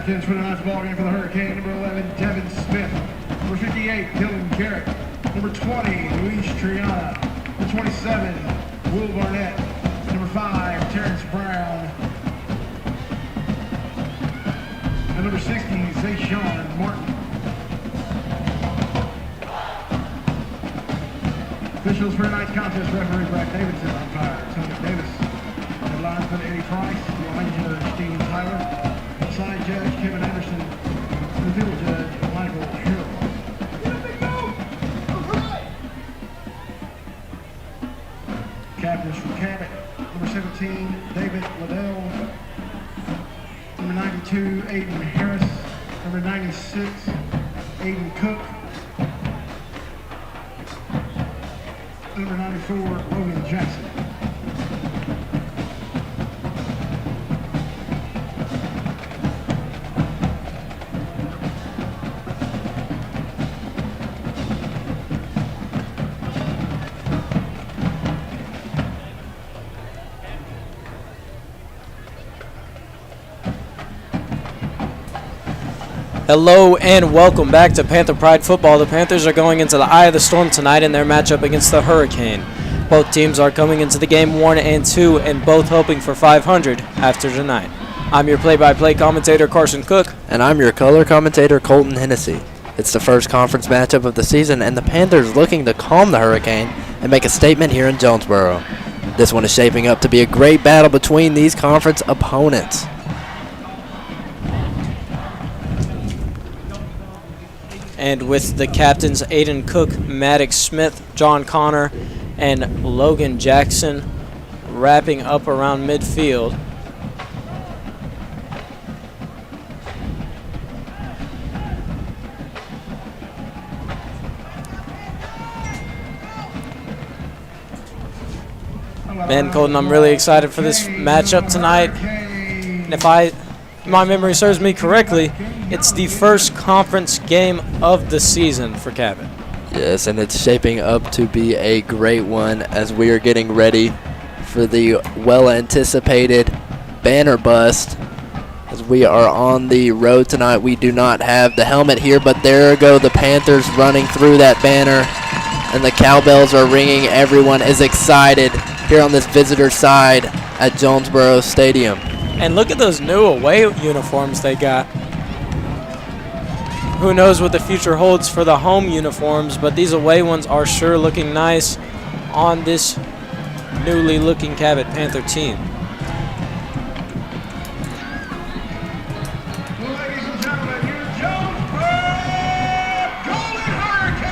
Captains for tonight's ballgame for the Hurricane, number 11, Devin Smith. Number 58, Dylan Garrett. Number 20, Luis Triana. Number 27, Will Barnett. Number 5, Terrence Brown. And number 60, Zayshawn Martin. Officials for tonight's contest, referee Brad Davidson, umpire Tony Davis. The linesman Eddie Price, the line judge Steve Tyler. Side judge Kevin Anderson, and the field judge Michael Hill. Captains from Cabot, number 17, David Liddell. Number 92, Aiden Harris. Number 96, Aiden Cook. Number 94, Logan Jackson. Hello and welcome back to Panther Pride Football. The Panthers are going into the eye of the storm tonight in their matchup against the Hurricane. Both teams are coming into the game 1-2 and both hoping for 500 after tonight. I'm your play-by-play commentator Carson Cook. And I'm your color commentator Colton Hennessy. It's the first conference matchup of the season and the Panthers looking to calm the Hurricane and make a statement here in Jonesboro. This one is shaping up to be a great battle between these conference opponents. And with the captains Aiden Cook, Maddox Smith, John Connor, and Logan Jackson wrapping up around midfield. Man, Colton, I'm really excited for this matchup tonight. And if my memory serves me correctly, it's the first conference game of the season for Cabot. Yes, and it's shaping up to be a great one as we are getting ready for the well-anticipated banner bust. As we are on the road tonight, we do not have the helmet here, but there go the Panthers running through that banner, and the cowbells are ringing. Everyone is excited here on this visitor side at Jonesboro Stadium. And look at those new away uniforms they got. Who knows what the future holds for the home uniforms, but these away ones are sure looking nice on this newly looking Cabot Panther team.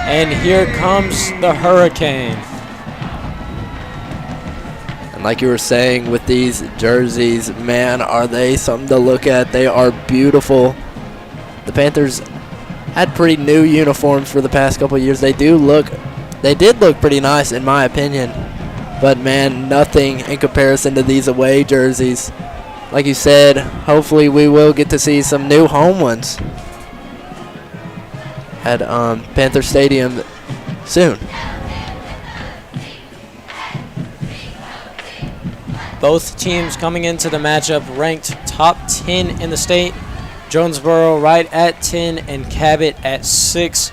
And here comes the Hurricane. And like you were saying with these jerseys, man, are they something to look at. They are beautiful. The Panthers had pretty new uniforms for the past couple of years. They did look pretty nice in my opinion, but man, nothing in comparison to these away jerseys. Like you said, hopefully we will get to see some new home ones at Panther Stadium soon. Both teams coming into the matchup ranked top 10 in the state. Jonesboro right at 10 and Cabot at 6.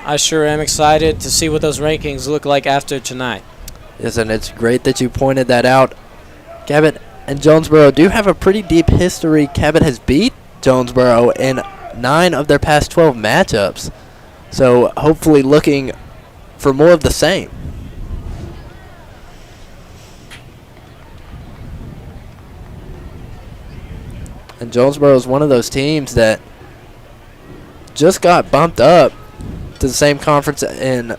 I sure am excited to see what those rankings look like after tonight. Yes, and it's great that you pointed that out. Cabot and Jonesboro do have a pretty deep history. Cabot has beat Jonesboro in 9 of their past 12 matchups. So hopefully looking for more of the same. And Jonesboro is one of those teams that just got bumped up to the same conference as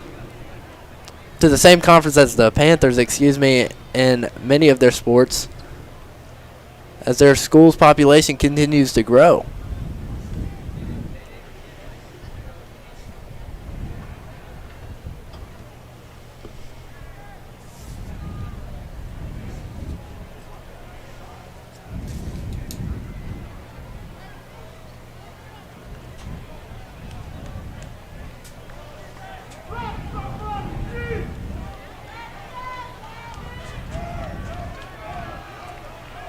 the Panthers, in many of their sports as their school's population continues to grow.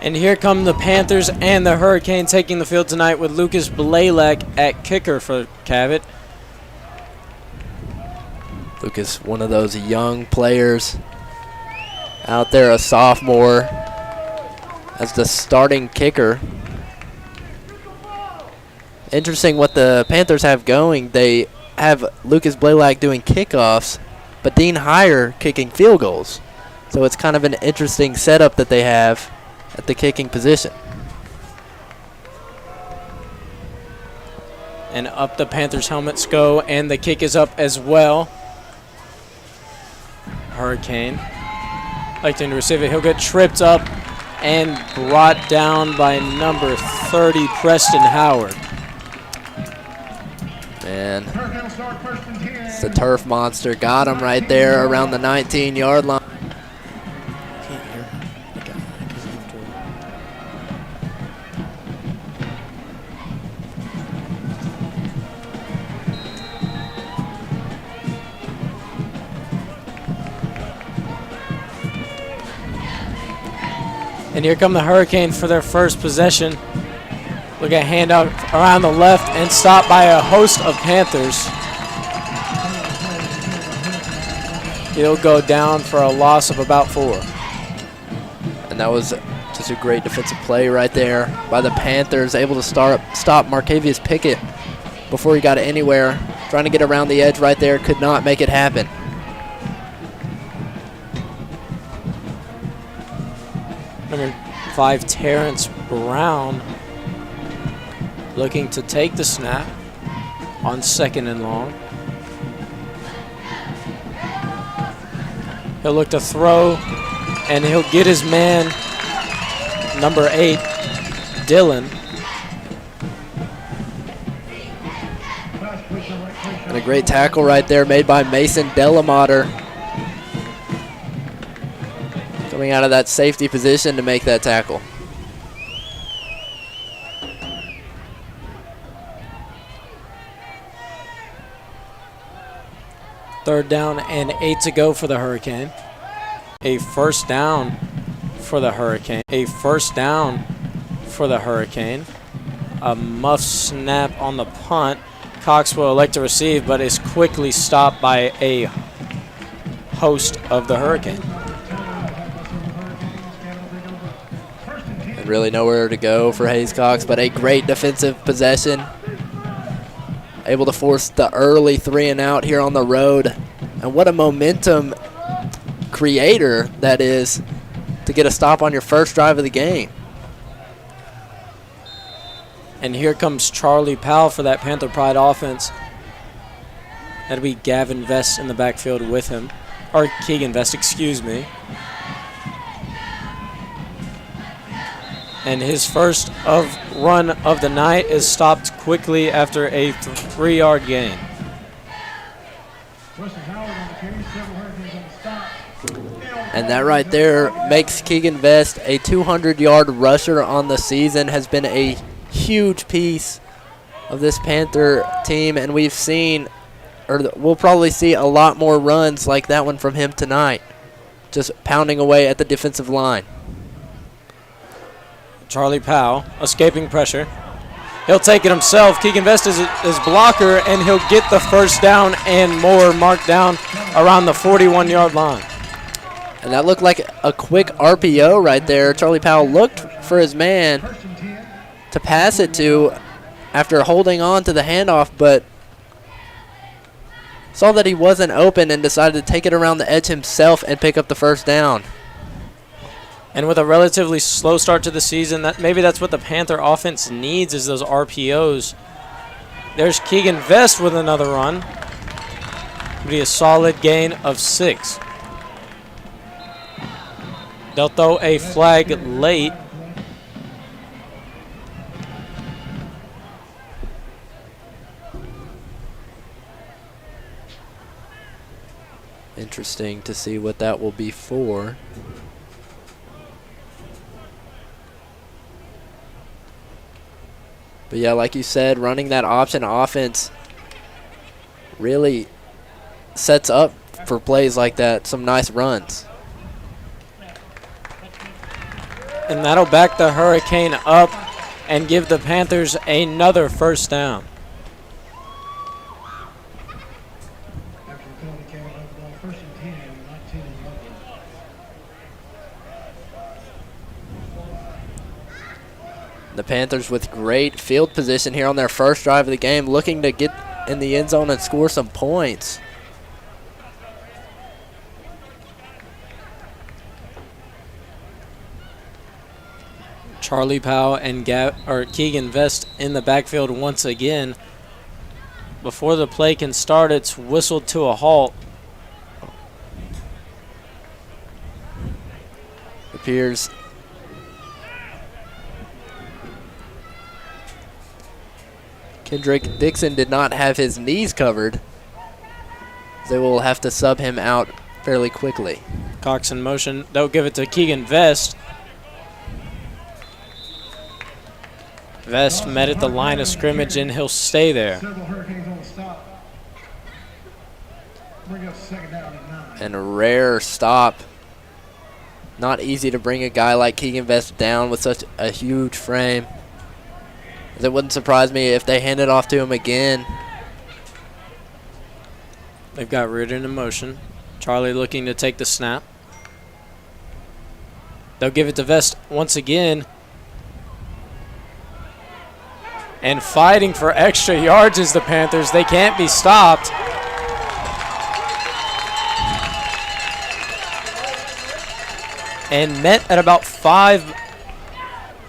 And here come the Panthers and the Hurricane taking the field tonight with Lucas Blaylock at kicker for Cabot. Lucas, one of those young players out there, a sophomore, as the starting kicker. Interesting what the Panthers have going. They have Lucas Blaylock doing kickoffs, but Dean Heyer kicking field goals. So it's kind of an interesting setup that they have at the kicking position. And up the Panthers' helmets go, and the kick is up as well. Hurricane electing to receive it. He'll get tripped up and brought down by number 30, Preston Howard. Man, it's the turf monster. Got him right there around the 19-yard line. And here come the Hurricane for their first possession. Look at handout around the left and stopped by a host of Panthers. He'll go down for a loss of about 4. And that was just a great defensive play right there by the Panthers, able to stop Marcavius Pickett before he got anywhere. Trying to get around the edge right there, could not make it happen. Number 5, Terrence Brown, looking to take the snap on 2nd and long. He'll look to throw, and he'll get his man, number 8, Dylan. And a great tackle right there made by Mason Delamater. Coming out of that safety position to make that tackle. Third down and 8 to go for the Hurricane. A first down for the Hurricane. A first down for the Hurricane. A muff snap on the punt. Cox will elect to receive, but is quickly stopped by a host of the Hurricane. And really nowhere to go for Hayes Cox, but a great defensive possession. Able to force the early 3 and out here on the road. And what a momentum creator that is to get a stop on your first drive of the game. And here comes Charlie Powell for that Panther Pride offense. That'll be Gavin Vest in the backfield with him. Or Keegan Vest, excuse me. And his first run of the night is stopped quickly after a 3-yard gain. And that right there makes Keegan Vest a 200-yard rusher on the season. Has been a huge piece of this Panther team, and we've seen, or we'll probably see a lot more runs like that one from him tonight, just pounding away at the defensive line. Charlie Powell escaping pressure. He'll take it himself. Keegan Vest is blocker, and he'll get the first down and more, marked down around the 41-yard line. And that looked like a quick RPO right there. Charlie Powell looked for his man to pass it to after holding on to the handoff, but saw that he wasn't open and decided to take it around the edge himself and pick up the first down. And with a relatively slow start to the season, maybe that's what the Panther offense needs, is those RPOs. There's Keegan Vest with another run. It'll be a solid gain of 6. They'll throw a flag late. Interesting to see what that will be for. But yeah, like you said, running that option offense really sets up for plays like that, some nice runs. And that'll back the Hurricane up and give the Panthers another first down. After the penalty came out of the ball, first and 10, 19 and over. The Panthers with great field position here on their first drive of the game, looking to get in the end zone and score some points. Charlie Powell and Keegan Vest in the backfield once again. Before the play can start, it's whistled to a halt. Appears Kendrick Dixon did not have his knees covered. They will have to sub him out fairly quickly. Cox in motion. They'll give it to Keegan Vest. Vest met at the line of scrimmage, and he'll stay there. Several Hurricanes on the stop. Bring up second down and 9. And a rare stop. Not easy to bring a guy like Keegan Vest down with such a huge frame. It wouldn't surprise me if they hand it off to him again. They've got Reardon in motion. Charlie looking to take the snap. They'll give it to Vest once again. And fighting for extra yards is the Panthers. They can't be stopped. And met at about 5.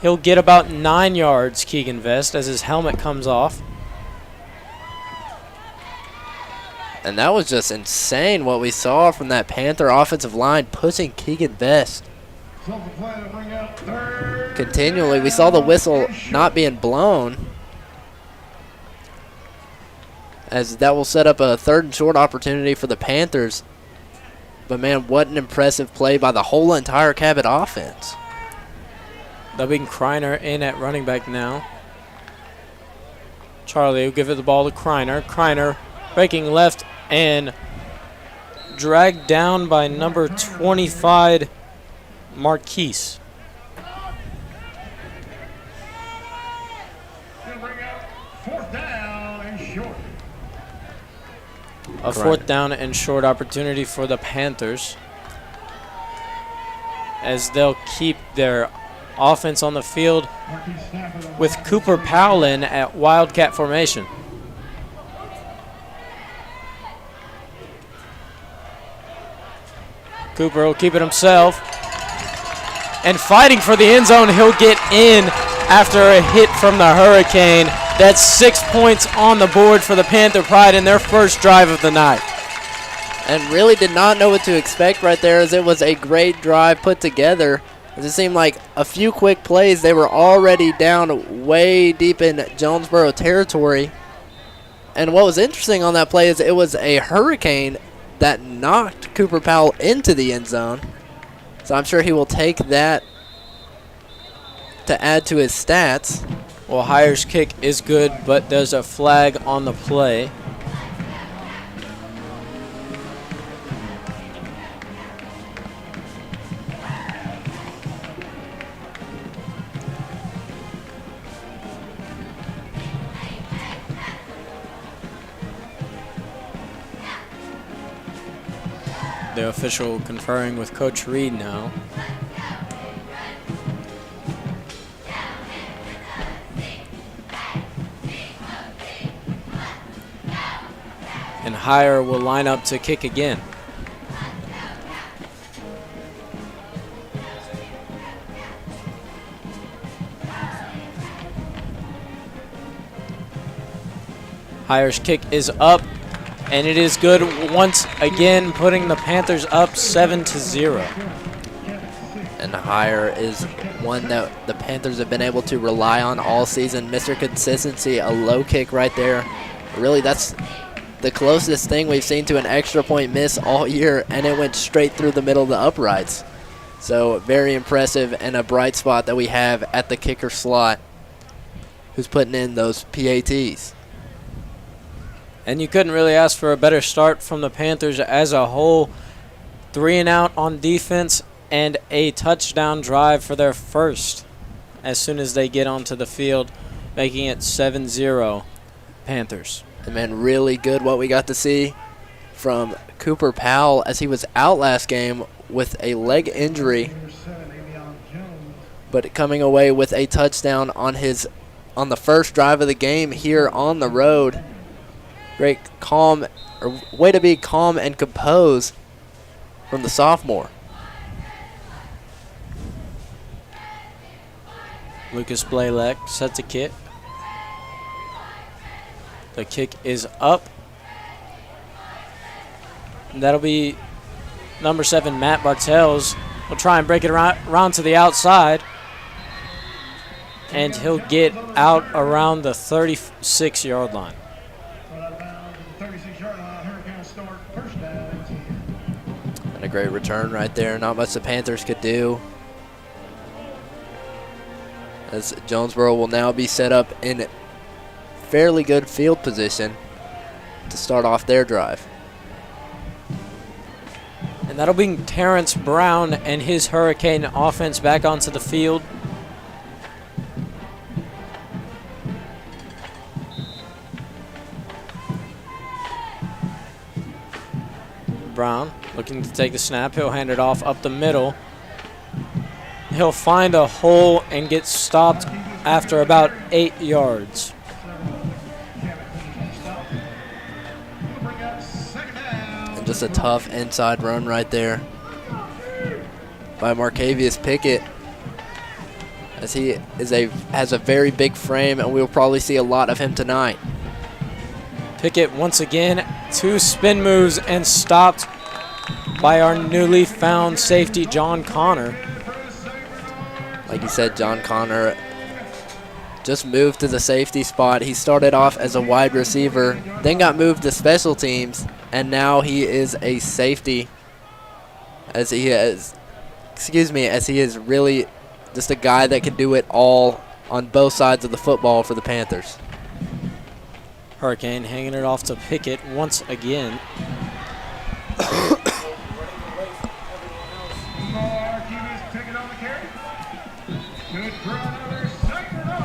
He'll get about 9 yards, Keegan Vest, as his helmet comes off. And that was just insane what we saw from that Panther offensive line pushing Keegan Vest. Continually, we saw the whistle not being blown, as that will set up a 3rd and short opportunity for the Panthers. But man, what an impressive play by the whole entire Cabot offense. They'll bring Kreiner in at running back now. Charlie will give it the ball to Kreiner. Kreiner breaking left and dragged down by number 25, Marquise. Fourth down and short. A 4th down and short opportunity for the Panthers, as they'll keep their offense on the field with Cooper Powell in at Wildcat formation. Cooper will keep it himself. And fighting for the end zone, he'll get in after a hit from the Hurricane. That's 6 points on the board for the Panther Pride in their first drive of the night. And really did not know what to expect right there, as it was a great drive put together. As it seemed like a few quick plays, they were already down way deep in Jonesboro territory. And what was interesting on that play is it was a Hurricane that knocked Cooper Powell into the end zone. So I'm sure he will take that to add to his stats. Well, Hires' kick is good, but there's a flag on the play. The official conferring with Coach Reed now. And Hire will line up to kick again. Hire's kick is up, and it is good once again, putting the Panthers up 7-0. And Hire is one that the Panthers have been able to rely on all season. Mr. Consistency, a low kick right there. Really, that's the closest thing we've seen to an extra point miss all year, and it went straight through the middle of the uprights. So very impressive, and a bright spot that we have at the kicker slot, who's putting in those PATs. And you couldn't really ask for a better start from the Panthers as a whole. 3 and out on defense, and a touchdown drive for their first as soon as they get onto the field, making it 7-0 Panthers. And man, really good what we got to see from Cooper Powell as he was out last game with a leg injury, but coming away with a touchdown on the first drive of the game here on the road. Great way to be calm and composed from the sophomore. Lucas Blalek sets a kick. The kick is up. And that'll be number 7, Matt Bartels. Will try and break it around to the outside. And he'll get out around the 36-yard line. And a great return right there. Not much the Panthers could do, as Jonesboro will now be set up in fairly good field position to start off their drive. And that'll bring Terrence Brown and his Hurricane offense back onto the field. Brown looking to take the snap. He'll hand it off up the middle. He'll find a hole and get stopped after about 8 yards. And just a tough inside run right there by Marcavius Pickett, as he has a very big frame, and we'll probably see a lot of him tonight. Pickett once again, 2 spin moves and stopped by our newly found safety, John Connor. Like you said, John Connor just moved to the safety spot. He started off as a wide receiver, then got moved to special teams, and now he is a safety, as he is really just a guy that can do it all on both sides of the football for the Panthers. Hurricane hanging it off to Pickett once again.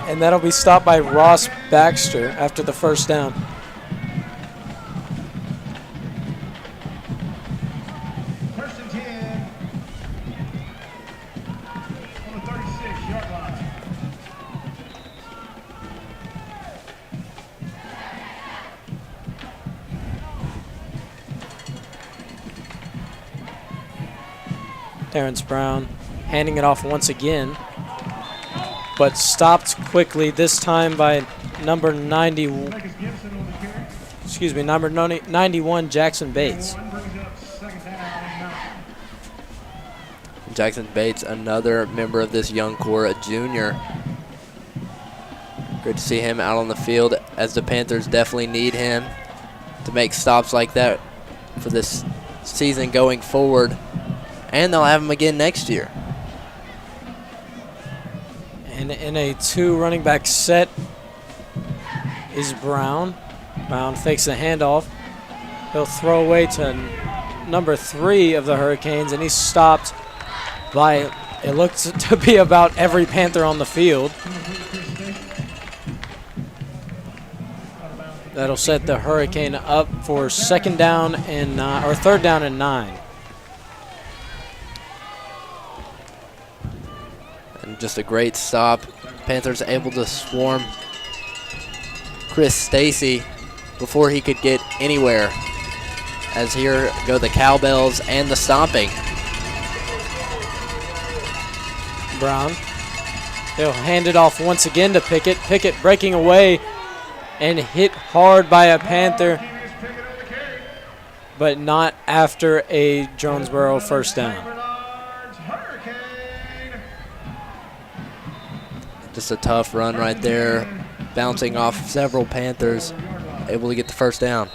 And that'll be stopped by Ross Baxter after the first down. First and 10 on the 36-yard line. Terrence Brown handing it off once again, but stopped quickly, this time by number 91, Jackson Bates. Jackson Bates, another member of this young core, a junior. Great to see him out on the field, as the Panthers definitely need him to make stops like that for this season going forward, and they'll have him again next year. And in a 2 running back set is Brown. Brown fakes the handoff. He'll throw away to number 3 of the Hurricanes, and he's stopped by, it looks to be about every Panther on the field. That'll set the Hurricane up for third down and 9. Just a great stop. Panthers able to swarm Chris Stacy before he could get anywhere, as here go the cowbells and the stomping. Brown, he'll hand it off once again to Pickett. Pickett breaking away and hit hard by a Panther, but not after a Jonesboro first down. Just a tough run right there, bouncing off several Panthers, able to get the first down.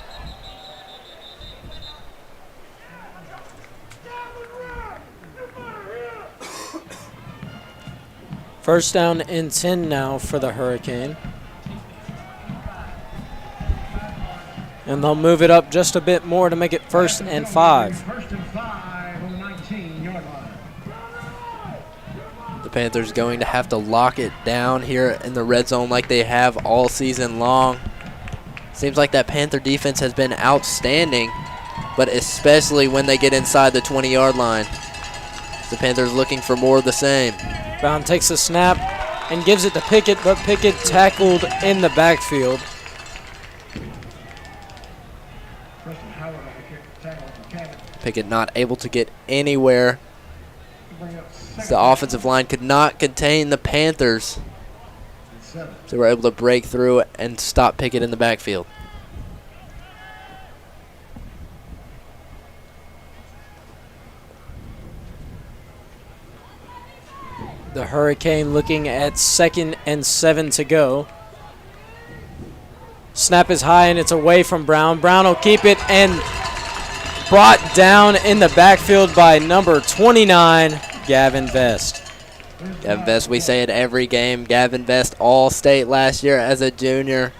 First down and 10 now for the Hurricane. And they'll move it up just a bit more to make it 1st and 5. First and 5 on the 19-yard line. Panthers going to have to lock it down here in the red zone like they have all season long. Seems like that Panther defense has been outstanding, but especially when they get inside the 20-yard line. The Panthers looking for more of the same. Brown takes the snap and gives it to Pickett, but Pickett tackled in the backfield. Preston Howard on the kick tackle from Cabot. Pickett not able to get anywhere. Bring up second The offensive line could not contain the Panthers. and 7. So they were able to break through and stop Pickett in the backfield. The Hurricane looking at 2nd and 7 to go. Snap is high and it's away from Brown. Brown will keep it and brought down in the backfield by number 29, Gavin Vest. Gavin Vest, we say it every game. Gavin Vest All-State last year as a junior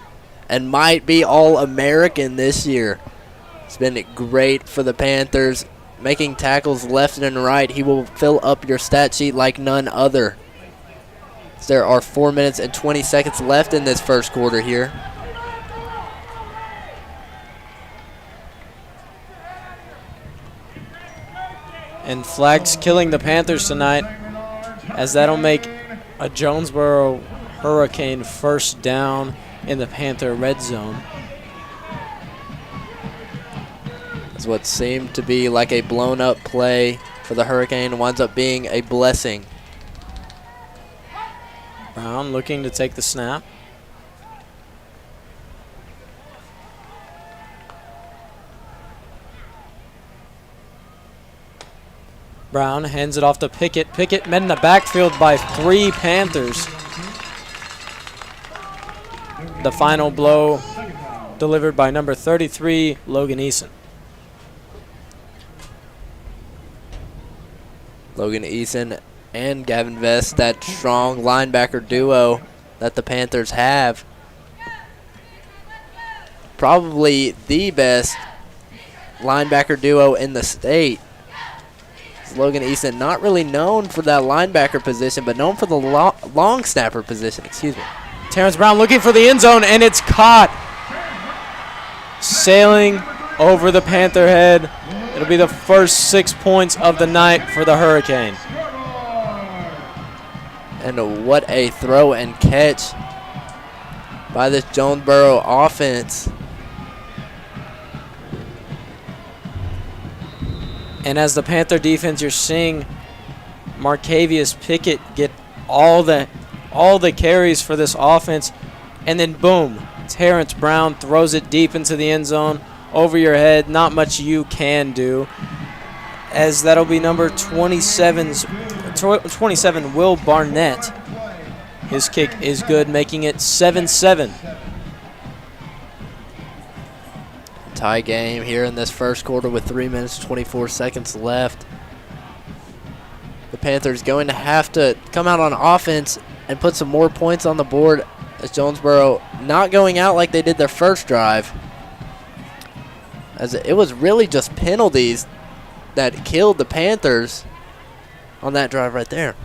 and might be All-American this year. It's been great for the Panthers. Making tackles left and right. He will fill up your stat sheet like none other. There are 4 minutes and 20 seconds left in this first quarter here. And flags killing the Panthers tonight, as that'll make a Jonesboro Hurricane first down in the Panther red zone. As what seemed to be like a blown up play for the Hurricane winds up being a blessing. Brown looking to take the snap. Brown hands it off to Pickett. Pickett met in the backfield by 3 Panthers. The final blow delivered by number 33, Logan Eason. Logan Eason and Gavin Vest, that strong linebacker duo that the Panthers have. Probably the best linebacker duo in the state. Logan Eason not really known for that linebacker position, but known for the long snapper position, excuse me. Terrence Brown looking for the end zone, and it's caught. Sailing over the Panther head. It'll be the first 6 points of the night for the Hurricane. And what a throw and catch by this Jonesboro offense. And as the Panther defense, you're seeing Marcavius Pickett get all the carries for this offense. And then boom, Terrence Brown throws it deep into the end zone over your head. Not much you can do, as that'll be number 27, Will Barnett. His kick is good, making it 7-7. Tie game here in this first quarter with 3 minutes 24 seconds left. The Panthers going to have to come out on offense and put some more points on the board, as Jonesboro not going out like they did their first drive, as it was really just penalties that killed the Panthers on that drive right there.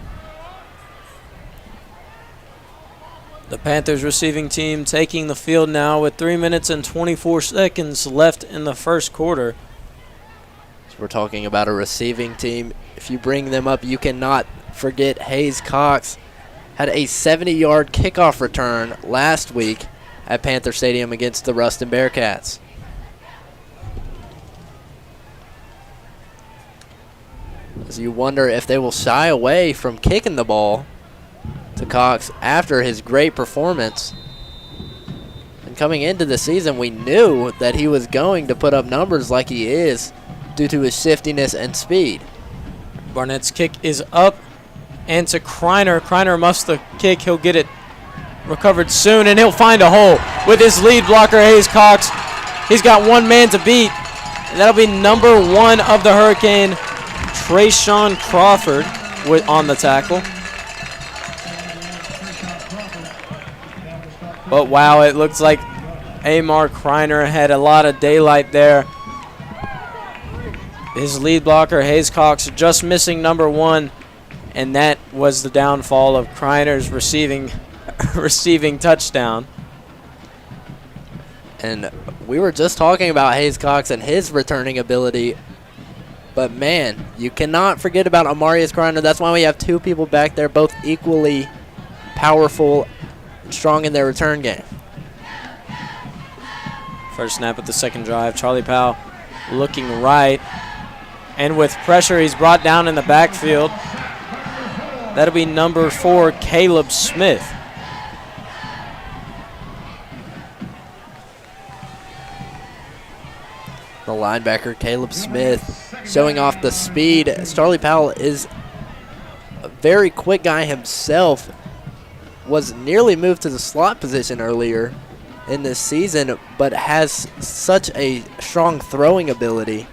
The Panthers receiving team taking the field now with 3 minutes and 24 seconds left in the first quarter. So we're talking about a receiving team. If you bring them up, you cannot forget Hayes Cox. Had a 70-yard kickoff return last week at Panther Stadium against the Ruston Bearcats. As you wonder if they will shy away from kicking the ball to Cox after his great performance. And coming into the season, we knew that he was going to put up numbers like he is due to his shiftiness and speed. Barnett's kick is up and to Kreiner. Kreiner muffs the kick. He'll get it recovered soon, and he'll find a hole with his lead blocker, Hayes Cox. He's got one man to beat, and that'll be number 1 of the Hurricane, Trayshawn Crawford, on the tackle. But wow, it looks like Amar Kreiner had a lot of daylight there. His lead blocker, Hayes Cox, just missing number 1. And that was the downfall of Kreiner's receiving touchdown. And we were just talking about Hayes Cox and his returning ability. But, man, you cannot forget about Amarius Kreiner. That's why we have two people back there, both equally powerful and strong in their return game. First snap of the second drive. Charlie Powell looking right. And with pressure, he's brought down in the backfield. That'll be number 4, Caleb Smith. The linebacker, Caleb Smith, showing off the speed. Charlie Powell is a very quick guy himself. Was nearly moved to the slot position earlier in this season, but has such a strong throwing ability.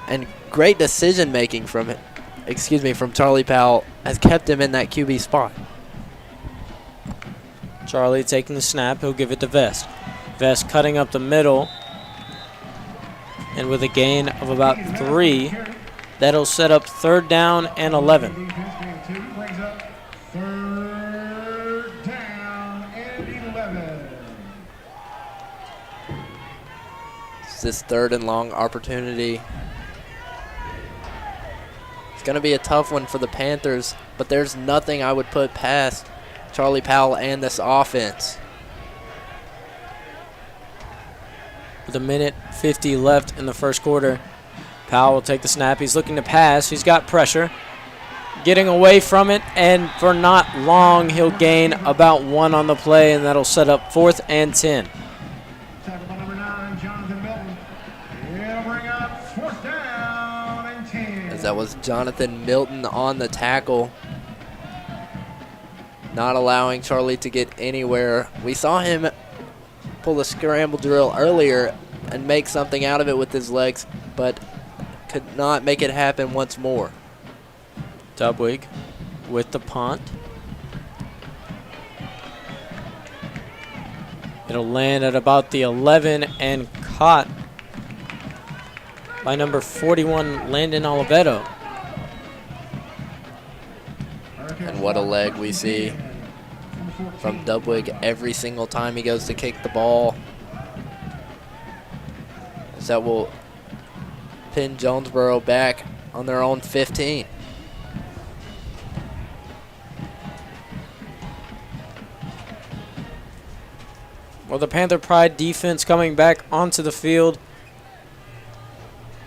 And great decision making from Charlie Powell has kept him in that QB spot. Charlie taking the snap. He'll give it to Vest. Vest cutting up the middle. And with a gain of about 3, that'll set up 3rd down and 11. Brings up 3rd down and 11. It's this 3rd and long opportunity. It's going to be a tough one for the Panthers, but there's nothing I would put past Charlie Powell and this offense. With a minute 50 left in the first quarter, Powell will take the snap. He's looking to pass. He's got pressure. Getting away from it, and for not long, he'll gain about 1 on the play, and that'll set up 4th and 10. Tackle by number 9, Jonathan Milton. It'll bring up 4th down and 10. As that was Jonathan Milton on the tackle, not allowing Charlie to get anywhere. We saw him pull the scramble drill earlier and make something out of it with his legs, but could not make it happen once more. Dubwig with the punt. It'll land at about the 11 and caught by number 41, Landon Oliveto. And what a leg we see from Dubwig every single time he goes to kick the ball. As that will pin Jonesboro back on their own 15. Well, the Panther Pride defense coming back onto the field,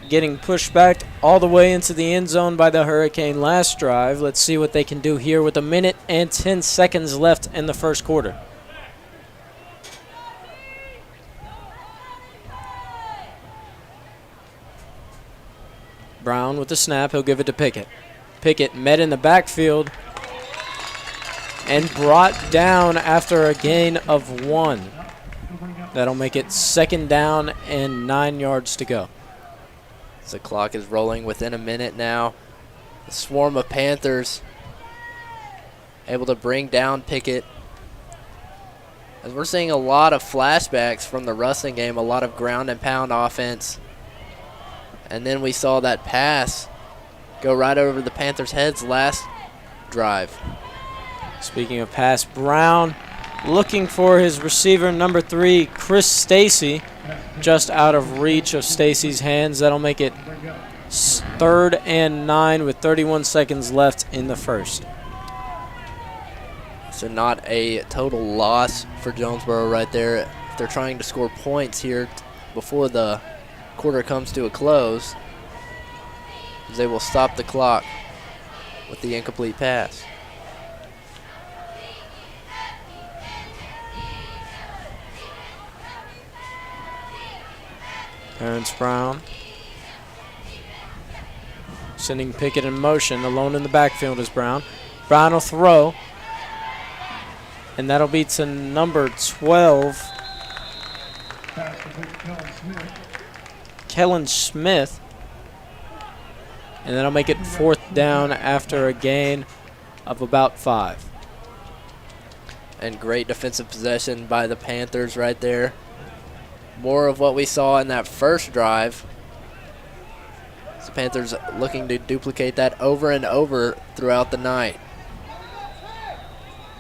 getting pushed back all the way into the end zone by the Hurricane last drive. Let's see what they can do here with a minute and 10 seconds left in the first quarter. Brown with the snap. He'll give it to Pickett. Pickett met in the backfield and brought down after a gain of 1. That'll make it 2nd down and 9 yards to go. As the clock is rolling within a minute now. A swarm of Panthers able to bring down Pickett. As we're seeing a lot of flashbacks from the Ruston game, a lot of ground and pound offense. And then we saw that pass go right over the Panthers' heads last drive. Speaking of pass, Brown looking for his receiver, number 3, Chris Stacy, just out of reach of Stacy's hands. That'll make it 3rd and 9 with 31 seconds left in the first. So not a total loss for Jonesboro right there. If they're trying to score points here before the quarter comes to a close, they will stop the clock with the incomplete pass. Terrence Brown sending Pickett in motion. Alone in the backfield is Brown. Brown will throw, and that'll be to number 12, Kellen Smith. And that'll make it 4th down after a gain of about 5. And great defensive possession by the Panthers right there. More of what we saw in that first drive. Panthers looking to duplicate that over and over throughout the night.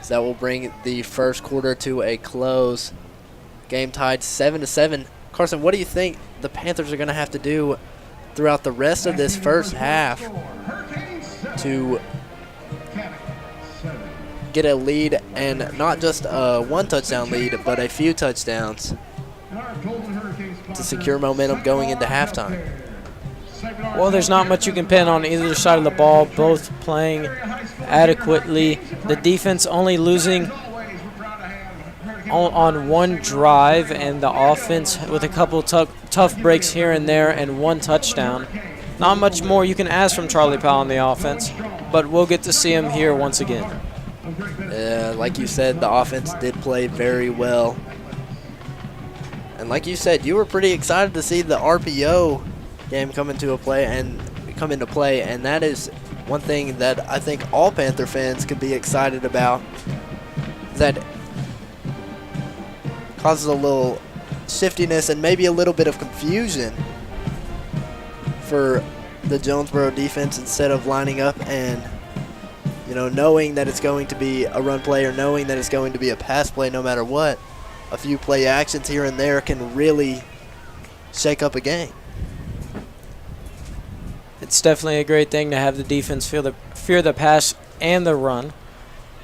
So that will bring the first quarter to a close. Game tied 7-7. Carson, what do you think the Panthers are going to have to do throughout the rest of this first half to get a lead, and not just a one touchdown lead, but a few touchdowns to secure momentum going into halftime? Well, there's not much you can pin on either side of the ball, both playing adequately. The defense only losing on one drive, and the offense with a couple tough breaks here and there and one touchdown. Not much more you can ask from Charlie Powell on the offense, but we'll get to see him here once again. Like you said, the offense did play very well. And like you said, you were pretty excited to see the RPO game come into play, and that is one thing that I think all Panther fans could be excited about. That causes a little shiftiness and maybe a little bit of confusion for the Jonesboro defense, instead of lining up and knowing that it's going to be a run play or knowing that it's going to be a pass play no matter what. A few play actions here and there can really shake up a game. It's definitely a great thing to have the defense fear the pass and the run.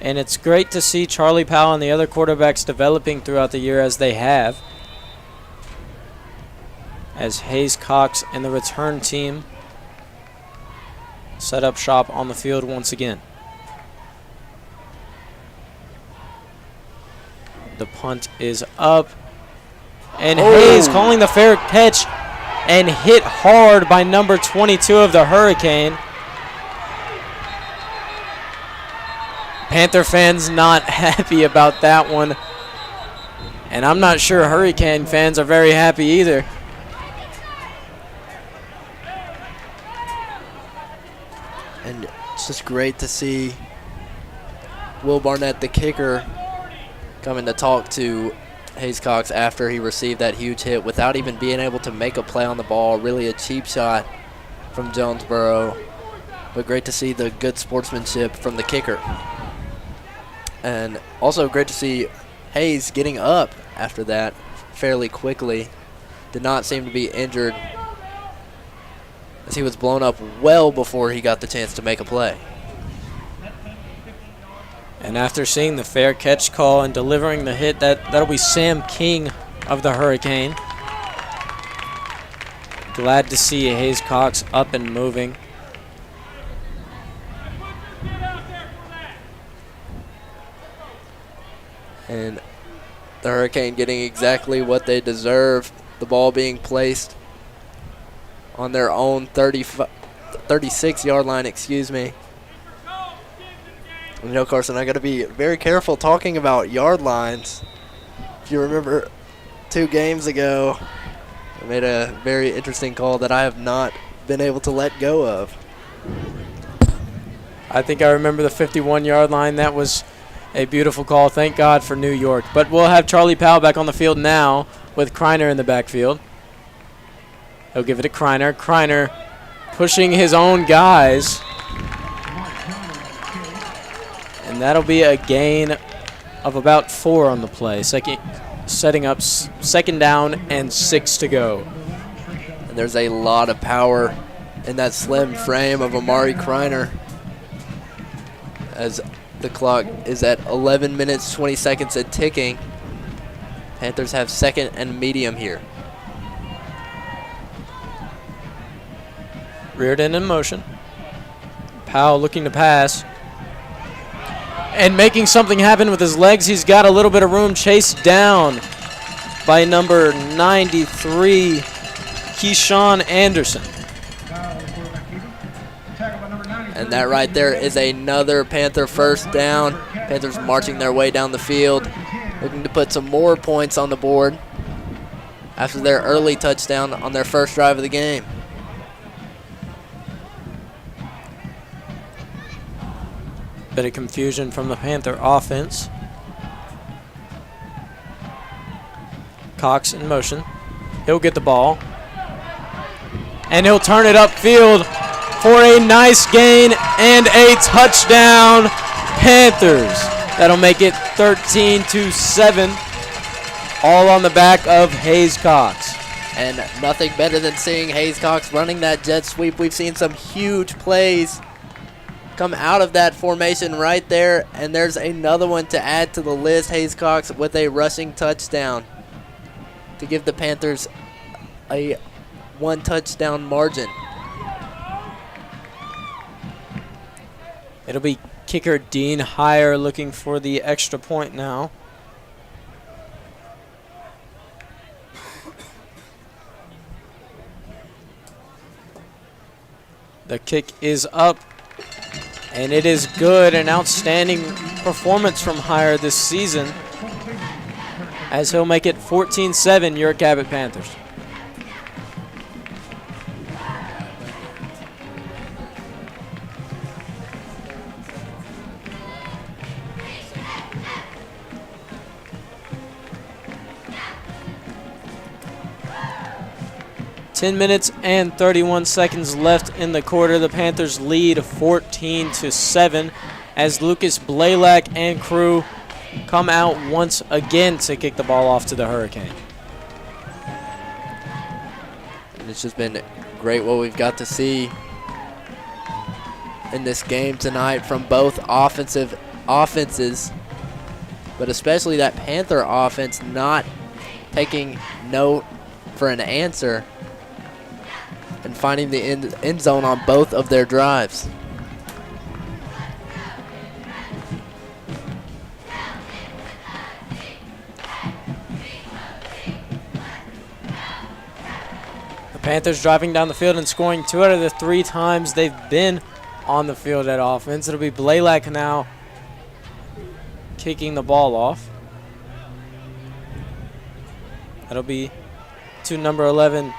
And it's great to see Charlie Powell and the other quarterbacks developing throughout the year as they have. As Hayes Cox and the return team set up shop on the field once again. The punt is up. And Hayes calling the fair catch and hit hard by number 22 of the Hurricane. Panther fans not happy about that one. And I'm not sure Hurricane fans are very happy either. And it's just great to see Will Barnett, the kicker, coming to talk to Hayes Cox after he received that huge hit without even being able to make a play on the ball. Really a cheap shot from Jonesboro. But great to see the good sportsmanship from the kicker. And also great to see Hayes getting up after that fairly quickly. Did not seem to be injured, as he was blown up well before he got the chance to make a play. And after seeing the fair catch call and delivering the hit, that'll be Sam King of the Hurricane. Glad to see Hayes Cox up and moving. And the Hurricane getting exactly what they deserve. The ball being placed on their own 36-yard line, excuse me. Carson, I got to be very careful talking about yard lines. If you remember 2 games ago, I made a very interesting call that I have not been able to let go of. I think I remember the 51-yard line. That was a beautiful call. Thank God for New York. But we'll have Charlie Powell back on the field now with Kreiner in the backfield. He'll give it to Kreiner. Kreiner pushing his own guys. And that'll be a gain of about 4 on the play. Setting up second down and 6 to go. And there's a lot of power in that slim frame of Amari Kreiner, as the clock is at 11 minutes, 20 seconds and ticking. Panthers have second and medium here. Reared end in motion. Powell looking to pass. And making something happen with his legs. He's got a little bit of room. Chased down by number 93, Keyshawn Anderson. And that right there is another Panther first down. Panthers marching their way down the field, looking to put some more points on the board after their early touchdown on their first drive of the game. Bit of confusion from the Panther offense. Cox in motion. He'll get the ball. And he'll turn it upfield for a nice gain and a touchdown, Panthers. That'll make it 13-7, all on the back of Hayes Cox. And nothing better than seeing Hayes Cox running that jet sweep. We've seen some huge plays come out of that formation right there, and there's another one to add to the list. Hayes Cox with a rushing touchdown to give the Panthers a 1 touchdown margin. It'll be kicker Dean Heyer looking for the extra point now. The kick is up, and it is good. An outstanding performance from Heyer this season, as he'll make it 14-7, your Cabot Panthers. Ten minutes and 31 seconds left in the quarter. The Panthers lead 14-7 as Lucas Blaylock and crew come out once again to kick the ball off to the Hurricane. And it's just been great what we've got to see in this game tonight from both offenses, but especially that Panther offense not taking no for an answer and finding the end zone on both of their drives. The Panthers driving down the field and scoring 2 out of the 3 times they've been on the field at offense. It'll be Blaylock now kicking the ball off. That'll be to number 11,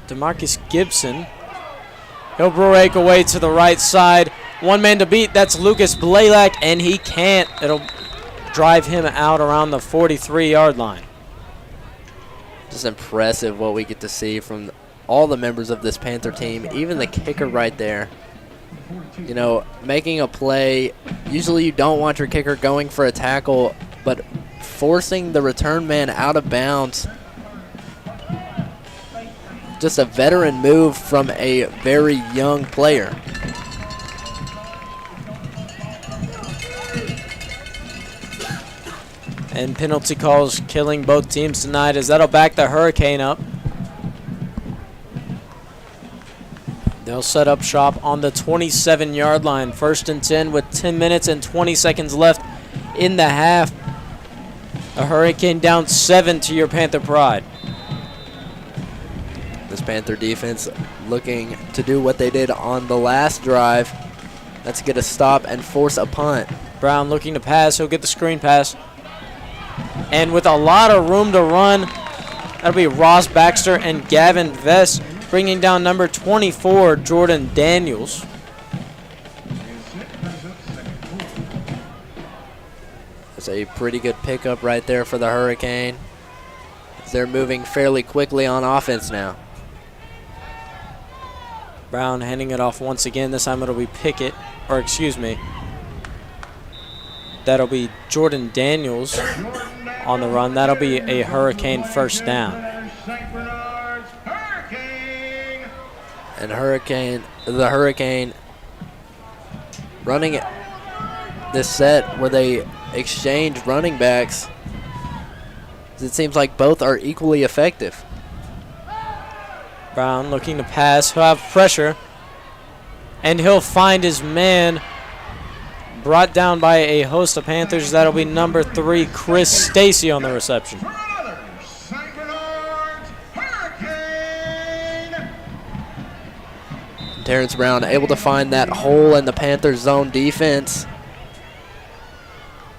DeMarcus Gibson. He'll break away to the right side. One man to beat. That's Lucas Blaylock, and he can't. It'll drive him out around the 43-yard line. Just impressive what we get to see from all the members of this Panther team, even the kicker right there. You know, making a play. Usually you don't want your kicker going for a tackle, but forcing the return man out of bounds. Just a veteran move from a very young player. And penalty calls killing both teams tonight, as that'll back the Hurricane up. They'll set up shop on the 27-yard line. 1st and 10 with 10 minutes and 20 seconds left in the half. A Hurricane down 7 to your Panther Pride. This Panther defense looking to do what they did on the last drive. That's get a stop and force a punt. Brown looking to pass. He'll get the screen pass. And with a lot of room to run, that'll be Ross Baxter and Gavin Vest, bringing down number 24, Jordan Daniels. That's a pretty good pickup right there for the Hurricane. They're moving fairly quickly on offense now. Brown handing it off once again. This time it'll be Pickett, or excuse me, that'll be Jordan Daniels on the run. That'll be a Hurricane 1st down. And the Hurricane running this set where they exchange running backs. It seems like both are equally effective. Brown looking to pass. He'll have pressure, and he'll find his man. Brought down by a host of Panthers. That'll be number 3, Chris Stacy on the reception. Terrence Brown able to find that hole in the Panthers zone defense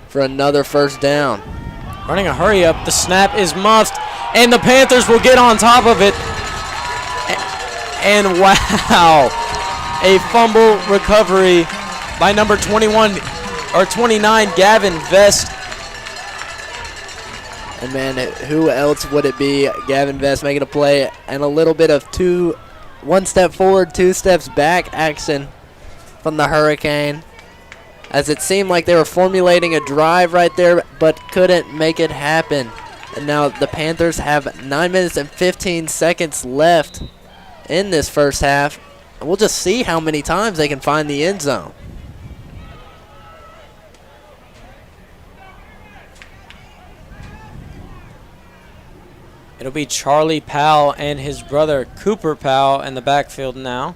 for another 1st down. Running a hurry up. The snap is muffed, and the Panthers will get on top of it. And wow, a fumble recovery by number 29, Gavin Vest. And man, who else would it be? Gavin Vest making a play, and a little bit of one step forward, two steps back action from the Hurricane, as it seemed like they were formulating a drive right there but couldn't make it happen. And now the Panthers have 9 minutes and 15 seconds left in this first half. And we'll just see how many times they can find the end zone. It'll be Charlie Powell and his brother Cooper Powell in the backfield now.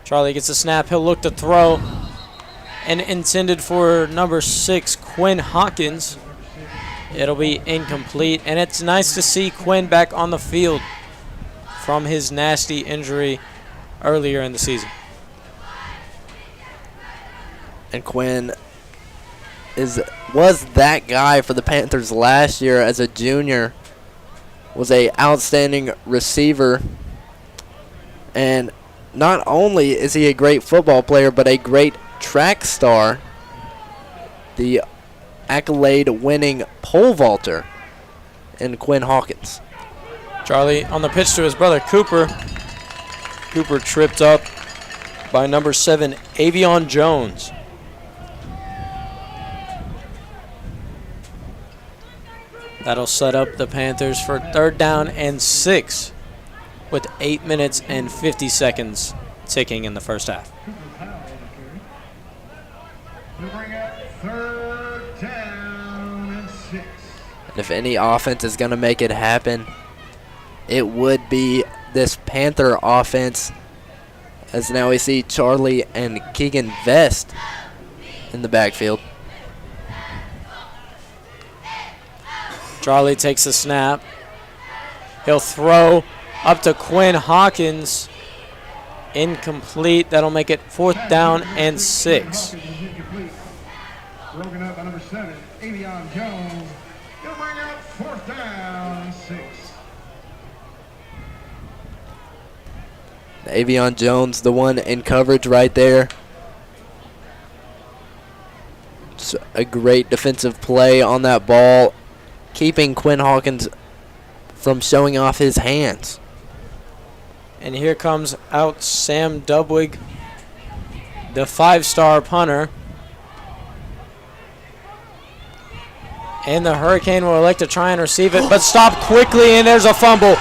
Charlie gets a snap. He'll look to throw. And intended for number 6, Quinn Hawkins. It'll be incomplete. And it's nice to see Quinn back on the field from his nasty injury earlier in the season. And Quinn was that guy for the Panthers last year as a junior. Was a outstanding receiver. And not only is he a great football player, but a great track star. The accolade-winning pole vaulter in Quinn Hawkins. Charlie on the pitch to his brother Cooper. Cooper tripped up by number 7, Avion Jones. That'll set up the Panthers for 3rd down and 6 with 8 minutes and 50 seconds ticking in the first half. Bring up 3rd down and 6. And if any offense is going to make it happen, it would be this Panther offense, as now we see Charlie and Keegan Vest in the backfield. Charlie takes the snap. He'll throw up to Quinn Hawkins. Incomplete. That'll make it 4th down and 6. Broken up by number 7, Avion Jones. He'll bring up 4th down and 6. Avion Jones, the one in coverage right there. It's a great defensive play on that ball, keeping Quinn Hawkins from showing off his hands. And here comes out Sam Dubwig, the 5-star punter. And the Hurricane will elect to try and receive it, but stop quickly, and there's a fumble.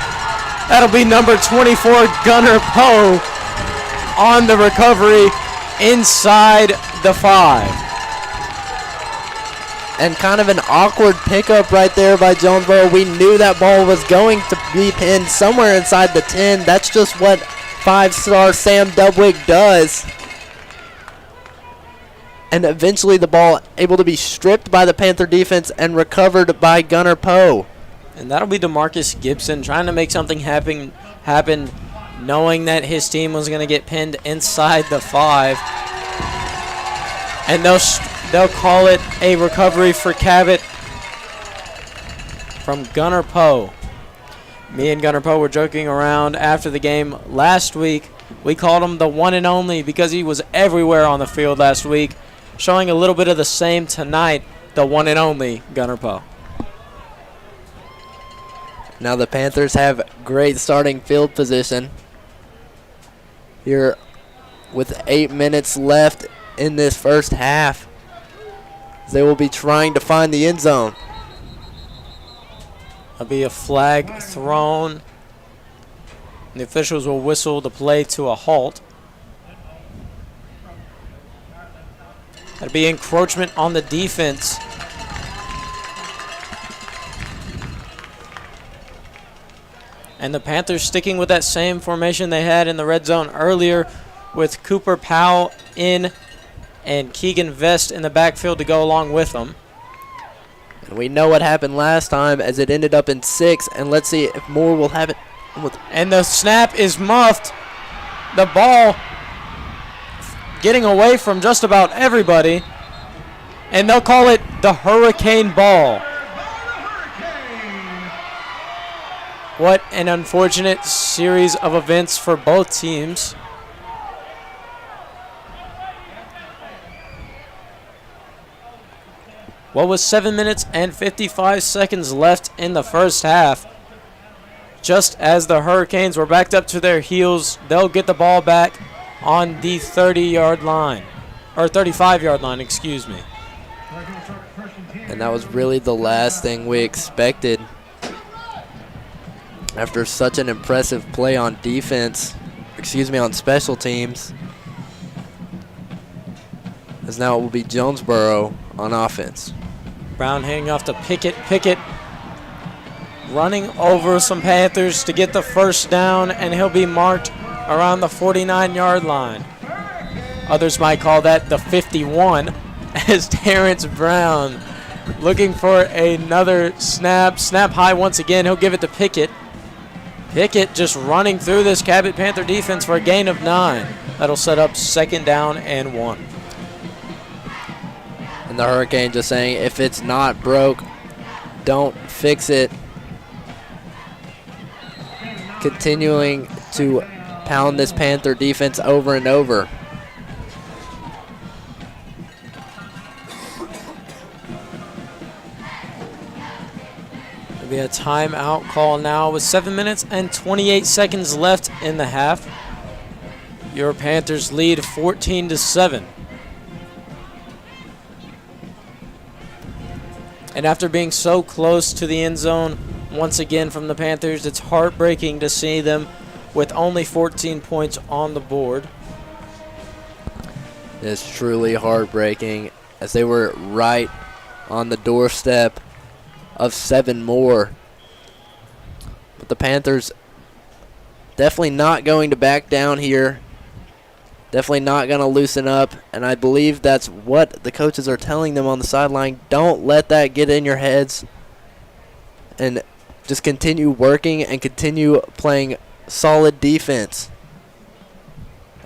That'll be number 24, Gunnar Poe, on the recovery inside the 5. And kind of an awkward pickup right there by Jonesboro. We knew that ball was going to be pinned somewhere inside the 10. That's just what 5-star Sam Dubwig does. And eventually the ball able to be stripped by the Panther defense and recovered by Gunnar Poe. And that'll be DeMarcus Gibson trying to make something happen, knowing that his team was going to get pinned inside the 5. And they'll call it a recovery for Cabot from Gunnar Poe. Me and Gunnar Poe were joking around after the game last week. We called him the one and only because he was everywhere on the field last week, showing a little bit of the same tonight, the one and only Gunnar Poe. Now the Panthers have great starting field position here with 8 minutes left in this first half. They will be trying to find the end zone. There'll be a flag thrown. The officials will whistle the play to a halt. That'll be encroachment on the defense. And the Panthers sticking with that same formation they had in the red zone earlier, with Cooper Powell in and Keegan Vest in the backfield to go along with them. And we know what happened last time as it ended up in 6, and let's see if more will happen. And the snap is muffed. The ball getting away from just about everybody, and they'll call it the Hurricane ball. What an unfortunate series of events for both teams. Well, with 7 minutes and 55 seconds left in the first half, just as the Hurricanes were backed up to their heels, they'll get the ball back on the 30-yard line, or 35-yard line, excuse me. And that was really the last thing we expected after such an impressive play on defense, on special teams. As now it will be Jonesboro on offense. Brown handing off to Pickett. Pickett running over some Panthers to get the first down, and he'll be marked around the 49-yard line. Others might call that the 51, as Terrence Brown looking for another snap. Snap high once again. He'll give it to Pickett. Pickett just running through this Cabot Panther defense for a gain of 9. That'll set up 2nd down and 1. And the Hurricane just saying, if it's not broke, don't fix it. Continuing to pound this Panther defense over and over. There'll be a timeout call now with 7 minutes and 28 seconds left in the half. Your Panthers lead 14-7. And after being so close to the end zone once again from the Panthers, it's heartbreaking to see them with only 14 points on the board. It's truly heartbreaking, as they were right on the doorstep of 7 more. But the Panthers definitely not going to back down here. Definitely not going to loosen up, and I believe that's what the coaches are telling them on the sideline. Don't let that get in your heads, and just continue working and continue playing solid defense.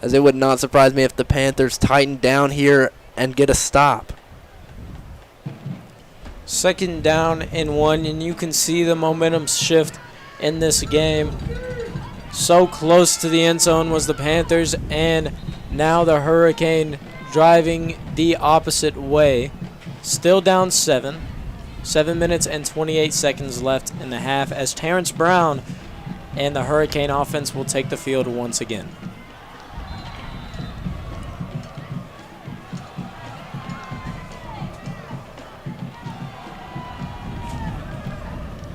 As it would not surprise me if the Panthers tighten down here and get a stop. 2nd down and 1, and you can see the momentum shift in this game. So close to the end zone was the Panthers, and now the Hurricane driving the opposite way. Still down 7. 7 minutes and 28 seconds left in the half, as Terrence Brown and the Hurricane offense will take the field once again.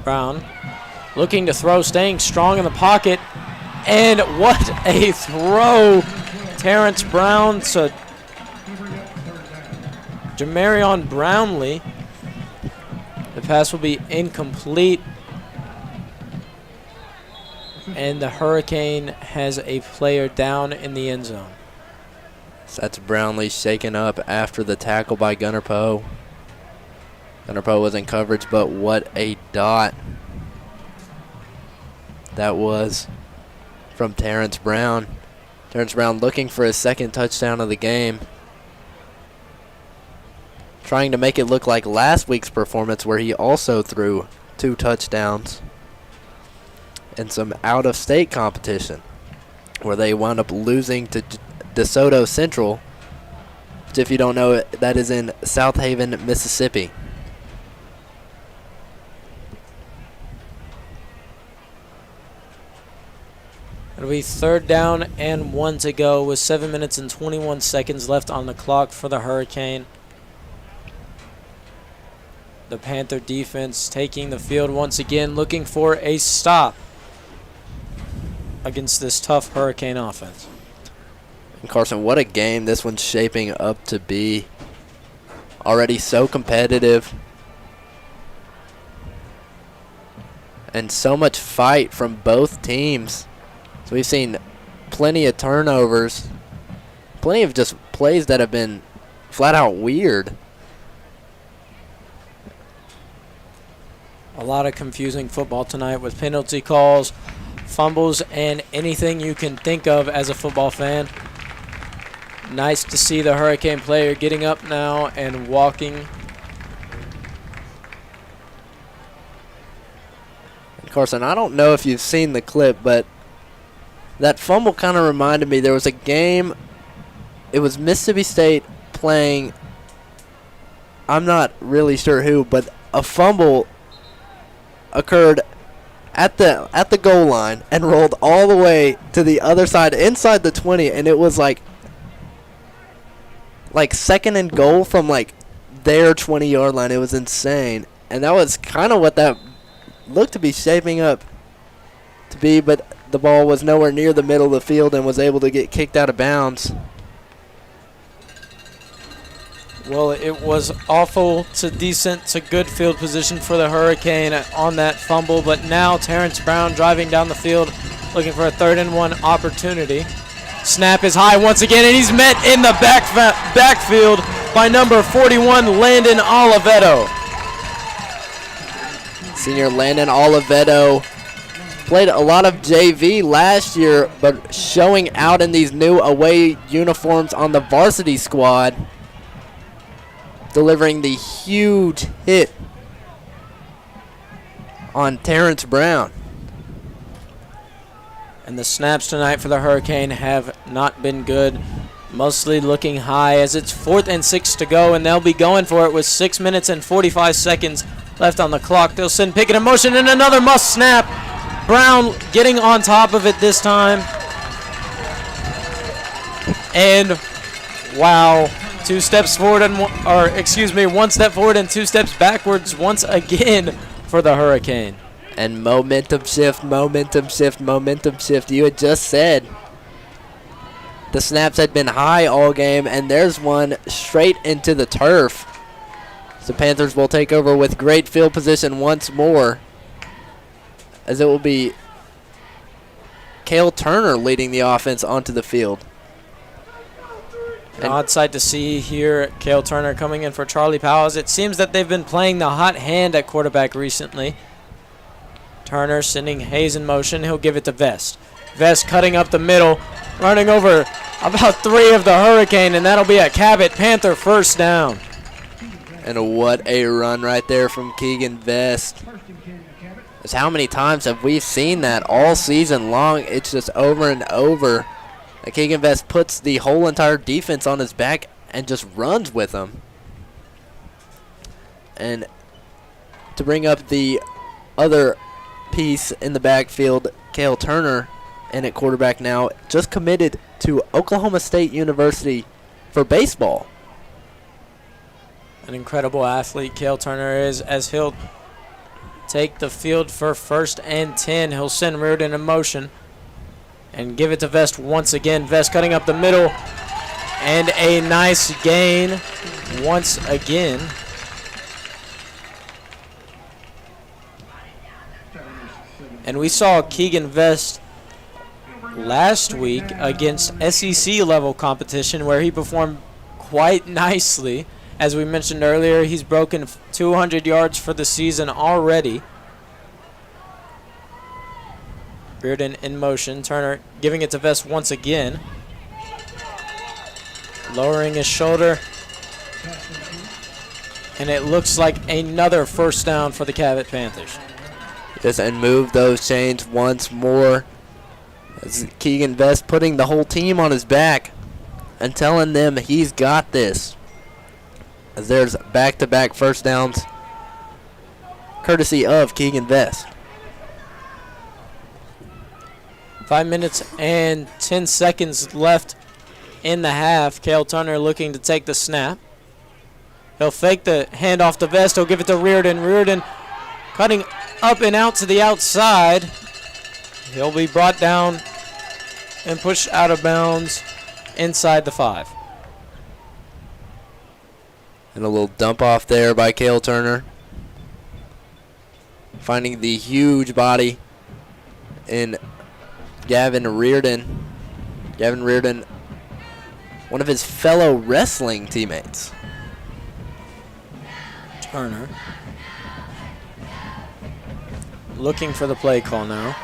Brown looking to throw, staying strong in the pocket, and what a throw! Terrence Brown to Jamarion Brownlee. The pass will be incomplete, and the Hurricane has a player down in the end zone. So that's Brownlee shaken up after the tackle by Gunnar Poe. Gunnar Poe was in coverage, but what a dot that was from Terrence Brown. Terrence Brown looking for his 2nd touchdown of the game. Trying to make it look like last week's performance, where he also threw 2 touchdowns in some out-of-state competition, where they wound up losing to DeSoto Central, which, if you don't know it, that is in South Haven, Mississippi. It'll be 3rd down and 1 to go with 7 minutes and 21 seconds left on the clock for the Hurricane. The Panther defense taking the field once again, looking for a stop against this tough Hurricane offense. And Carson, what a game this one's shaping up to be. Already so competitive. And so much fight from both teams. So we've seen plenty of turnovers. Plenty of just plays that have been flat out weird. A lot of confusing football tonight with penalty calls, fumbles, and anything you can think of as a football fan. Nice to see the Hurricane player getting up now and walking. And Carson, I don't know if you've seen the clip, but that fumble kind of reminded me. There was a game, it was Mississippi State playing I'm not really sure who, but a fumble occurred at the goal line and rolled all the way to the other side inside the 20, and it was like second and goal from like their 20-yard line. It was insane, and that was kind of what that looked to be shaping up to be, but the ball was nowhere near the middle of the field and was able to get kicked out of bounds. Well, it was awful to decent to good field position for the Hurricane on that fumble, but now Terrence Brown driving down the field looking for a 3rd-and-1 opportunity. Snap is high once again, and he's met in the backfield by number 41, Landon Oliveto. Senior Landon Oliveto played a lot of JV last year, but showing out in these new away uniforms on the varsity squad, delivering the huge hit on Terrence Brown. And the snaps tonight for the Hurricane have not been good, mostly looking high as it's 4th and 6 to go, and they'll be going for it with 6 minutes and 45 seconds left on the clock. They'll send Pickett in motion, and another must snap. Brown getting on top of it this time. And wow, 2 steps forward and one step forward and 2 steps backwards once again for the Hurricane. And momentum shift, momentum shift, momentum shift. You had just said the snaps had been high all game, and there's one straight into the turf. The Panthers will take over with great field position once more, as it will be Cale Turner leading the offense onto the field. An odd sight to see here, Cale Turner coming in for Charlie Powers. It seems that they've been playing the hot hand at quarterback recently. Turner sending Hayes in motion. He'll give it to Vest. Vest cutting up the middle, running over about 3 of the Hurricane, and that'll be a Cabot Panther 1st down. And what a run right there from Keegan Vest. Just how many times have we seen that all season long? It's just over and over. And Keegan Vest puts the whole entire defense on his back and just runs with them. And to bring up the other piece in the backfield, Cale Turner, and at quarterback now, just committed to Oklahoma State University for baseball. An incredible athlete Cale Turner is, as he'll take the field for 1st and 10. He'll send Reardon in motion and give it to Vest once again. Vest cutting up the middle, and a nice gain once again. And we saw Keegan Vest last week against SEC level competition where he performed quite nicely. As we mentioned earlier, he's broken 200 yards for the season already. Reardon in motion. Turner giving it to Vest once again. Lowering his shoulder. And it looks like another 1st down for the Cabot Panthers. Yes, and move those chains once more. As Keegan Vest putting the whole team on his back and telling them he's got this. As there's back-to-back 1st downs courtesy of Keegan Vest. 5 minutes and 10 seconds left in the half. Cale Turner looking to take the snap. He'll fake the handoff to Vest. He'll give it to Reardon. Reardon cutting up and out to the outside. He'll be brought down and pushed out of bounds inside the 5. And a little dump off there by Cale Turner. Finding the huge body in Gavin Reardon. Gavin Reardon, one of his fellow wrestling teammates. Turner looking for the play call now.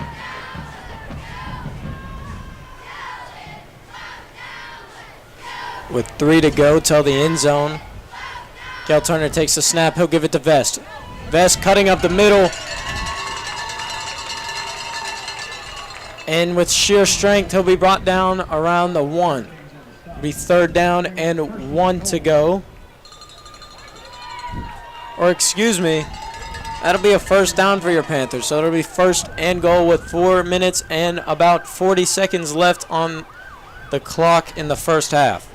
With 3 to go till the end zone. Cale Turner takes the snap. He'll give it to Vest. Vest cutting up the middle. And with sheer strength, he'll be brought down around the 1. Be 3rd down and 1 to go. Or excuse me, that'll be a first down for your Panthers. So it'll be 1st and goal with 4 minutes and about 40 seconds left on the clock in the first half.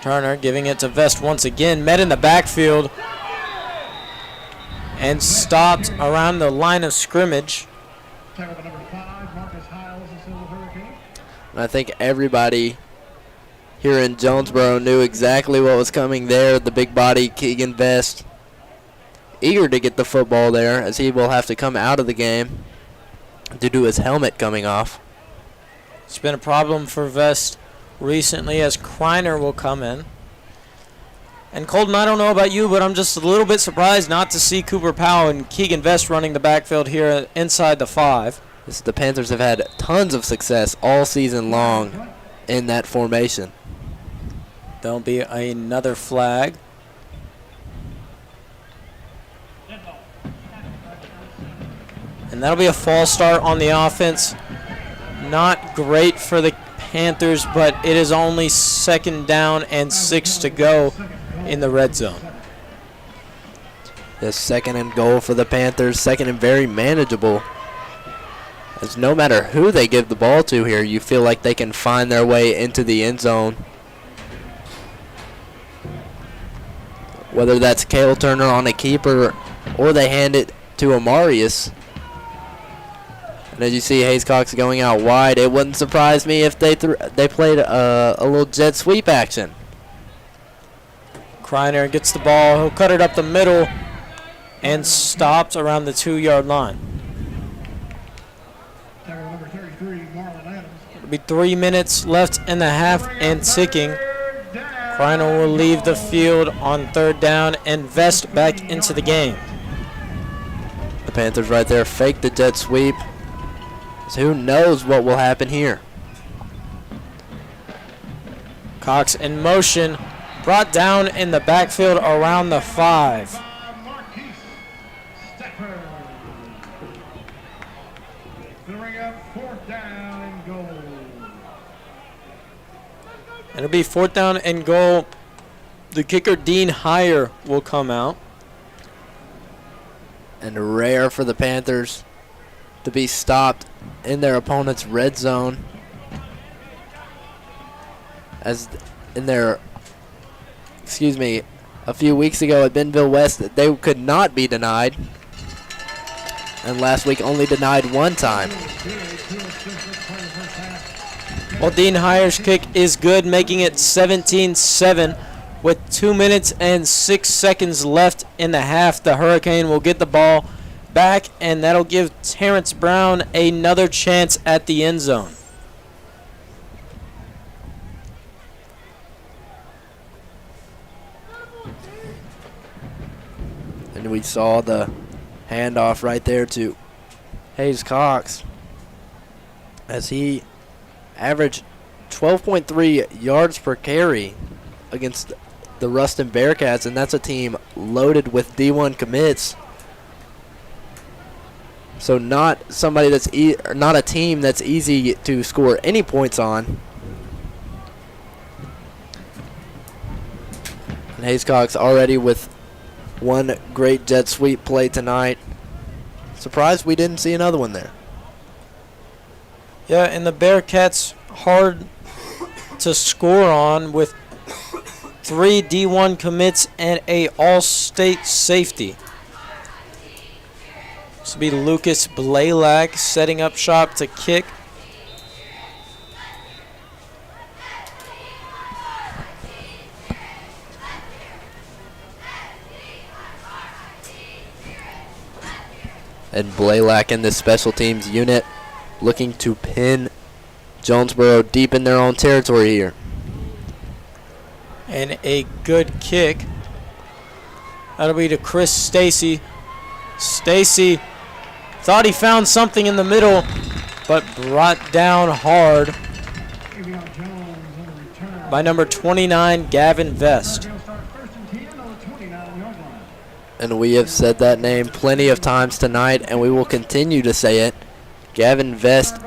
Turner giving it to Vest once again, met in the backfield and stopped around the line of scrimmage. And I think everybody here in Jonesboro knew exactly what was coming there. The big body Keegan Vest, eager to get the football there, as he will have to come out of the game due to his helmet coming off. It's been a problem for Vest recently, as Kreiner will come in. And Colton, I don't know about you, but I'm just a little bit surprised not to see Cooper Powell and Keegan Vest running the backfield here inside the 5. The Panthers have had tons of success all season long in that formation. There'll be another flag. And that'll be a false start on the offense. Not great for the Panthers, but it is only 2nd down and 6 to go in the red zone. The 2nd and goal for the Panthers, 2nd and very manageable. As no matter who they give the ball to here, you feel like they can find their way into the end zone. Whether that's Cale Turner on a keeper or they hand it to Amarius. And as you see Hayes Cox going out wide, it wouldn't surprise me if they played a little jet sweep action. Kreiner gets the ball. He'll cut it up the middle and stopped around the 2-yard line. It'll be 3 minutes left in the half and ticking. Kreiner will leave the field on 3rd down and Vest back into the game. The Panthers right there fake the jet sweep. So who knows what will happen here. Cox in motion, brought down in the backfield around the 5. It'll be 4th down and goal. The kicker, Dean Heyer, will come out. And rare for the Panthers to be stopped in their opponent's red zone. As in their, a few weeks ago at Bentonville West, they could not be denied. And last week only denied one time. Well, Dean Heyer's kick is good, making it 17-7 with 2 minutes and 6 seconds left in the half. The Hurricane will get the ball back, and that'll give Terrence Brown another chance at the end zone. And we saw the handoff right there to Hayes Cox as he averaged 12.3 yards per carry against the Ruston Bearcats, and that's a team loaded with D1 commits. So not somebody that's not a team that's easy to score any points on. And Hayes Cox already with one great jet sweep play tonight. Surprised we didn't see another one there. Yeah, and the Bearcats hard to score on with 3 D1 commits and a all-state safety. This will be Lucas Blaylock setting up shop to kick. And Blaylock in this special teams unit looking to pin Jonesboro deep in their own territory here. And a good kick. That'll be to Chris Stacy. Stacy thought he found something in the middle, but brought down hard by number 29, Gavin Vest. And we have said that name plenty of times tonight, and we will continue to say it. Gavin Vest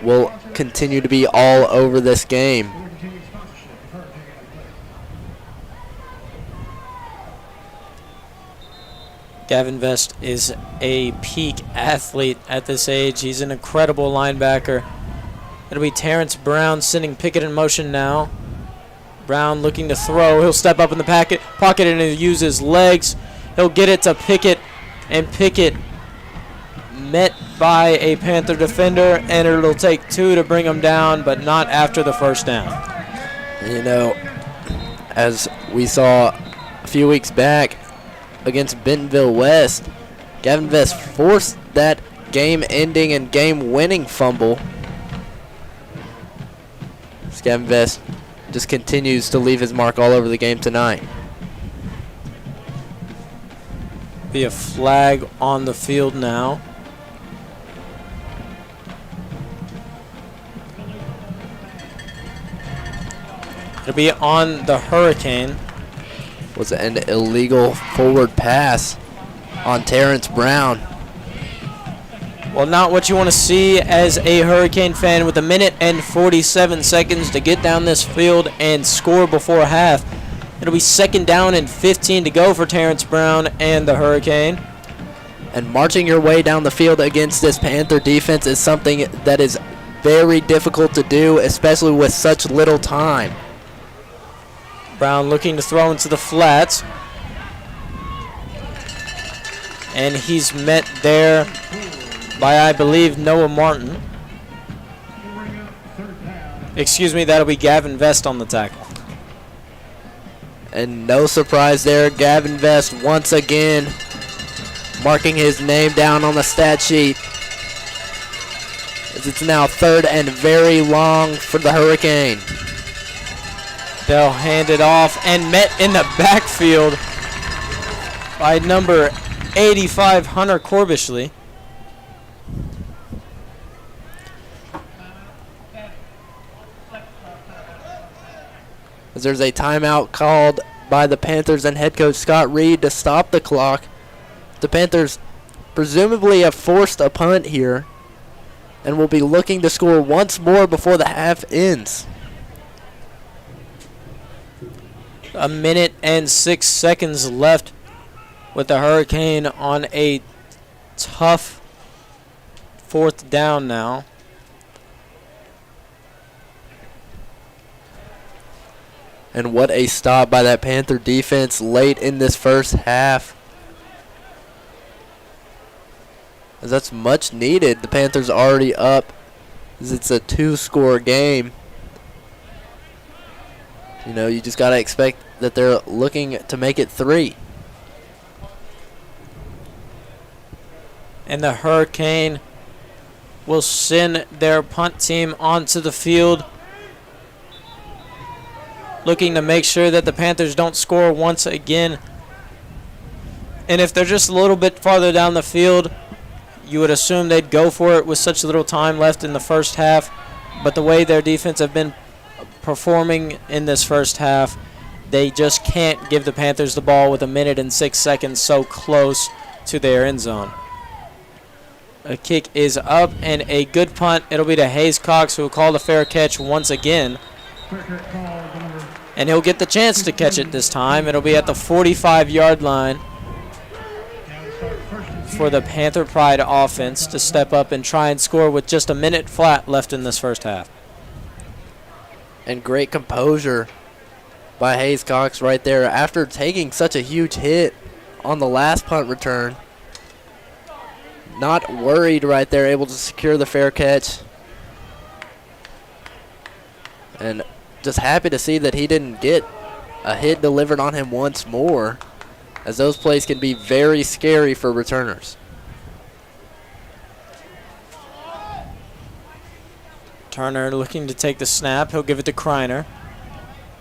will continue to be all over this game. Or continued sponsorship of Hurricane Athletic. Gavin Vest is a peak athlete at this age. He's an incredible linebacker. It'll be Terrence Brown sending Pickett in motion now. Brown looking to throw. He'll step up in the pocket and he'll use his legs. He'll get it to Pickett, and Pickett met by a Panther defender, and it'll take 2 to bring him down, but not after the first down. You know, as we saw a few weeks back against Bentonville West, Gavin Vest forced that game-ending and game-winning fumble. Gavin Vest just continues to leave his mark all over the game tonight. Be a flag on the field now. It'll be on the Hurricane. Was an illegal forward pass on Terrence Brown. Well, not what you want to see as a Hurricane fan with 1 minute and 47 seconds to get down this field and score before half. It'll be 2nd down and 15 to go for Terrence Brown and the Hurricane. And marching your way down the field against this Panther defense is something that is very difficult to do, especially with such little time. Brown looking to throw into the flats. And he's met there by, I believe, Noah Martin. Excuse me, that'll be Gavin Vest on the tackle. And no surprise there, Gavin Vest once again marking his name down on the stat sheet, as it's now 3rd and very long for the Hurricane. They'll hand it off, and met in the backfield by number 85, Hunter Corbishley. As there's a timeout called by the Panthers and head coach Scott Reed to stop the clock. The Panthers presumably have forced a punt here and will be looking to score once more before the half ends. 1 minute and 6 seconds left with the Hurricane on a tough 4th down now. And what a stop by that Panther defense late in this first half. As that's much needed. The Panthers already up, as it's a 2-score game. You know, you just got to expect that they're looking to make it 3. And the Hurricane will send their punt team onto the field, looking to make sure that the Panthers don't score once again. And if they're just a little bit farther down the field, you would assume they'd go for it with such little time left in the first half. But the way their defense have been performing in this first half, they just can't give the Panthers the ball with 1 minute and 6 seconds so close to their end zone. A kick is up, and a good punt. It'll be to Hayes Cox, who will call the fair catch once again. And he'll get the chance to catch it this time. It'll be at the 45-yard line for the Panther Pride offense to step up and try and score with just 1 minute flat left in this first half. And great composure by Hayes Cox right there after taking such a huge hit on the last punt return. Not worried right there, able to secure the fair catch. And just happy to see that he didn't get a hit delivered on him once more, as those plays can be very scary for returners. Turner looking to take the snap. He'll give it to Kreiner.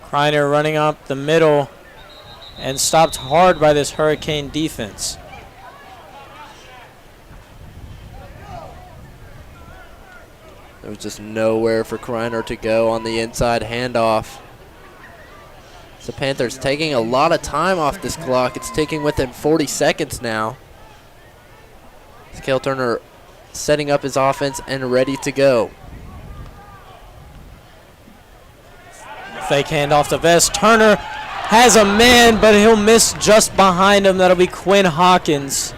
Kreiner running up the middle and stopped hard by this Hurricane defense. There was just nowhere for Kreiner to go on the inside handoff. The Panthers taking a lot of time off this clock. It's ticking within 40 seconds now. Cale Turner setting up his offense and ready to go. Fake handoff to Vest. Turner has a man, but he'll miss just behind him. That'll be Quinn Hawkins.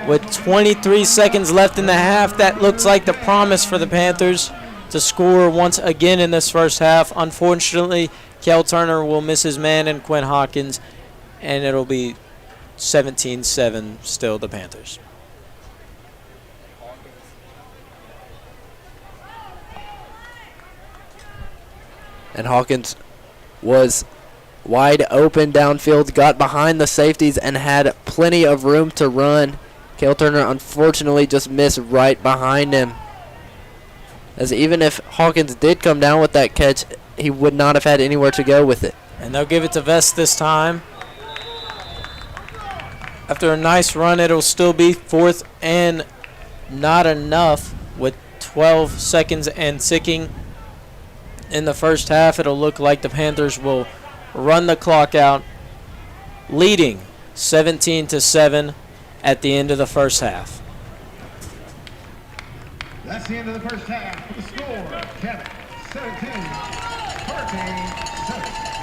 With 23 seconds left in the half, that looks like the promise for the Panthers to score once again in this first half. Unfortunately, Kel Turner will miss his man and Quinn Hawkins, and it'll be 17-7 still the Panthers. And Hawkins was wide open downfield, got behind the safeties, and had plenty of room to run. Cale Turner unfortunately just missed right behind him. As even if Hawkins did come down with that catch, he would not have had anywhere to go with it. And they'll give it to Vest this time. After a nice run, it'll still be 4th and not enough with 12 seconds and ticking. In the first half, it'll look like the Panthers will run the clock out, leading 17-7 at the end of the first half. That's the end of the first half. The score, Cabot 17, Hurricane 7.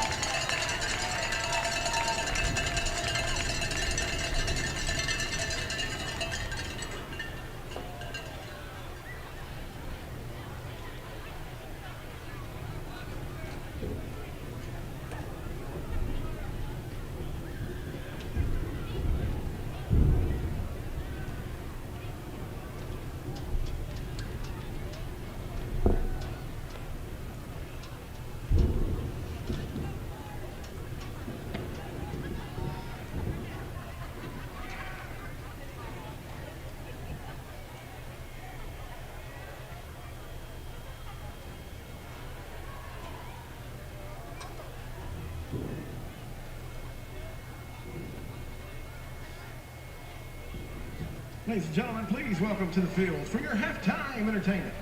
Ladies and gentlemen, please welcome to the field for your halftime entertainment,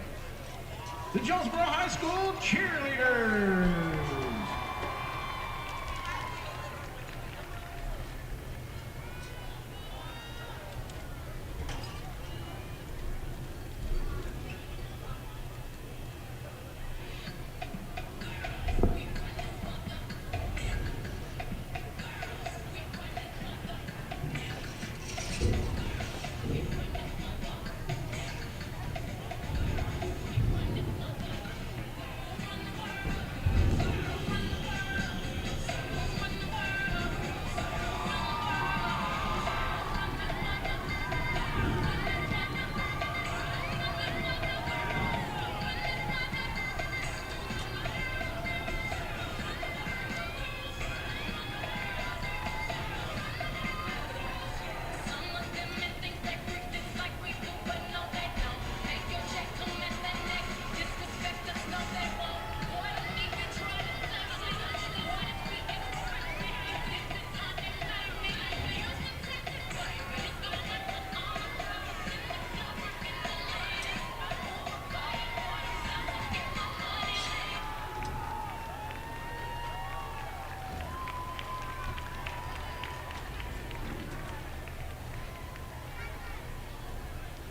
the Jonesboro High School Cheerleaders.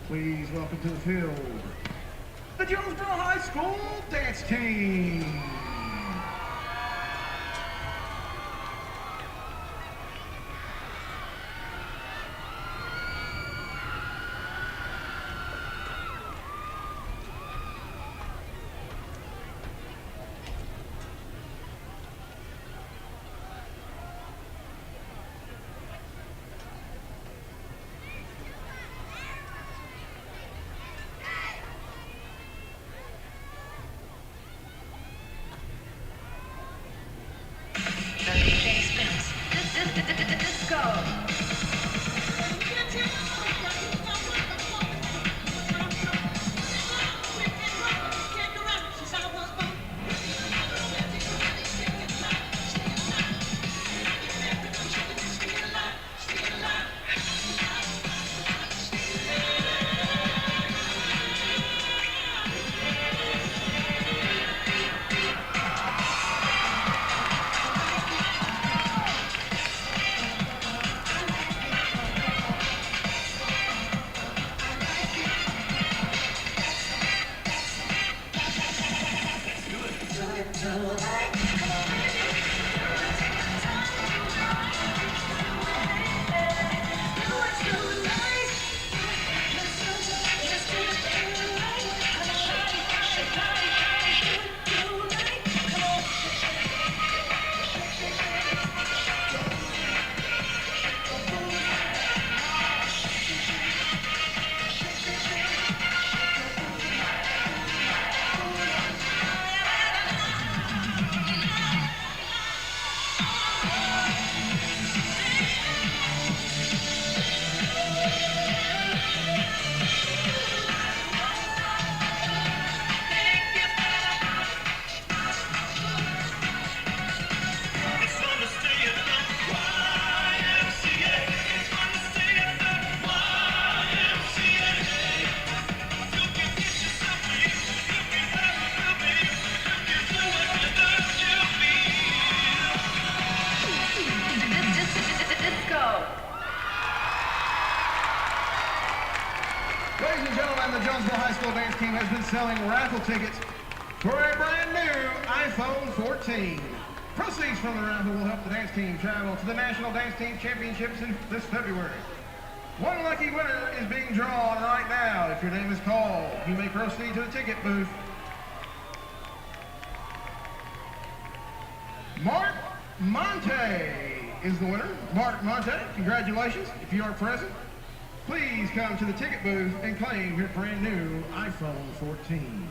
Please welcome to the field the Jonesboro High School Dance Team. Ladies and gentlemen, the Jonesboro High School dance team has been selling raffle tickets for a brand new iPhone 14. Proceeds from the raffle will help the dance team travel to the National Dance Team Championships this February. One lucky winner is being drawn right now. If your name is called, you may proceed to the ticket booth. Mark Monte is the winner. Mark Monte, congratulations. If you are present, please come to the ticket booth and claim your brand new iPhone 14.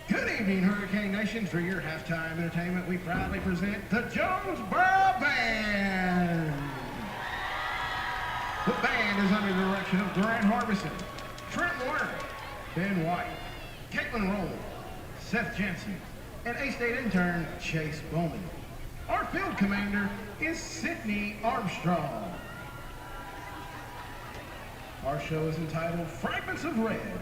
Good evening, Hurricane Nation. For your halftime entertainment, we proudly present the Jonesboro Band. The band is under the direction of Grant Harbison, Trent Warner, Ben White, Caitlin Roll, Seth Jensen, and A-State intern Chase Bowman. Our field commander is Sydney Armstrong. Our show is entitled Fragments of Red,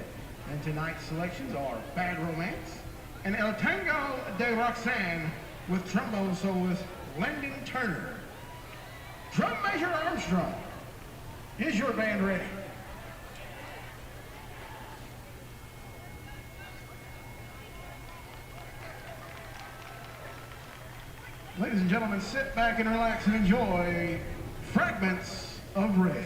and tonight's selections are Bad Romance and El Tango de Roxanne with trombone soloist Lyndon Turner. Drum Major Armstrong, is your band ready? Ladies and gentlemen, sit back and relax and enjoy Fragments of Red.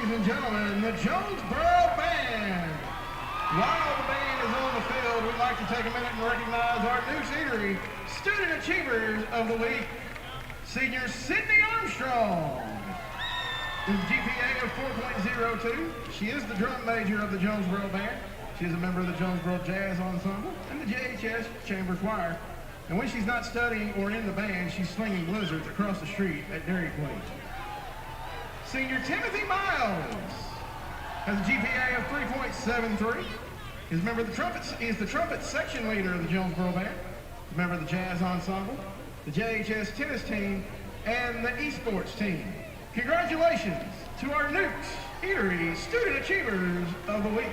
ladies and gentlemen, the Jonesboro Band. While the band is on the field, we'd like to take a minute and recognize our new Eatery Student Achievers of the Week. Senior Sydney Armstrong, with a GPA of 4.02. She is the drum major of the Jonesboro Band. She is a member of the Jonesboro Jazz Ensemble and the JHS Chamber Choir. And when she's not studying or in the band, she's slinging blizzards across the street at Dairy Queen. Senior Timothy Miles has a GPA of 3.73. He is the trumpet section leader of the Jonesboro Band. He's a member of the Jazz Ensemble, the JHS tennis team, and the esports team. Congratulations to our Nukes Eatery Student Achievers of the Week.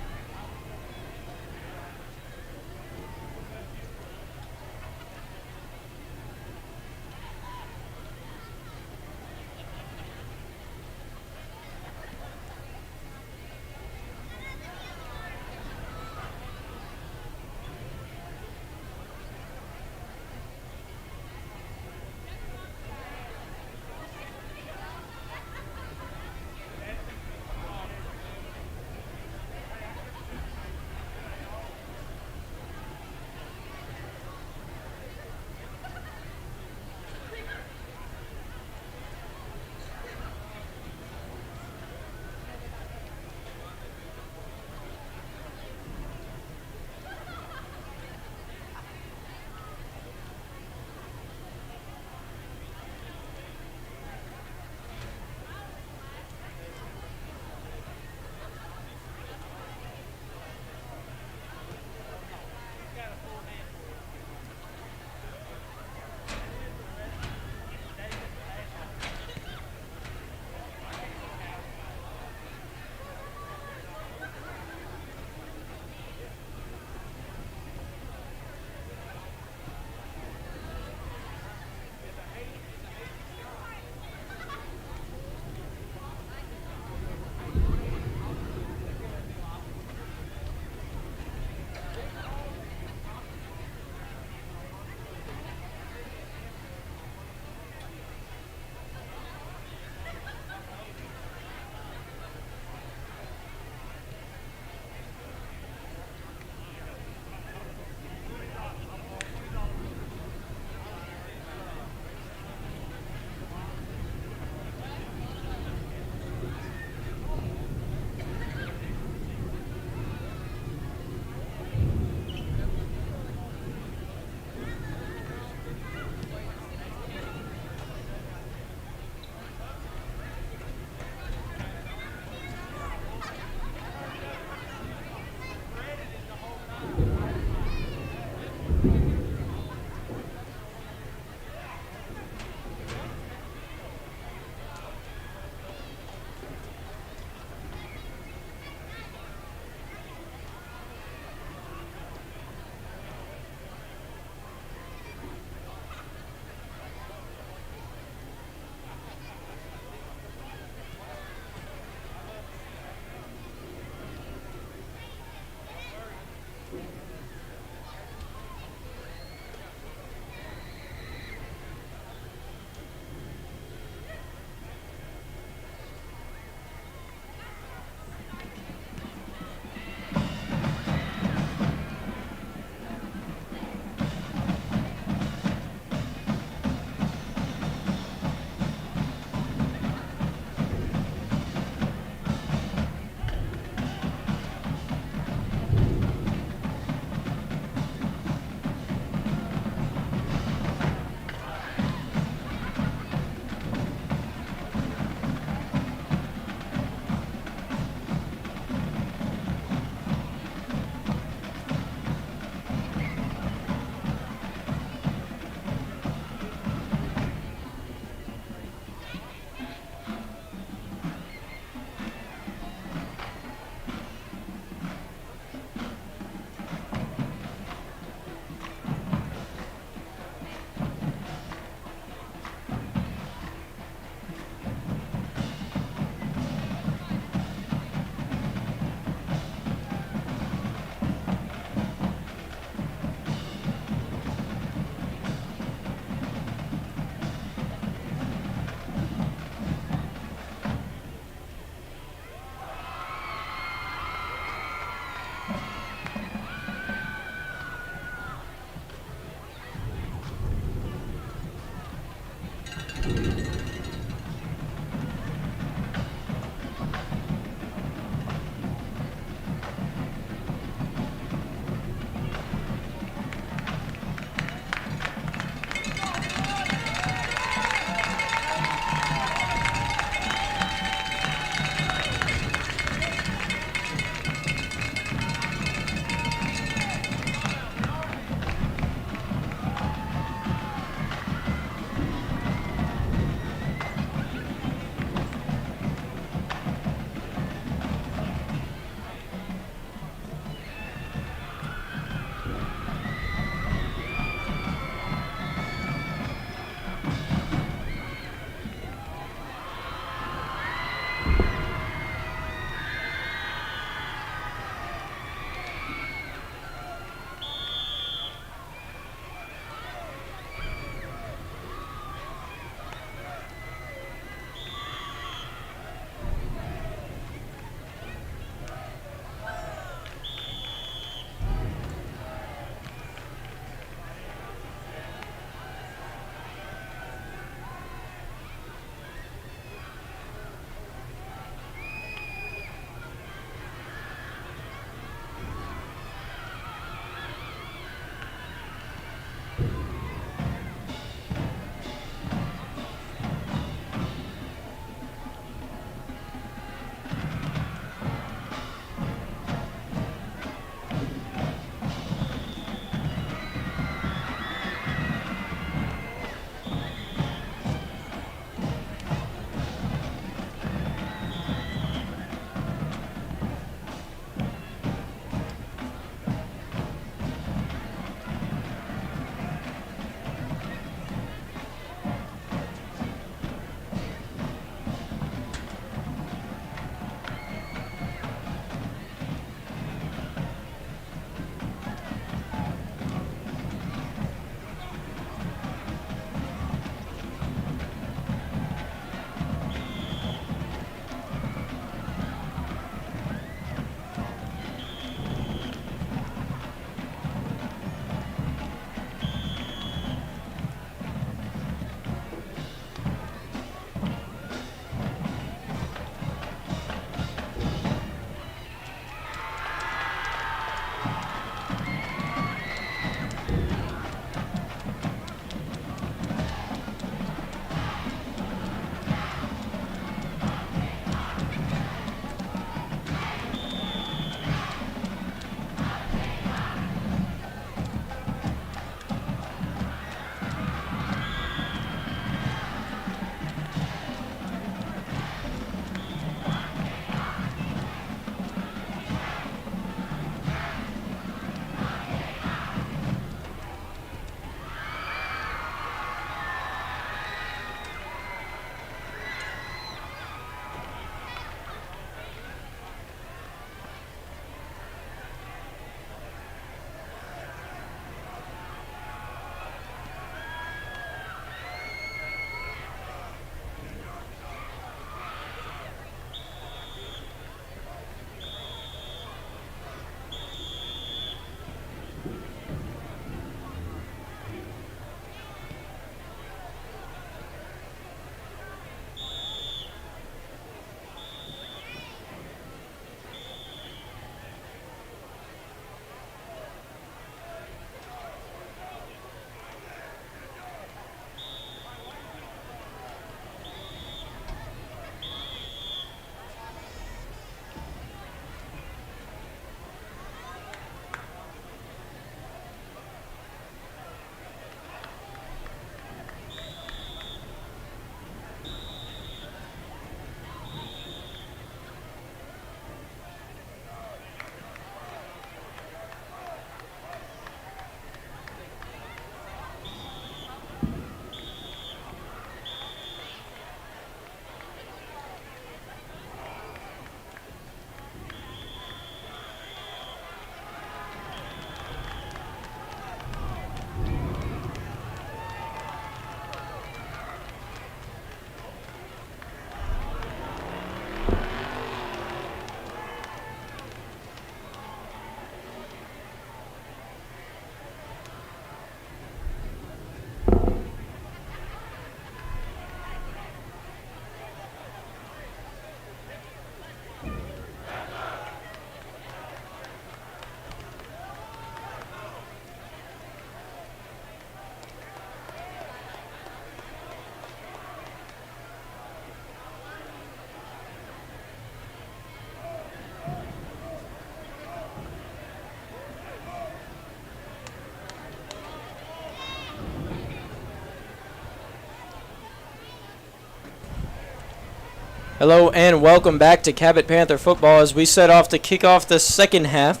Hello and welcome back to Cabot Panther football as we set off to kick off the second half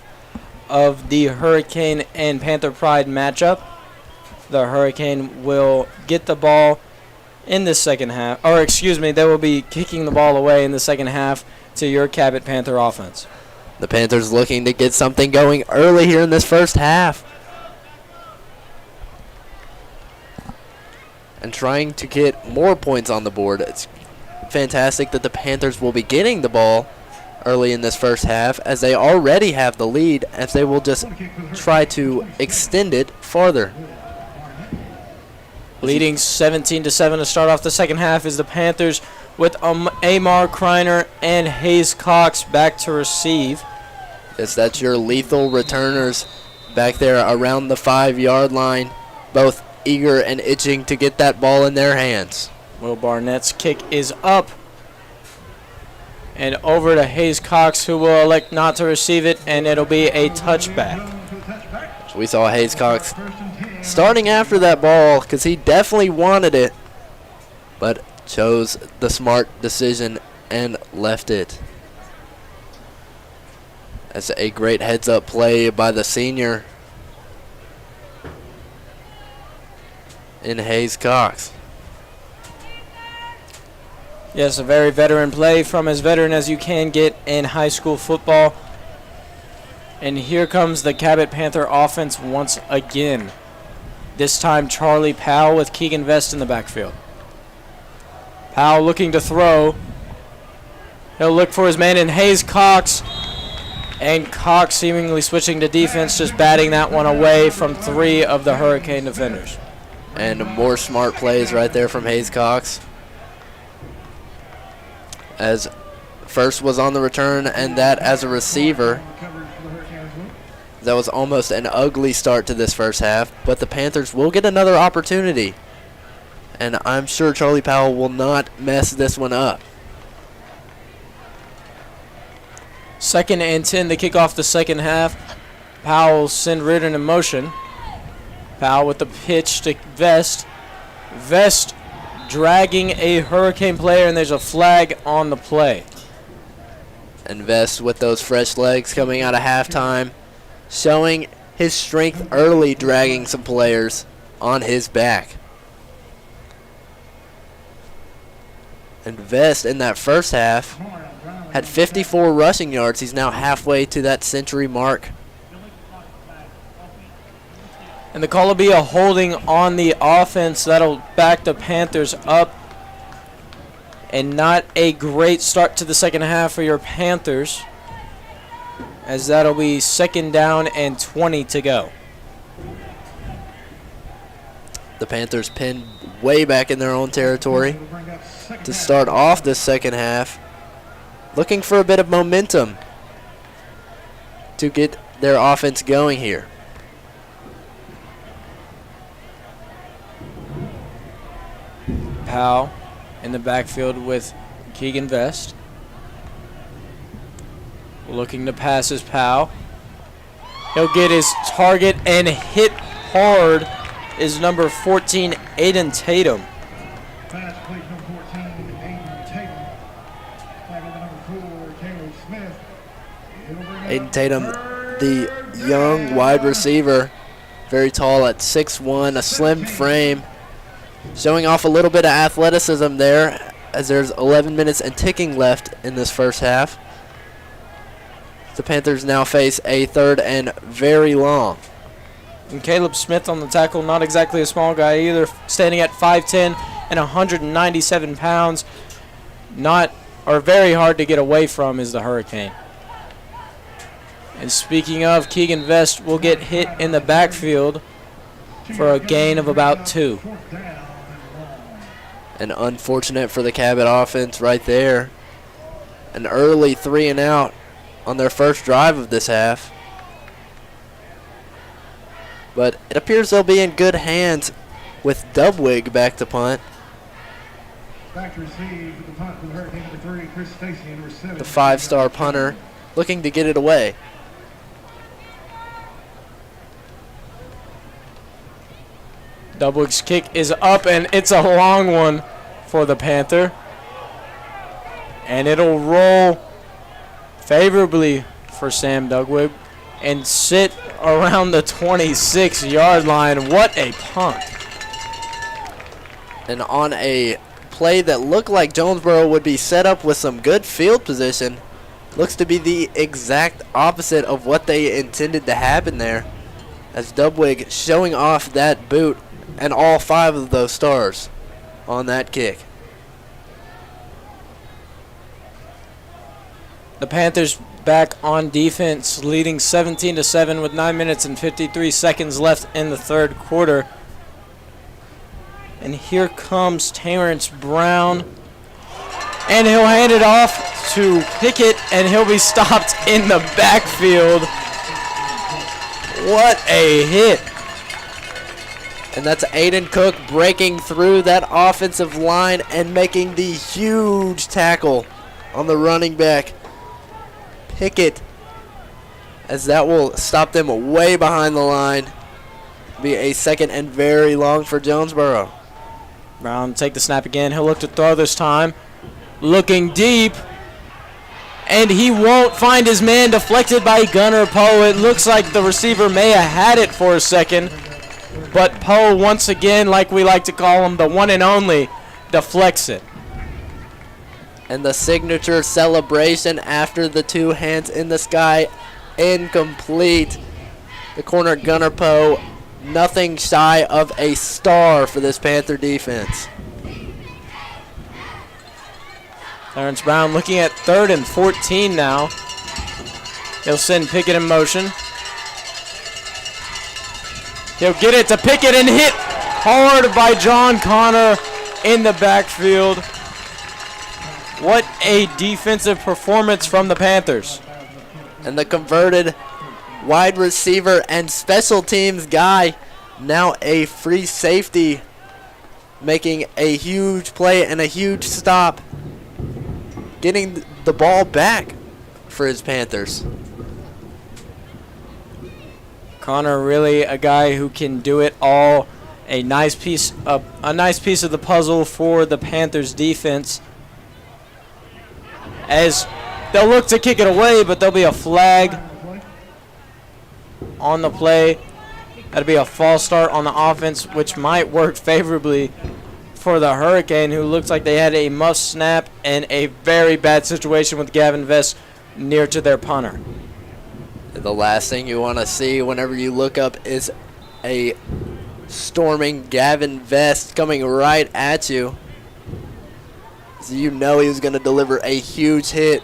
of the Hurricane and Panther Pride matchup. The Hurricane will get the ball in the second half, or excuse me, they will be kicking the ball away in the second half to your Cabot Panther offense. The Panthers looking to get something going early here in this first half. And trying to get more points on the board. It's fantastic that the Panthers will be getting the ball early in this first half as they already have the lead, as they will just try to extend it farther. Leading 17-7 to start off the second half is the Panthers with Amar Kreiner and Hayes Cox back to receive. Yes, that's your lethal returners back there around the 5-yard line, both eager and itching to get that ball in their hands. Will Barnett's kick is up and over to Hayes Cox, who will elect not to receive it, and it'll be a touchback. So we saw Hayes Cox starting after that ball because he definitely wanted it, but chose the smart decision and left it. That's a great heads-up play by the senior in Hayes Cox. Yes, a very veteran play from as veteran as you can get in high school football. And here comes the Cabot Panther offense once again. This time Charlie Powell with Keegan Vest in the backfield. Powell looking to throw. He'll look for his man in Hayes Cox. And Cox seemingly switching to defense, just batting that one away from 3 of the Hurricane defenders. And more smart plays right there from Hayes Cox, as first was on the return and that as a receiver. That was almost an ugly start to this first half, but the Panthers will get another opportunity, and I'm sure Charlie Powell will not mess this one up. 2nd and 10 to kick off the second half. Powell will send Ritter in motion. Powell with the pitch to Vest. Vest dragging a Hurricane player, and there's a flag on the play. And Vest with those fresh legs coming out of halftime, showing his strength early, dragging some players on his back. And Vest in that first half had 54 rushing yards. He's now halfway to that century mark. And the call will be a holding on the offense. That'll back the Panthers up. And not a great start to the second half for your Panthers, as that'll be 2nd down and 20 to go. The Panthers pinned way back in their own territory to start off this second half, looking for a bit of momentum to get their offense going here. Powell in the backfield with Keegan Vest. Looking to pass his Powell. He'll get his target and hit hard is number 14, Aiden Tatum. Pass play number 14, Aiden Tatum. Flag on number 4, Caleb Smith. Aiden Tatum, the young wide receiver, very tall at 6'1", a slim frame, showing off a little bit of athleticism there, as there's 11 minutes and ticking left in this first half. The Panthers now face a 3rd and very long. And Caleb Smith on the tackle, not exactly a small guy either, standing at 5'10" and 197 pounds. Very hard to get away from is the Hurricane. And speaking of, Keegan Vest will get hit in the backfield for a gain of about 2. And unfortunate for the Cabot offense right there. An early 3 and out on their first drive of this half. But it appears they'll be in good hands with Dubwig back to punt. Back to receive with the punt from Hurricane number 3, Chris Stacy, and number 7. The 5-star punter looking to get it away. Dubwig's kick is up, and it's a long one for the Panther. And it'll roll favorably for Sam Dugwig and sit around the 26-yard line. What a punt. And on a play that looked like Jonesboro would be set up with some good field position, looks to be the exact opposite of what they intended to happen there, as Dugwig showing off that boot and all 5 of those stars on that kick. The Panthers back on defense, leading 17-7 with 9 minutes and 53 seconds left in the third quarter. And here comes Terrence Brown. And he'll hand it off to Pickett, and he'll be stopped in the backfield. What a hit. And that's Aiden Cook breaking through that offensive line and making the huge tackle on the running back, Pickett, as that will stop them way behind the line. Be a second and very long for Jonesboro. Brown take the snap again. He'll look to throw this time. Looking deep. And he won't find his man, deflected by Gunnar Poe. It looks like the receiver may have had it for a second. But Poe, once again, like we like to call him, the one and only, deflects it. And the signature celebration after the 2 hands in the sky, incomplete. The corner, Gunnar Poe, nothing shy of a star for this Panther defense. Terrence Brown looking at 3rd and 14 now. He'll send Pickett in motion. He'll get it to Pickett and hit hard by John Connor in the backfield. What a defensive performance from the Panthers. And the converted wide receiver and special teams guy, now a free safety, making a huge play and a huge stop, getting the ball back for his Panthers. Connor really a guy who can do it all. A nice piece of the puzzle for the Panthers defense, as they'll look to kick it away, but there'll be a flag on the play. That'll be a false start on the offense, which might work favorably for the Hurricane, who looks like they had a muff snap and a very bad situation with Gavin Vest near to their punter. The last thing you want to see whenever you look up is a storming Gavin Vest coming right at you. So you know he was going to deliver a huge hit.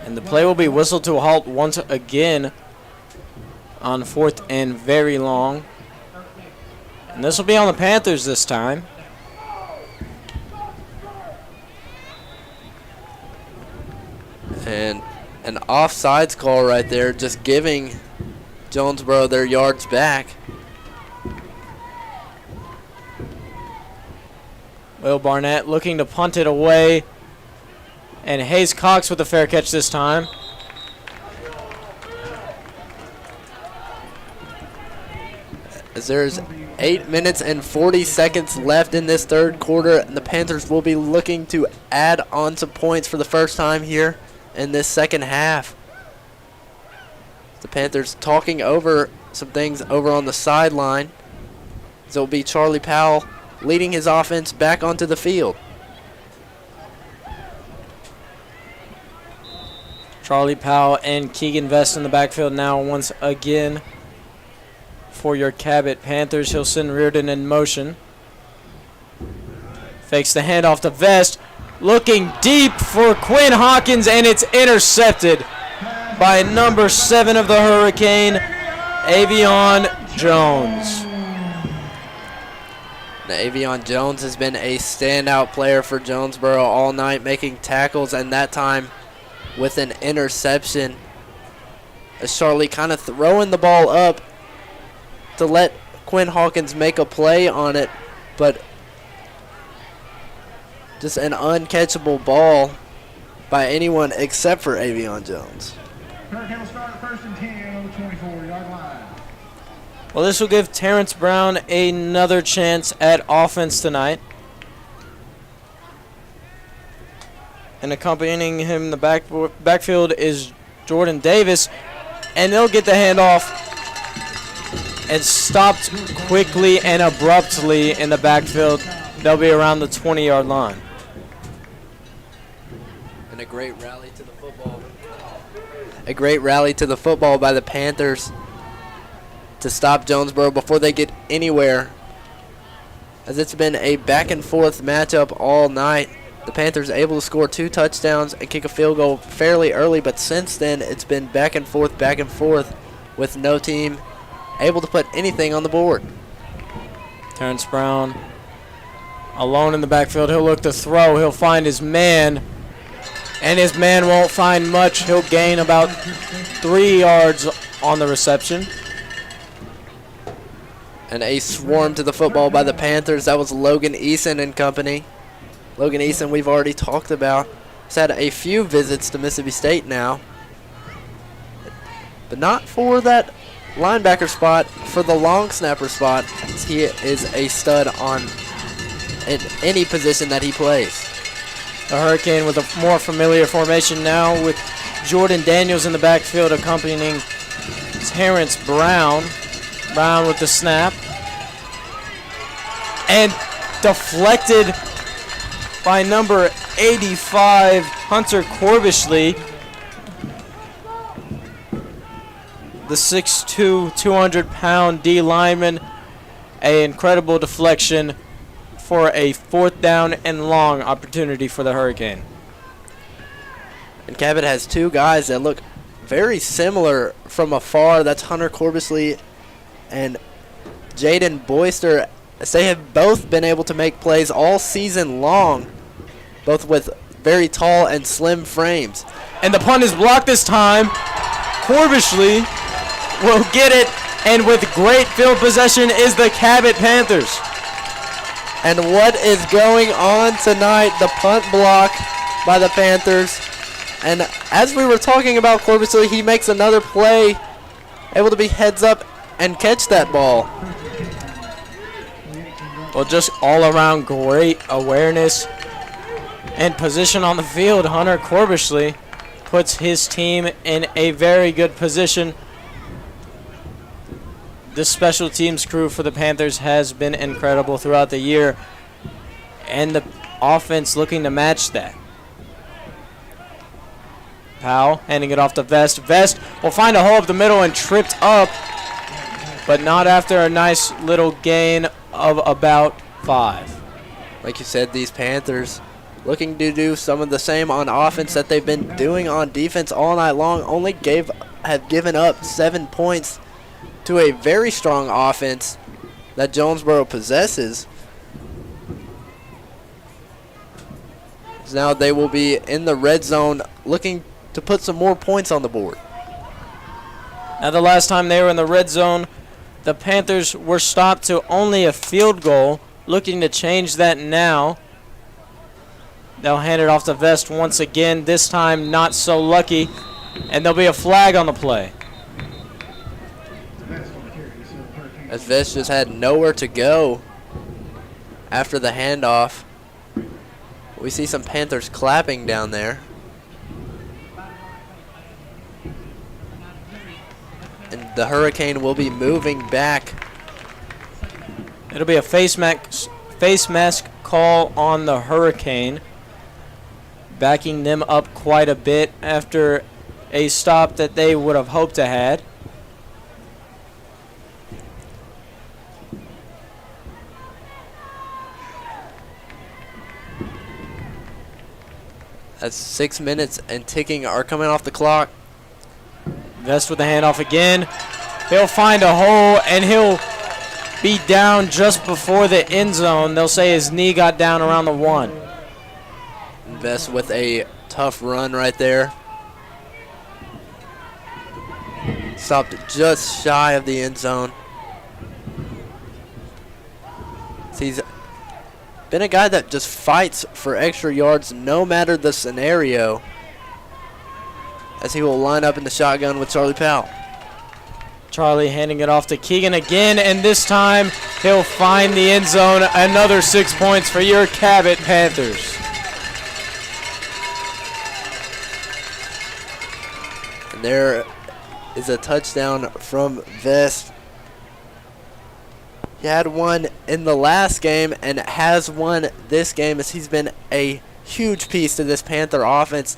And the play will be whistled to a halt once again on 4th and very long. And this will be on the Panthers this time. And an offsides call right there, just giving Jonesboro their yards back. Will Barnett looking to punt it away. And Hayes Cox with a fair catch this time. As there's 8 minutes and 40 seconds left in this third quarter, and the Panthers will be looking to add on some points for the first time here in this second half. The Panthers talking over some things over on the sideline. So it'll be Charlie Powell leading his offense back onto the field. Charlie Powell and Keegan Vest in the backfield now once again for your Cabot Panthers. He'll send Reardon in motion. Fakes the handoff to Vest. Looking deep for Quinn Hawkins, and it's intercepted by number 7 of the Hurricane, Avion Jones. Now, Avion Jones has been a standout player for Jonesboro all night, making tackles, and that time with an interception. As Charlie kind of throwing the ball up to let Quinn Hawkins make a play on it, but just an uncatchable ball by anyone except for Avion Jones. Hurricane will start 1st and 10 on the 24-yard line. Well, this will give Terrence Brown another chance at offense tonight. And accompanying him in the backfield is Jordan Davis. And they'll get the handoff and stopped quickly and abruptly in the backfield. They'll be around the 20-yard line. And a great rally to the football. A great rally to the football by the Panthers to stop Jonesboro before they get anywhere. As it's been a back-and-forth matchup all night. The Panthers able to score 2 touchdowns and kick a field goal fairly early, but since then it's been back and forth with no team able to put anything on the board. Terrence Brown alone in the backfield. He'll look to throw. He'll find his man, and his man won't find much. He'll gain about 3 yards on the reception. And a swarm to the football by the Panthers. That was Logan Eason and company. Logan Eason we've already talked about. He's had a few visits to Mississippi State now. But not for that linebacker spot, for the long snapper spot. He is a stud in any position that he plays. The Hurricane with a more familiar formation now with Jordan Daniels in the backfield accompanying Terrence Brown. Brown with the snap. And deflected by number 85, Hunter Corbishley. The 6'2", 200-pound D lineman. An incredible deflection for a 4th down and long opportunity for the Hurricane. And Cabot has 2 guys that look very similar from afar. That's Hunter Corbishley and Jaden Boyster. As they have both been able to make plays all season long, both with very tall and slim frames. And the punt is blocked this time. Corbishley will get it, and with great field possession is the Cabot Panthers. And what is going on tonight? The punt block by the Panthers. And as we were talking about Corbishley, he makes another play, able to be heads up and catch that ball. Well, just all around great awareness and position on the field. Hunter Corbishley puts his team in a very good position. This special teams crew for the Panthers has been incredible throughout the year, and the offense looking to match that. Powell handing it off to Vest. Vest will find a hole up the middle and tripped up, but not after a nice little gain of about 5. Like you said, these Panthers looking to do some of the same on offense that they've been doing on defense all night long. Have given up 7 points to a very strong offense that Jonesboro possesses. So now they will be in the red zone looking to put some more points on the board. Now, the last time they were in the red zone, the Panthers were stopped to only a field goal. Looking to change that now. They'll hand it off to Vest once again. This time not so lucky. And there'll be a flag on the play. As Vest just had nowhere to go after the handoff. We see some Panthers clapping down there. And the Hurricane will be moving back. It'll be a face mask call on the Hurricane, backing them up quite a bit after a stop that they would have hoped to had. As 6 minutes and ticking are coming off the clock. Vest with the handoff again. He'll find a hole, and he'll be down just before the end zone. They'll say his knee got down around the 1. Vest with a tough run right there. Stopped just shy of the end zone. He's been a guy that just fights for extra yards no matter the scenario, as he will line up in the shotgun with Charlie Powell. Charlie handing it off to Keegan again, and this time he'll find the end zone. Another 6 points for your Cabot Panthers. And there is a touchdown from Vest. He had one in the last game and has one this game, as he's been a huge piece to this Panther offense.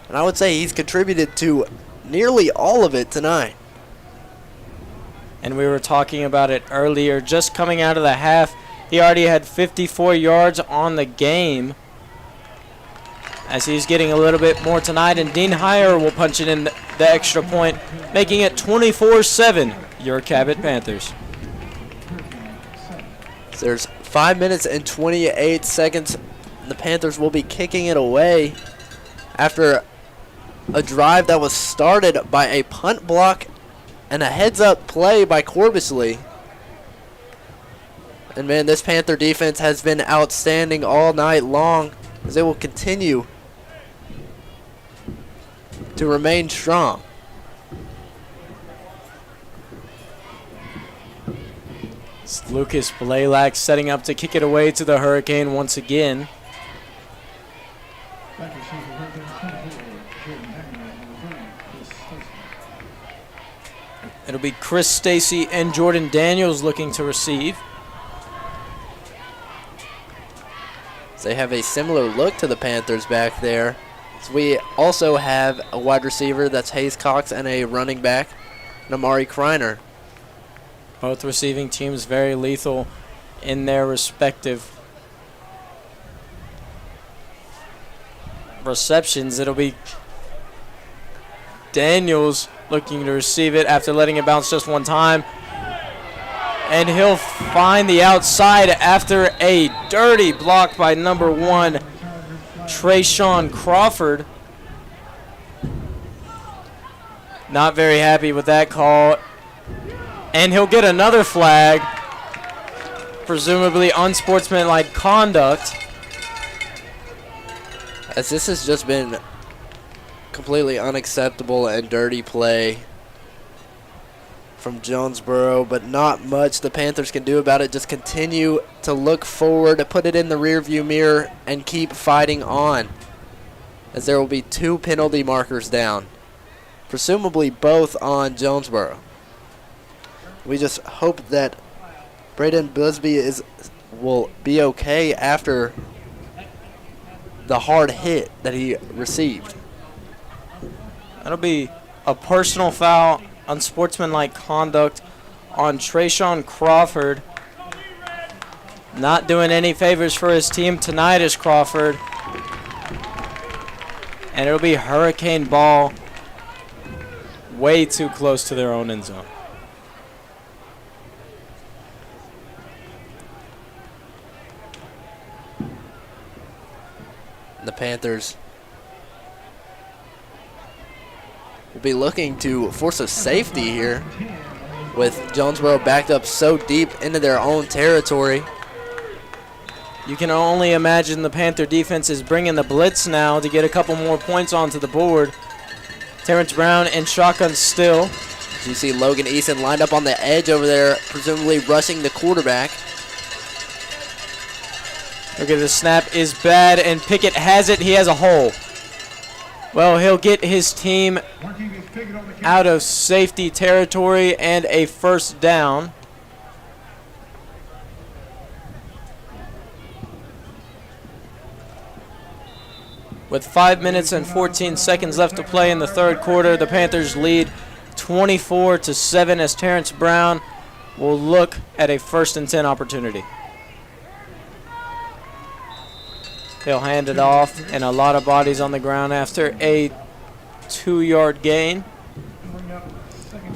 And I would say he's contributed to nearly all of it tonight. And we were talking about it earlier. Just coming out of the half, he already had 54 yards on the game, as he's getting a little bit more tonight. And Dean Heyer will punch it in the extra point, making it 24-7, your Cabot Panthers. So there's 5 minutes and 28 seconds. The Panthers will be kicking it away after a drive that was started by a punt block and a heads-up play by Corbusley. And, man, this Panther defense has been outstanding all night long, as they will continue to remain strong. It's Lucas Blaylock setting up to kick it away to the Hurricane once again. It'll be Chris Stacy and Jordan Daniels looking to receive. They have a similar look to the Panthers back there. So we also have a wide receiver, that's Hayes Cox, and a running back, Namari Kreiner. Both receiving teams very lethal in their respective receptions. It'll be Daniels looking to receive it after letting it bounce just one time. And he'll find the outside after a dirty block by number 1, Trayshawn Crawford. Not very happy with that call. And he'll get another flag, presumably unsportsmanlike conduct. As this has just been completely unacceptable and dirty play from Jonesboro, but not much the Panthers can do about it. Just continue to look forward, put it in the rearview mirror, and keep fighting on, as there will be 2 penalty markers down, presumably both on Jonesboro. We just hope that Braden Busby will be okay after the hard hit that he received. That'll be a personal foul, unsportsmanlike conduct on Trayshawn Crawford. Not doing any favors for his team tonight is Crawford. And it'll be Hurricane ball, way too close to their own end zone. The Panthers will be looking to force a safety here, with Jonesboro backed up so deep into their own territory. You can only imagine the Panther defense is bringing the blitz now to get a couple more points onto the board. Terrence Brown in shotgun still. So you see Logan Eason lined up on the edge over there, presumably rushing the quarterback. Okay, the snap is bad, and Pickett has it. He has a hole. Well, he'll get his team out of safety territory and a first down. With 5 minutes and 14 seconds left to play in the third quarter, the Panthers lead 24-7 as Terrence Brown will look at a 1st and 10 opportunity. He'll hand it off, and a lot of bodies on the ground after a 2-yard gain.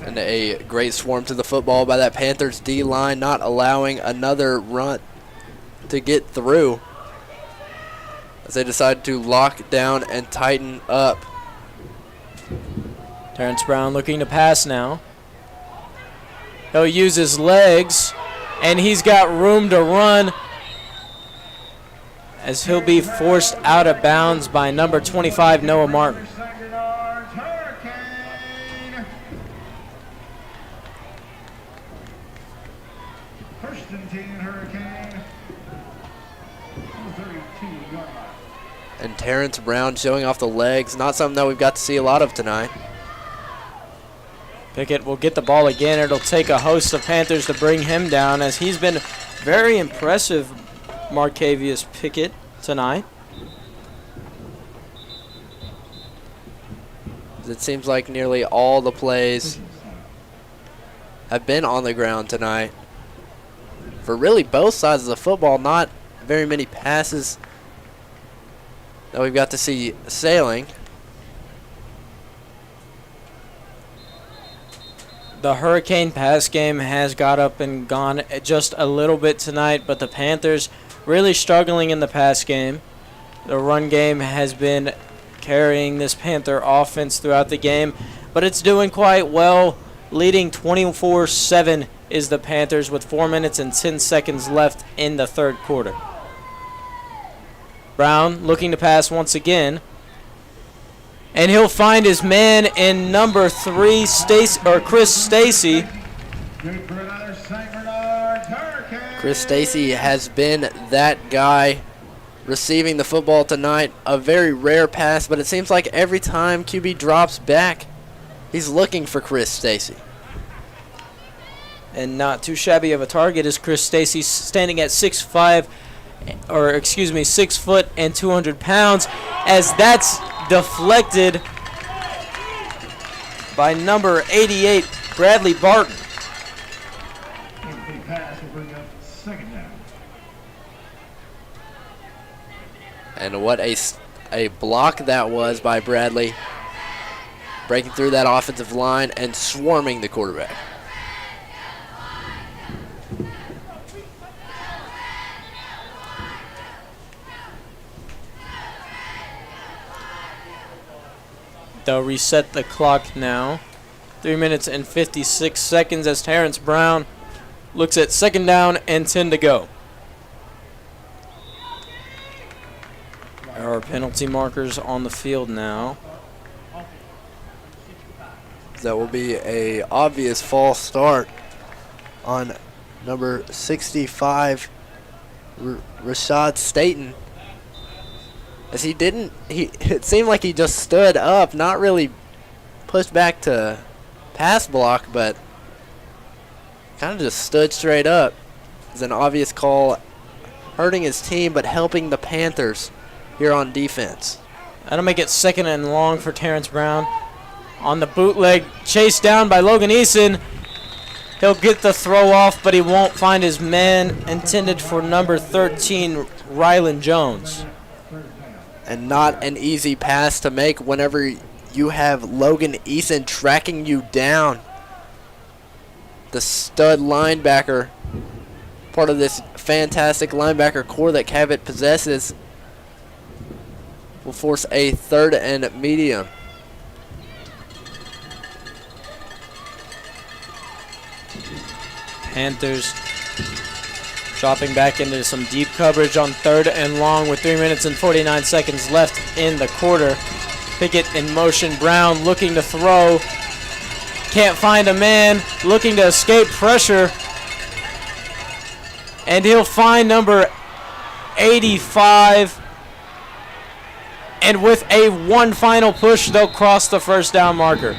And a great swarm to the football by that Panthers D-line, not allowing another run to get through, as they decide to lock down and tighten up. Terrence Brown looking to pass now. He'll use his legs, and he's got room to run, as he'll be forced out of bounds by number 25, Noah Martin. First and 10, Hurricane. And Terrence Brown showing off the legs. Not something that we've got to see a lot of tonight. Pickett will get the ball again. It'll take a host of Panthers to bring him down, as he's been very impressive, Marcavius Pickett, tonight. It seems like nearly all the plays have been on the ground tonight. For really both sides of the football, not very many passes that we've got to see sailing. The Hurricane pass game has got up and gone just a little bit tonight, but the Panthers really struggling in the pass game. The run game has been carrying this Panther offense throughout the game, but it's doing quite well. Leading 24-7 is the Panthers with 4 minutes and 10 seconds left in the third quarter. Brown looking to pass once again. And he'll find his man in number 3, Chris Stacy. Chris Stacy has been that guy receiving the football tonight. A very rare pass, but it seems like every time QB drops back, he's looking for Chris Stacy. And not too shabby of a target is Chris Stacy, standing at 6'5", 6 foot and 200 pounds, as that's deflected by number 88, Bradley Barton. Incomplete pass will bring up second down. And what a block that was by Bradley, breaking through that offensive line and swarming the quarterback. They'll reset the clock now. 3 minutes and 56 seconds as Terrence Brown looks at second down and 10 to go. There are penalty markers on the field now. That will be a obvious false start on number 65, Rashad Staten. As it seemed like he just stood up, not really pushed back to pass block, but kind of just stood straight up. It's an obvious call, hurting his team, but helping the Panthers here on defense. That'll make it second and long for Terrence Brown. On the bootleg, chased down by Logan Eason. He'll get the throw off, but he won't find his man intended for number 13, Rylan Jones. And not an easy pass to make whenever you have Logan Eason tracking you down. The stud linebacker, part of this fantastic linebacker core that Cabot possesses, will force a third and medium. Panthers dropping back into some deep coverage on third and long with 3 minutes and 49 seconds left in the quarter. Pickett in motion. Brown looking to throw. Can't find a man. Looking to escape pressure. And he'll find number 85. And with a one final push, they'll cross the first down marker.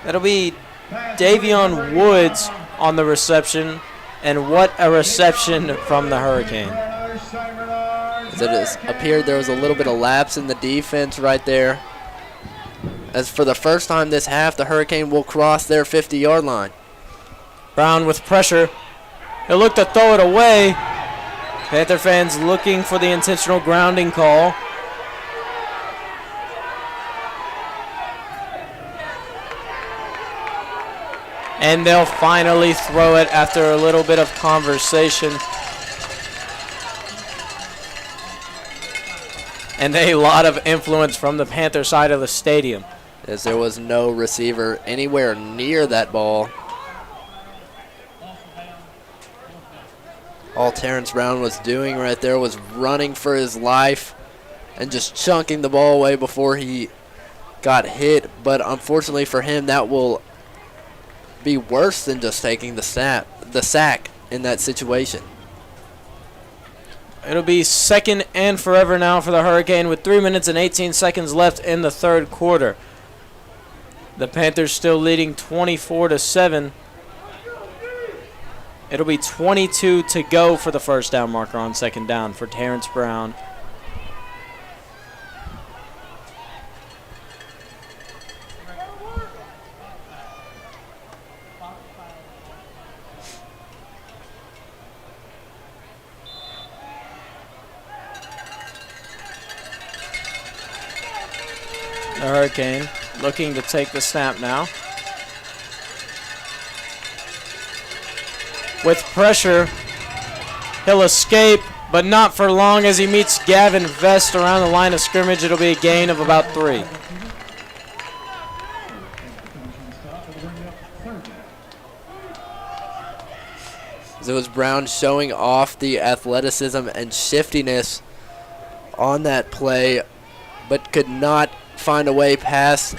That'll be Davion Woods on the reception, and what a reception from the Hurricane. As it appeared there was a little bit of lapse in the defense right there. As for the first time this half, the Hurricane will cross their 50-yard line. Brown with pressure. He'll look to throw it away. Panther fans looking for the intentional grounding call. And they'll finally throw it after a little bit of conversation. And a lot of influence from the Panther side of the stadium. As there was no receiver anywhere near that ball. All Terrence Brown was doing right there was running for his life and just chunking the ball away before he got hit. But unfortunately for him, that will be worse than just taking the sack in that situation. It'll be second and forever now for the Hurricane with 3 minutes and 18 seconds left in the third quarter. The Panthers still leading 24-7. It'll be 22 to go for the first down marker on second down for Terrence Brown. The Hurricane looking to take the snap now. With pressure, he'll escape, but not for long as he meets Gavin Vest around the line of scrimmage. It'll be a gain of about 3. It was Brown showing off the athleticism and shiftiness on that play, but could not find a way past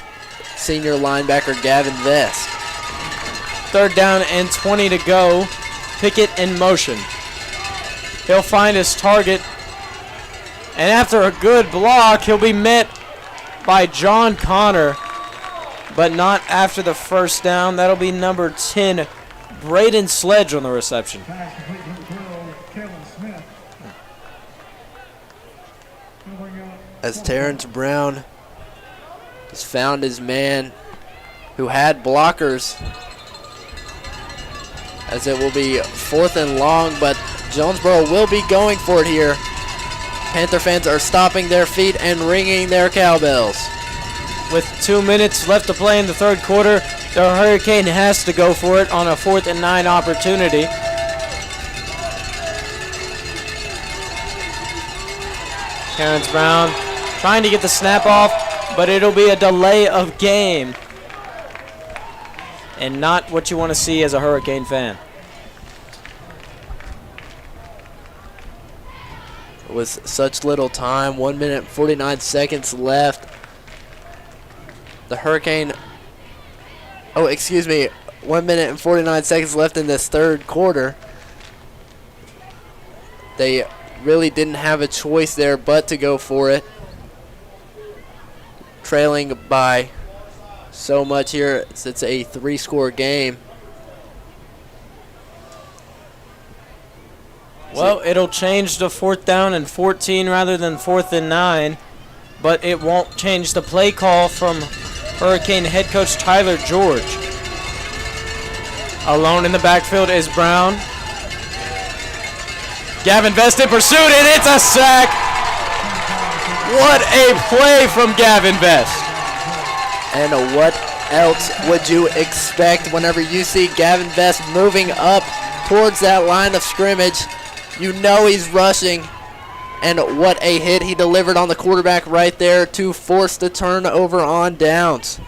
senior linebacker Gavin Vest. Third down and 20 to go. Pickett in motion. He'll find his target, and after a good block, he'll be met by John Connor, but not after the first down. That'll be number 10, Braden Sledge, on the reception. As Terrence Brown has found his man who had blockers, as it will be 4th and long, but Jonesboro will be going for it here. Panther fans are stomping their feet and ringing their cowbells. With 2 minutes left to play in the third quarter, the Hurricane has to go for it on a 4th and 9 opportunity. Terrence Brown trying to get the snap off, but it'll be a delay of game, and not what you want to see as a Hurricane fan. With such little time, 1 minute and 49 seconds left. The Hurricane, 1 minute and 49 seconds left in this third quarter. They really didn't have a choice there but to go for it. Trailing by so much here. It's a 3-score game. Well, it'll change to 4th down and 14 rather than 4th and 9, but it won't change the play call from Hurricane head coach Tyler George. Alone in the backfield is Brown. Gavin Vest in pursuit, and it's a sack. What a play from Gavin Vest. And what else would you expect whenever you see Gavin Vest moving up towards that line of scrimmage? You know he's rushing. And what a hit he delivered on the quarterback right there to force the turnover on downs.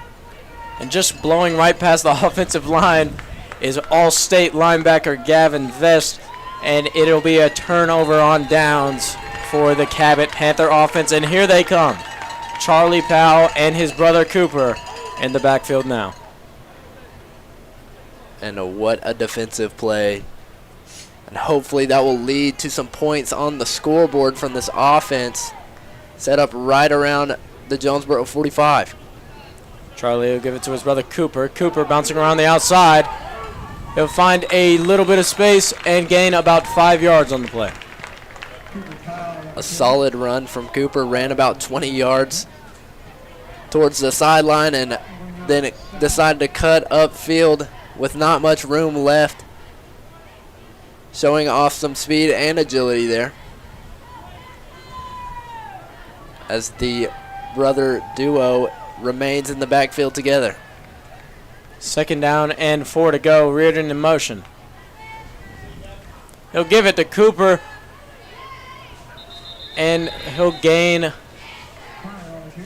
And just blowing right past the offensive line is All-State linebacker Gavin Vest. And it'll be a turnover on downs for the Cabot Panther offense. And here they come. Charlie Powell and his brother Cooper in the backfield now. And what a defensive play. And hopefully that will lead to some points on the scoreboard from this offense. Set up right around the Jonesboro 45. Charlie will give it to his brother Cooper. Cooper bouncing around the outside. He'll find a little bit of space and gain about 5 yards on the play. A solid run from Cooper. Ran about 20 yards towards the sideline and then decided to cut upfield with not much room left. Showing off some speed and agility there. As the brother duo remains in the backfield together. 2nd down and 4 to go. Reardon in motion. He'll give it to Cooper, and he'll gain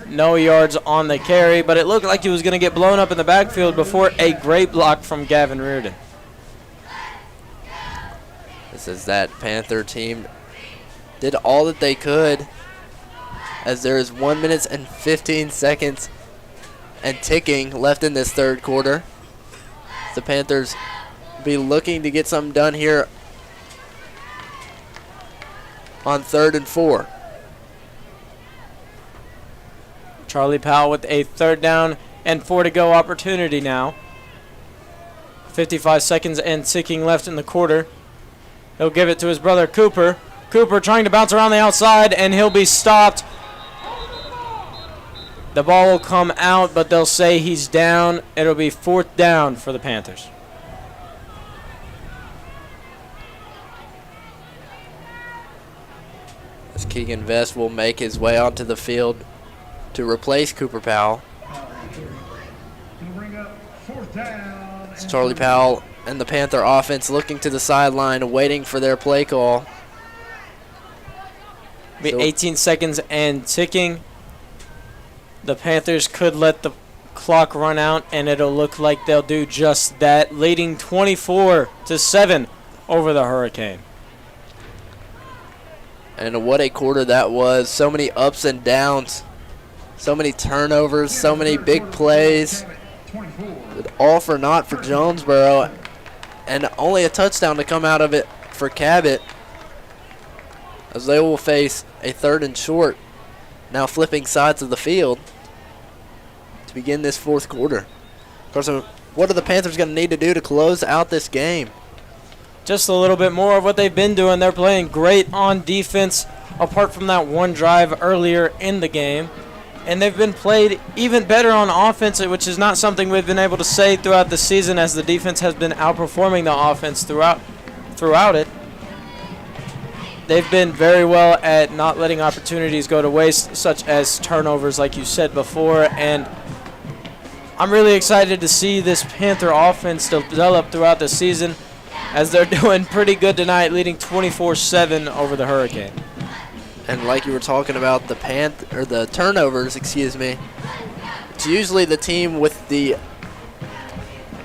no yards on the carry, but it looked like he was going to get blown up in the backfield before a great block from Gavin Reardon. This is that Panther team did all that they could, as there is 1 minute and 15 seconds and ticking left in this third quarter. The Panthers be looking to get something done here on 3rd and 4. Charlie Powell with a 3rd down and 4 to go opportunity now. 55 seconds and ticking left in the quarter. He'll give it to his brother Cooper. Cooper trying to bounce around the outside, and he'll be stopped. The ball will come out, but they'll say he's down. It'll be 4th down for the Panthers. As Keegan Vest will make his way onto the field to replace Cooper Powell. It's Charlie Powell and the Panther offense looking to the sideline, waiting for their play call. Be 18 seconds and ticking. The Panthers could let the clock run out, and it'll look like they'll do just that, leading 24-7 over the Hurricane. And what a quarter that was. So many ups and downs. So many turnovers. So many big plays. All for naught for Jonesboro. And only a touchdown to come out of it for Cabot, as they will face a 3rd and short. Now flipping sides of the field to begin this 4th quarter. Of course, what are the Panthers going to need to do to close out this game? Just a little bit more of what they've been doing. They're playing great on defense, apart from that one drive earlier in the game. And they've been played even better on offense, which is not something we've been able to say throughout the season, as the defense has been outperforming the offense throughout it. They've been very well at not letting opportunities go to waste, such as turnovers, like you said before. And I'm really excited to see this Panther offense develop throughout the season, as they're doing pretty good tonight, leading 24-7 over the Hurricane. And like you were talking about the turnovers, excuse me, it's usually the team with the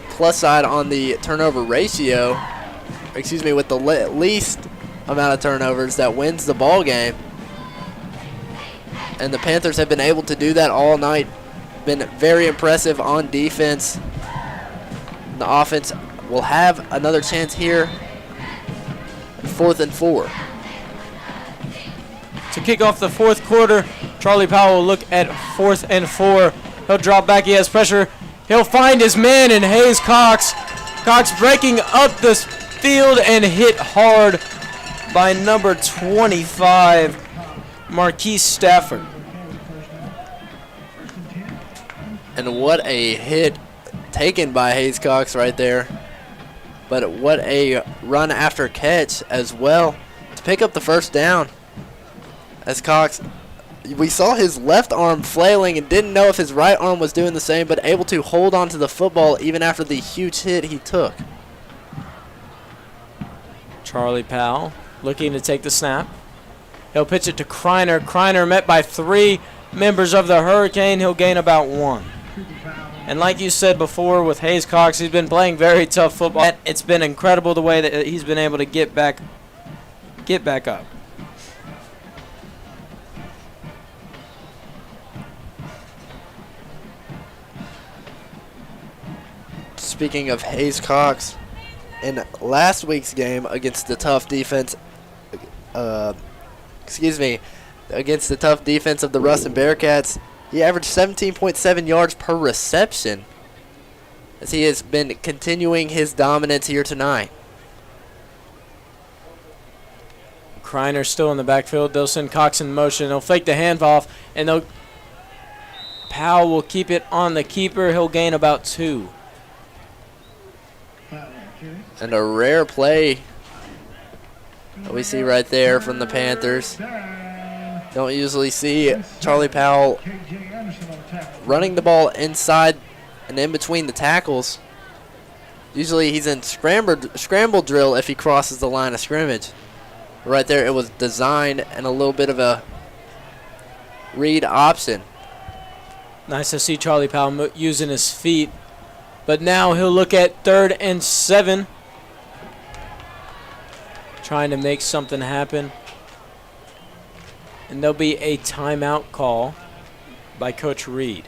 plus side on the turnover ratio, with the least amount of turnovers that wins the ball game. And the Panthers have been able to do that all night. Been very impressive on defense. The offense will have another chance here. 4th and 4. To kick off the 4th quarter, Charlie Powell will look at 4th and 4. He'll drop back. He has pressure. He'll find his man in Hayes Cox. Cox breaking up the field and hit hard by number 25, Marquise Stafford. And what a hit taken by Hayes Cox right there. But what a run after catch as well to pick up the 1st down. As Cox, we saw his left arm flailing and didn't know if his right arm was doing the same, but able to hold on to the football even after the huge hit he took. Charlie Powell looking to take the snap. He'll pitch it to Kreiner. Kreiner met by 3 members of the Hurricane. He'll gain about 1. And like you said before with Hayes Cox, he's been playing very tough football. It's been incredible the way that he's been able to get back up. Speaking of Hayes Cox, in last week's game against the tough defense, against the tough defense of the Ruston Bearcats, he averaged 17.7 yards per reception, as he has been continuing his dominance here tonight. Kreiner still in the backfield. They'll send Cox in motion. They'll fake the handoff, and Powell will keep it on the keeper. He'll gain about 2. And a rare play that we see right there from the Panthers. Don't usually see Charlie Powell running the ball inside and in between the tackles. Usually he's in scramble drill if he crosses the line of scrimmage. Right there, it was design and a little bit of a read option. Nice to see Charlie Powell using his feet. But now he'll look at 3rd and 7. Trying to make something happen. And there'll be a timeout call by Coach Reed.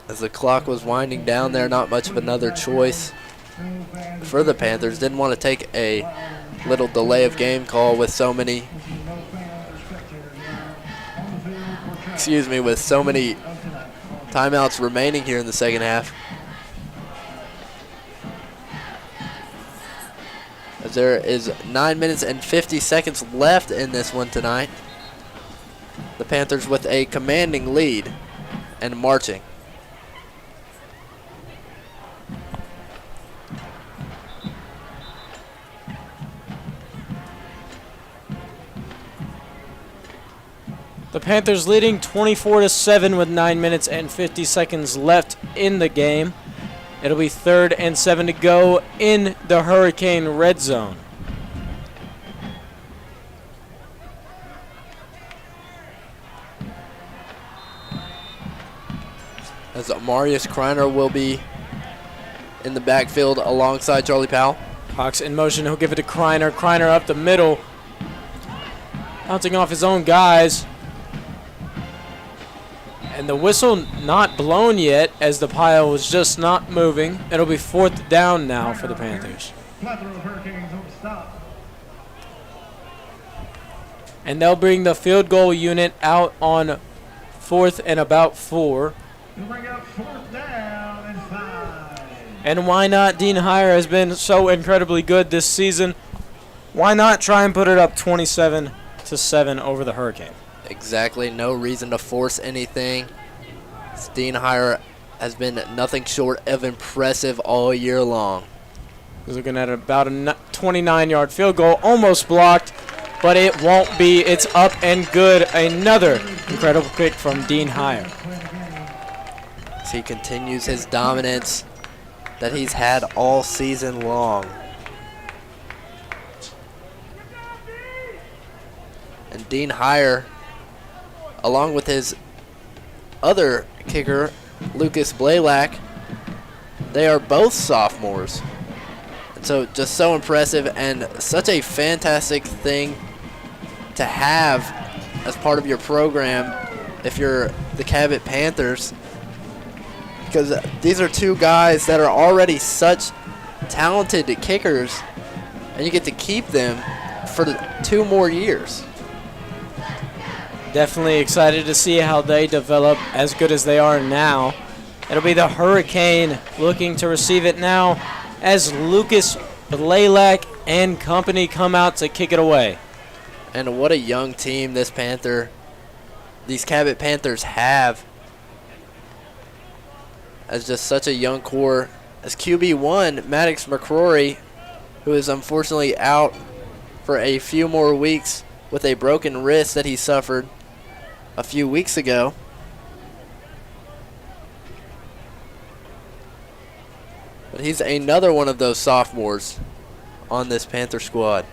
As the clock was winding down there, not much of another choice for the Panthers. Didn't want to take a little delay of game call with so many, with so many timeouts remaining here in the second half. As there is 9 minutes and 50 seconds left in this one tonight. The Panthers with a commanding lead and marching. The Panthers leading 24-7 with 9 minutes and 50 seconds left in the game. It'll be 3rd and 7 to go in the Hurricane red zone. As Marius Kreiner will be in the backfield alongside Charlie Powell. Hawks in motion. He'll give it to Kreiner. Kreiner up the middle. Bouncing off his own guys. And the whistle not blown yet as the pile was just not moving. It'll be 4th down now for the Panthers. And they'll bring the field goal unit out on 4th and about 4. Bring up 4th down and 5. And why not? Dean Heyer has been so incredibly good this season. Why not try and put it up 27-7 over the Hurricane? Exactly. No reason to force anything. Dean Heyer has been nothing short of impressive all year long. He's looking at about a 29-yard field goal, almost blocked, but it won't be. It's up and good. Another incredible kick from Dean Heyer. As he continues his dominance that he's had all season long. And Dean Heyer, along with his other kicker, Lucas Blaylock, they are both sophomores. And so just so impressive and such a fantastic thing to have as part of your program if you're the Cabot Panthers, because these are two guys that are already such talented kickers, and you get to keep them for 2 more years. Definitely excited to see how they develop as good as they are now. It'll be the Hurricane looking to receive it now as Lucas Blaylock and company come out to kick it away. And what a young team these Cabot Panthers have. As just such a young core. As QB1, Maddox McCrory, who is unfortunately out for a few more weeks with a broken wrist that he suffered a few weeks ago. But he's another one of those sophomores on this Panther squad.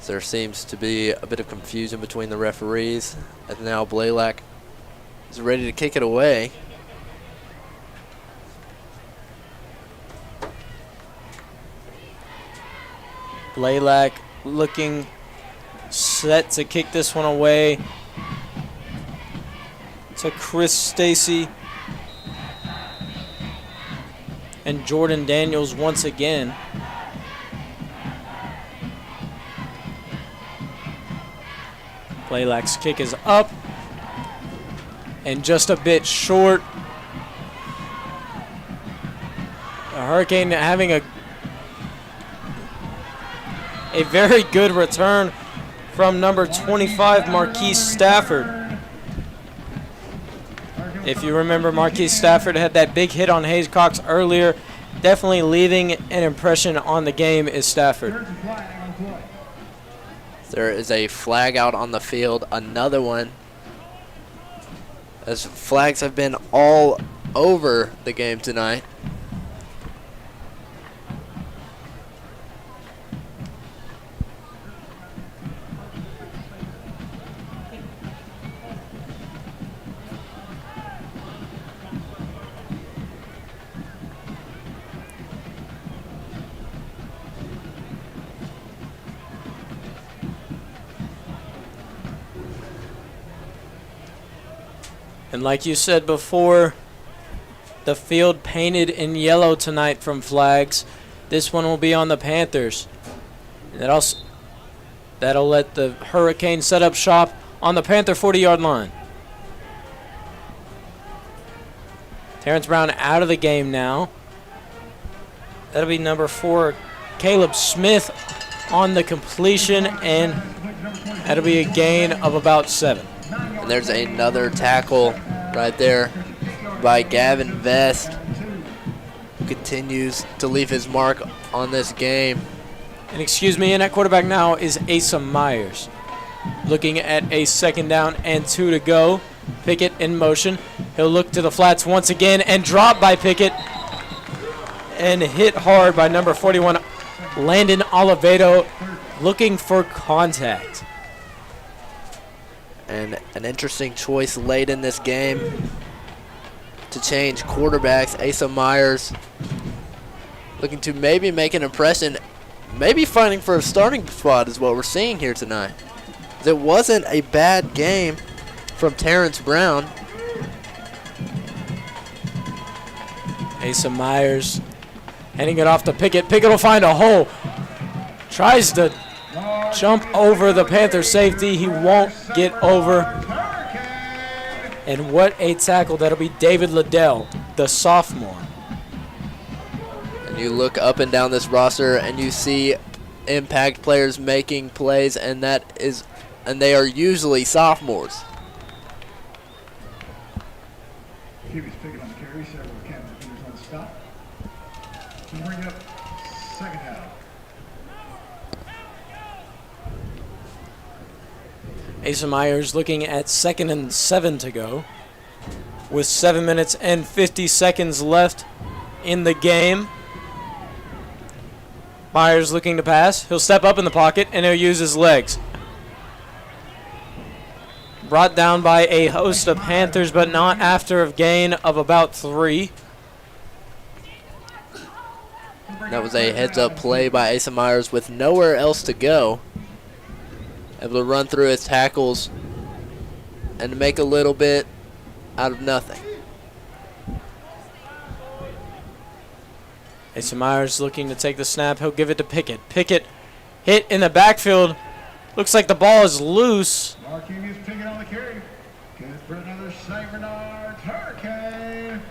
There seems to be a bit of confusion between the referees, and now Blaylock is ready to kick it away. Blaylock looking set to kick this one away to Chris Stacy and Jordan Daniels once again. Blaylock's kick is up and just a bit short. The Hurricane having a very good return from number 25, Marquise Stafford. If you remember, Marquise Stafford had that big hit on Hayes Cox earlier. Definitely leaving an impression on the game is Stafford. There is a flag out on the field, another one. As flags have been all over the game tonight. And like you said before, the field painted in yellow tonight from flags. This one will be on the Panthers. And that'll let the Hurricane set up shop on the Panther 40-yard line. Terrence Brown out of the game now. That'll be number 4, Caleb Smith on the completion, and that'll be a gain of about 7. And there's another tackle right there by Gavin Vest, who continues to leave his mark on this game. And excuse me, in at quarterback now is Asa Myers. Looking at a 2nd down and 2 to go. Pickett in motion. He'll look to the flats once again and drop by Pickett. And hit hard by number 41, Landon Oliveto, looking for contact. And an interesting choice late in this game to change quarterbacks. Asa Myers looking to maybe make an impression, maybe fighting for a starting spot is what we're seeing here tonight. It wasn't a bad game from Terrence Brown. Asa Myers handing it off to Pickett. Pickett will find a hole. Tries to jump over the Panther safety. He won't get over. And what a tackle. That'll be David Liddell, the sophomore. And you look up and down this roster and you see impact players making plays, and they are usually sophomores. Keeps Pickett on the carry, several Cabot defenders on the stop. We'll bring up 2nd down. Asa Myers looking at 2nd and 7 to go with 7 minutes and 50 seconds left in the game. Myers looking to pass. He'll step up in the pocket and he'll use his legs. Brought down by a host of Panthers, but not after a gain of about 3. That was a heads-up play by Asa Myers with nowhere else to go. Able to run through his tackles and make a little bit out of nothing. Asa Myers looking to take the snap. He'll give it to Pickett. Pickett hit in the backfield. Looks like the ball is loose. Marquez Pickett on the carry. Good for another St. Bernard Hurricane.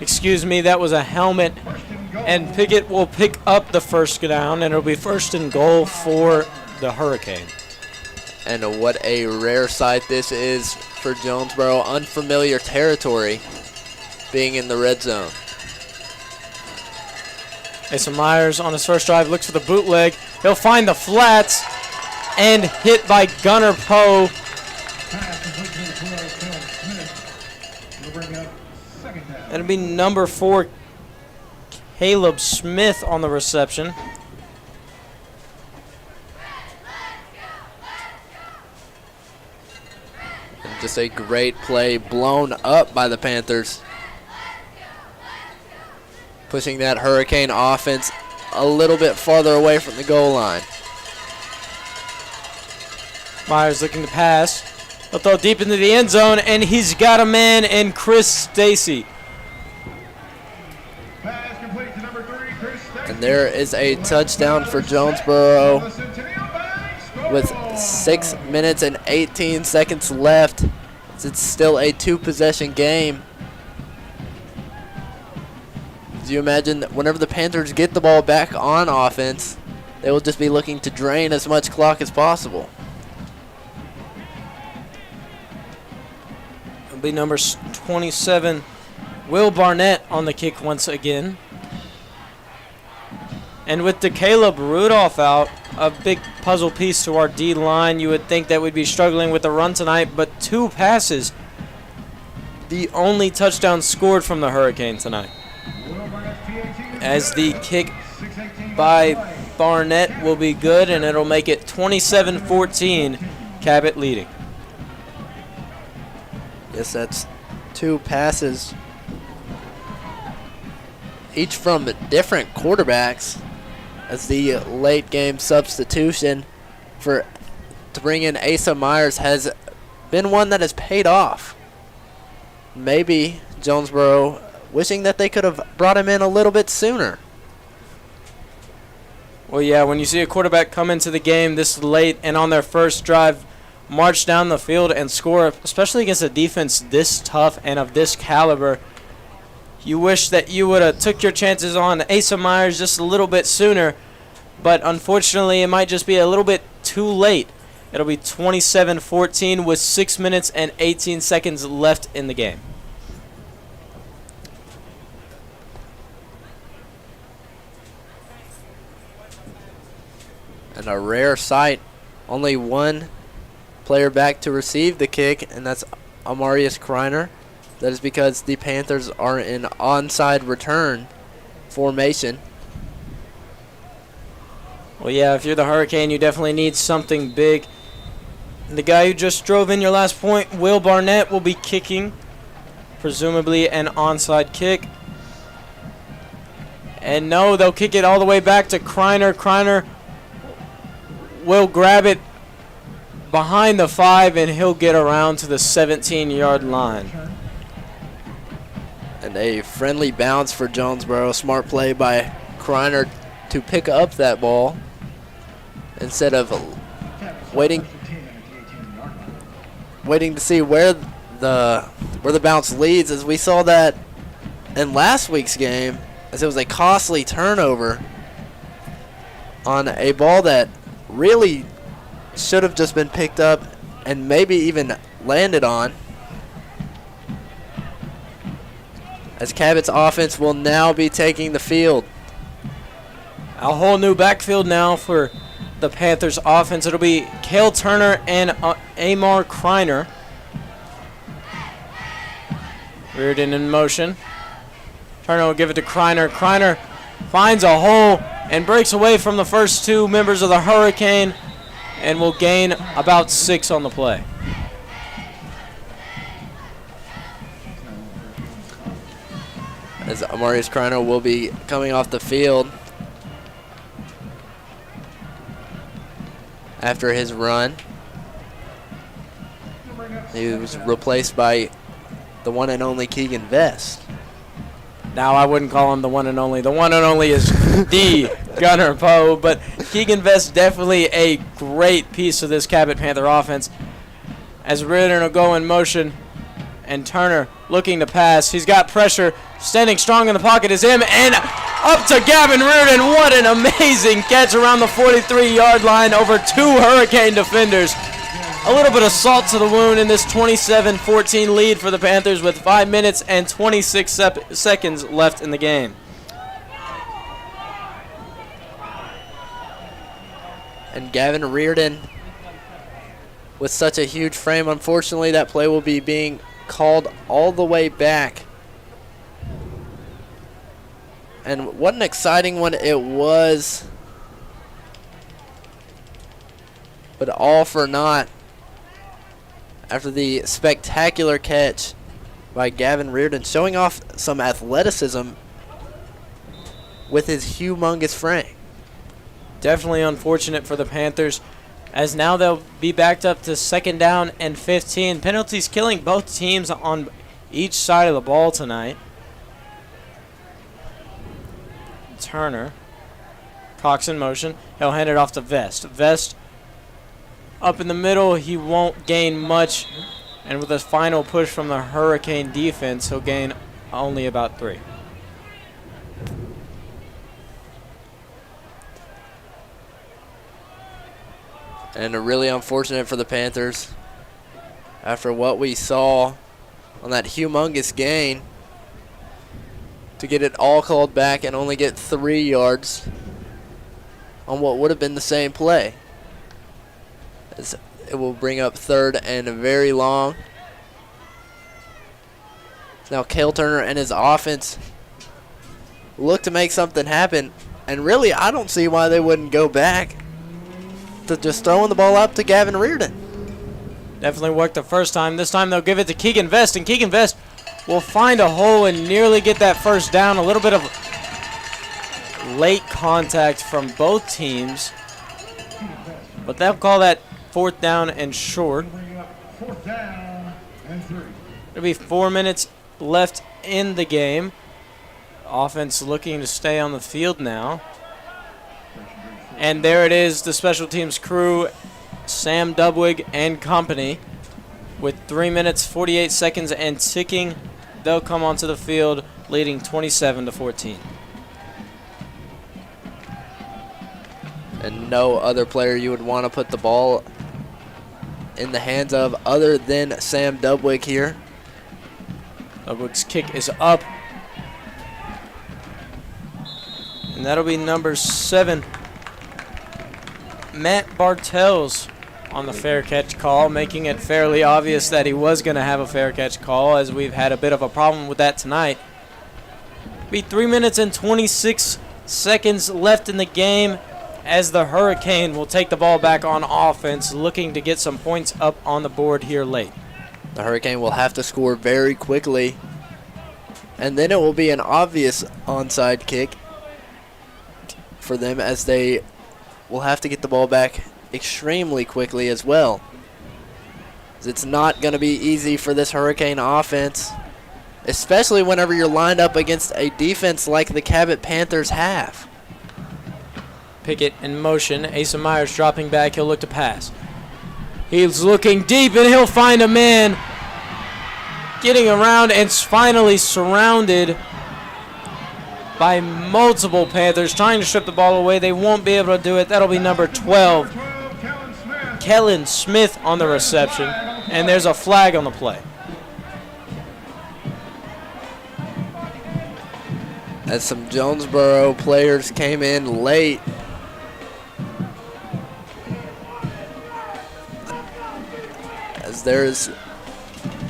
Excuse me, that was a helmet. And Pickett will pick up the 1st down, and it'll be 1st and goal for the Hurricane. And what a rare sight this is for Jonesboro. Unfamiliar territory being in the red zone. Asa Myers on his first drive looks for the bootleg. He'll find the flats and hit by Gunnar Poe. That'll be number 4, Caleb Smith on the reception. And just a great play blown up by the Panthers, pushing that Hurricane offense a little bit farther away from the goal line. Myers looking to pass. He'll throw deep into the end zone, and he's got a man in Chris Stacy. Pass complete to number 3, Chris Stacy. And there is a touchdown for Jonesboro with 6 minutes and 18 seconds left. It's still a 2-possession game. Do you imagine that whenever the Panthers get the ball back on offense, they will just be looking to drain as much clock as possible? It'll be number 27, Will Barnett on the kick once again. And with the Caleb Rudolph out, a big puzzle piece to our D-line, you would think that we'd be struggling with the run tonight, but 2 passes. The only touchdown scored from the Hurricane tonight. As the kick by Barnett will be good, and it'll make it 27-14, Cabot leading. Yes, that's 2 passes, each from different quarterbacks, as the late game substitution to bring in Asa Myers has been one that has paid off. Maybe Jonesboro wishing that they could have brought him in a little bit sooner. Well, yeah, when you see a quarterback come into the game this late and on their first drive, march down the field and score, especially against a defense this tough and of this caliber, you wish that you would have took your chances on Asa Myers just a little bit sooner, but unfortunately it might just be a little bit too late. It'll be 27-14 with 6 minutes and 18 seconds left in the game. And a rare sight, only one player back to receive the kick, and that's Amarius Kreiner. That is because the Panthers are in onside return formation. Well, yeah, if you're the Hurricane, you definitely need something big. The guy who just drove in your last point, Will Barnett, will be kicking, presumably an onside kick. And no, they'll kick it all the way back to Kreiner. Kreiner will grab it behind the 5, and he'll get around to the 17-yard line. And a friendly bounce for Jonesboro. Smart play by Kreiner to pick up that ball instead of waiting to see where the bounce leads, as we saw that in last week's game, as it was a costly turnover on a ball that really should have just been picked up and maybe even landed on. As Cabot's offense will now be taking the field. A whole new backfield now for the Panthers offense. It'll be Cale Turner and Amar Kreiner. Reardon in motion. Turner will give it to Kreiner. Kreiner finds a hole and breaks away from the first two members of the Hurricane and will gain about 6 on the play. As Amarius Kreiner will be coming off the field after his run. He was replaced by the one and only Keegan Vest. Now, I wouldn't call him the one and only. The one and only is the Gunner Poe, but Keegan Vest definitely a great piece of this Cabot Panther offense. As Ritter will go in motion, and Turner looking to pass. He's got pressure. Standing strong in the pocket is him, and up to Gavin Reardon. What an amazing catch around the 43-yard line over 2 Hurricane defenders. A little bit of salt to the wound in this 27-14 lead for the Panthers with 5 minutes and 26 seconds left in the game. And Gavin Reardon with such a huge frame, unfortunately that play will be being called all the way back. And what an exciting one it was, but all for naught after the spectacular catch by Gavin Reardon, showing off some athleticism with his humongous frame. Definitely unfortunate for the Panthers, as now they'll be backed up to 2nd down and 15. Penalties killing both teams on each side of the ball tonight. Turner, Cox in motion. He'll hand it off to Vest. Vest up in the middle. He won't gain much. And with a final push from the Hurricane defense, he'll gain only about 3. And really unfortunate for the Panthers after what we saw on that humongous gain, to get it all called back and only get 3 yards on what would have been the same play. As it will bring up 3rd and very long. Now Cale Turner and his offense look to make something happen, and really I don't see why they wouldn't go back to just throwing the ball up to Gavin Reardon. Definitely worked the first time. This time they'll give it to Keegan Vest, and Keegan Vest will find a hole and nearly get that first down. A little bit of late contact from both teams, but they'll call that 4th down and short. 4th down and 3. There'll be 4 minutes left in the game. Offense looking to stay on the field now. And there it is, the special teams crew, Sam Dubwig and company, with 3 minutes, 48 seconds and ticking. They'll come onto the field leading 27-14. And no other player you would want to put the ball in the hands of other than Sam Dubwig here. Dubwig's kick is up. And that'll be number 7. Matt Bartels on the fair catch call, making it fairly obvious that he was going to have a fair catch call, as we've had a bit of a problem with that tonight. Be 3 minutes and 26 seconds left in the game, as the Hurricane will take the ball back on offense, looking to get some points up on the board here late. The Hurricane will have to score very quickly, and then it will be an obvious onside kick for them, as they will have to get the ball back extremely quickly as well. It's not going to be easy for this Hurricane offense, especially whenever you're lined up against a defense like the Cabot Panthers have. Pickett in motion. Asa Myers dropping back. He'll look to pass. He's looking deep, and he'll find a man. Getting around and finally surrounded by multiple Panthers trying to strip the ball away. They won't be able to do it. That'll be number 12, Kellen Smith on the reception. And there's a flag on the play. As some Jonesboro players came in late. As there's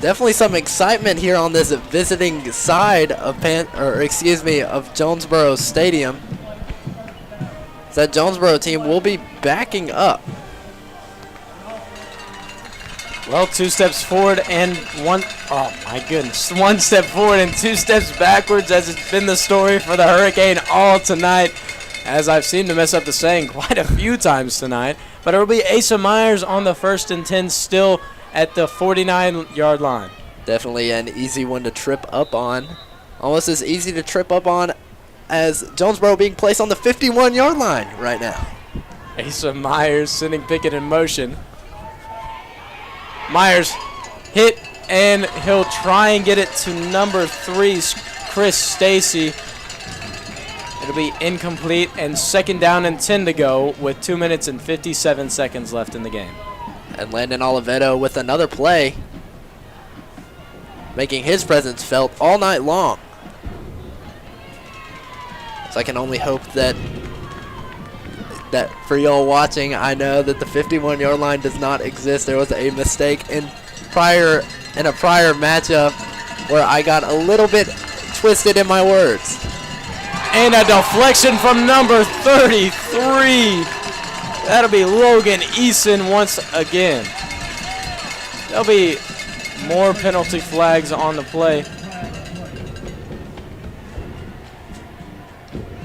definitely some excitement here on this visiting side of of Jonesboro Stadium. That Jonesboro team will be backing up. Well, 2 steps forward and one step forward and 2 steps backwards, as it's been the story for the Hurricane all tonight, as I've seen to mess up the saying quite a few times tonight. But it will be Asa Myers on the 1st and 10, still at the 49-yard line. Definitely an easy one to trip up on. Almost as easy to trip up on as Jonesboro being placed on the 51-yard line right now. Asa Myers sending Pickett in motion. Myers hit, and he'll try and get it to number 3, Chris Stacy. It'll be incomplete, and 2nd down and 10 to go with 2 minutes and 57 seconds left in the game. And Landon Oliveto with another play, making his presence felt all night long. So I can only hope that for y'all watching, I know that the 51-yard line does not exist. There was a mistake in a prior matchup where I got a little bit twisted in my words. And a deflection from number 33. That'll be Logan Eason once again. There'll be more penalty flags on the play.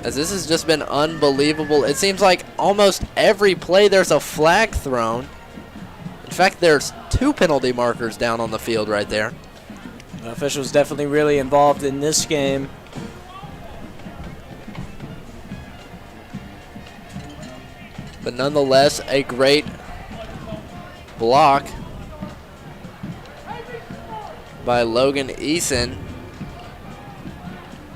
As this has just been unbelievable. It seems like almost every play there's a flag thrown. In fact, there's 2 penalty markers down on the field right there. The officials definitely really involved in this game. But nonetheless, a great block by Logan Eason.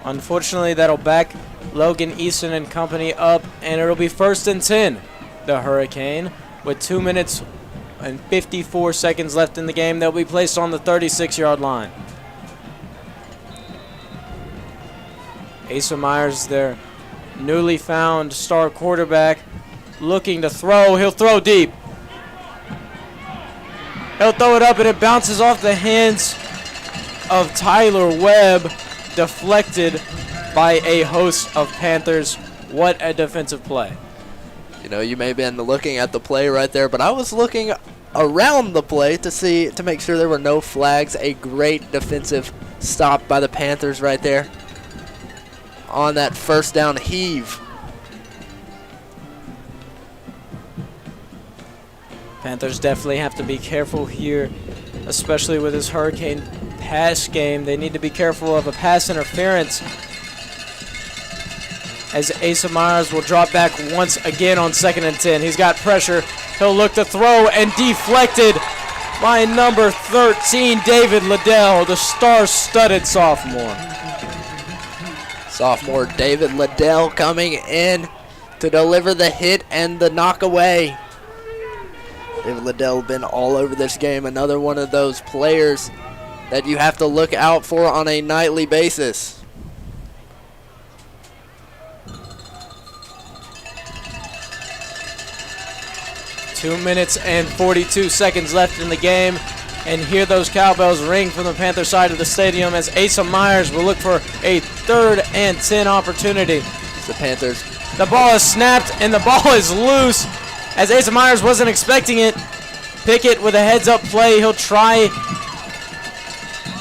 Unfortunately, that'll back Logan Eason and company up, and it'll be 1st and 10. The Hurricane, with 2 minutes and 54 seconds left in the game, they'll be placed on the 36-yard line. Asa Myers, their newly found star quarterback, looking to throw. He'll throw deep. He'll throw it up, and it bounces off the hands of Tyler Webb, deflected by a host of Panthers. What a defensive play. You know, you may have been looking at the play right there, but I was looking around the play to make sure there were no flags. A great defensive stop by the Panthers right there on that 1st down heave. Panthers definitely have to be careful here especially with this Hurricane pass game. They need to be careful of a pass interference, as Asa Myers will drop back once again on 2nd and 10. He's got pressure. He'll look to throw, and deflected by number 13, David Liddell, the star-studded sophomore. Sophomore David Liddell coming in to deliver the hit and the knockaway. David Liddell been all over this game. Another one of those players that you have to look out for on a nightly basis. 2 minutes and 42 seconds left in the game. And hear those cowbells ring from the Panther side of the stadium as Asa Myers will look for a 3rd and 10 opportunity. The Panthers. The ball is snapped and the ball is loose as Asa Myers wasn't expecting it. Pickett with a heads-up play. He'll try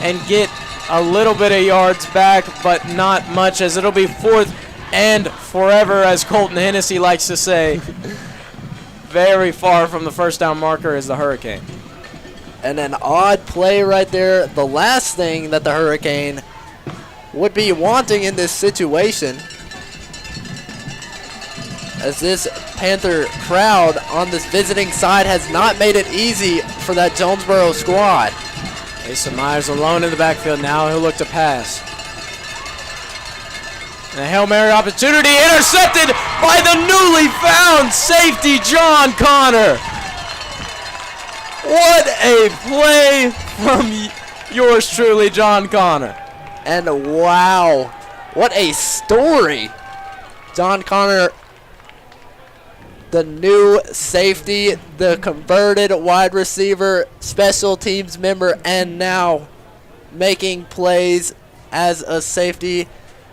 and get a little bit of yards back, but not much, as it'll be 4th and forever, as Colton Hennessy likes to say. Very far from the first down marker is the Hurricane. And an odd play right there. The last thing that the Hurricane would be wanting in this situation, as this Panther crowd on this visiting side has not made it easy for that Jonesboro squad. Asa Myers alone in the backfield now. He'll look to pass. And a Hail Mary opportunity intercepted by the newly found safety, John Connor. What a play from yours truly, John Connor. And wow, what a story. John Connor, the new safety, the converted wide receiver, special teams member, and now making plays as a safety,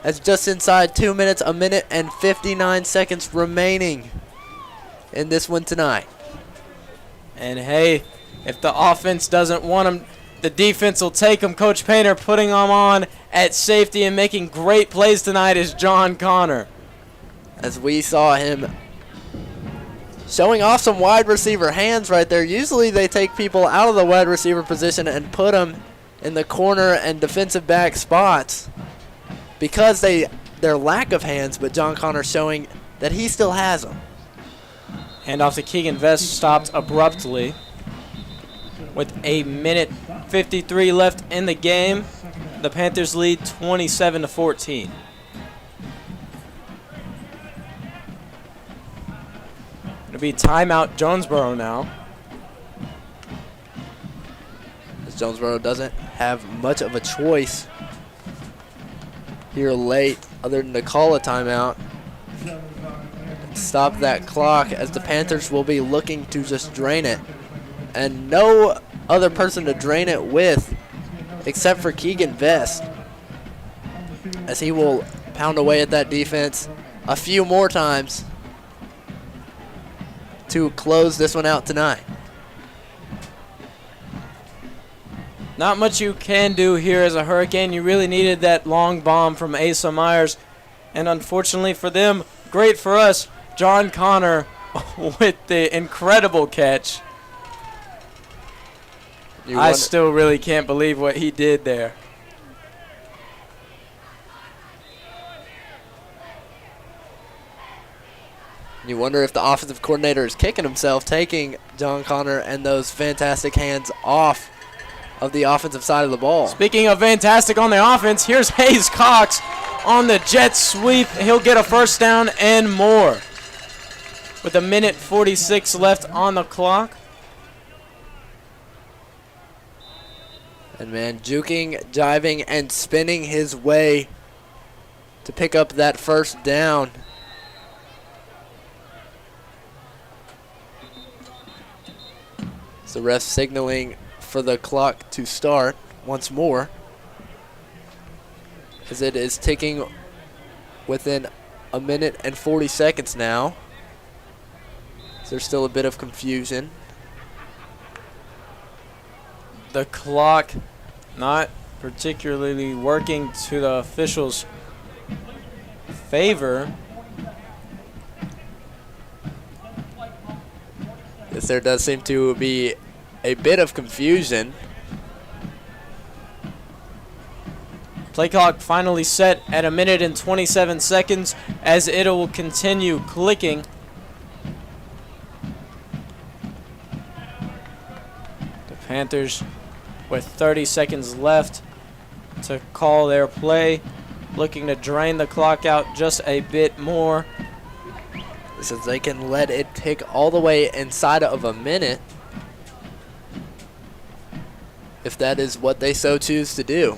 as just inside 2 minutes, 1 minute and 59 seconds remaining in this one tonight. And hey, if the offense doesn't want him, the defense will take him. Coach Painter putting him on at safety and making great plays tonight is John Connor. As we saw him showing off some wide receiver hands right there. Usually they take people out of the wide receiver position and put them in the corner and defensive back spots because their lack of hands, but John Connor showing that he still has them. Handoff to Keegan Vest, stopped abruptly with 1:53 left in the game. The Panthers lead 27-14. It'll be timeout Jonesboro now. As Jonesboro doesn't have much of a choice here late other than to call a timeout. Stop that clock, as the Panthers will be looking to just drain it. And no other person to drain it with except for Keegan Vest, as he will pound away at that defense a few more times to close this one out tonight. Not much you can do here as a Hurricane. You really needed that long bomb from Asa Myers. And unfortunately for them, great for us, John Connor with the incredible catch. I still really can't believe what he did there. You wonder if the offensive coordinator is kicking himself, taking John Connor and those fantastic hands off of the offensive side of the ball. Speaking of fantastic on the offense, here's Hayes Cox on the jet sweep. He'll get a first down and more. With 1:46 left on the clock. And man, juking, jiving, and spinning his way to pick up that first down. So ref signaling for the clock to start once more, as it is ticking within 1:40 seconds now. So there's still a bit of confusion. The clock not particularly working to the officials' favor. Yes, there does seem to be a bit of confusion. Play clock finally set at 1 minute and 27 seconds as it will continue clicking. The Panthers with 30 seconds left to call their play, looking to drain the clock out just a bit more. Since they can let it tick all the way inside of a minute, if that is what they so choose to do.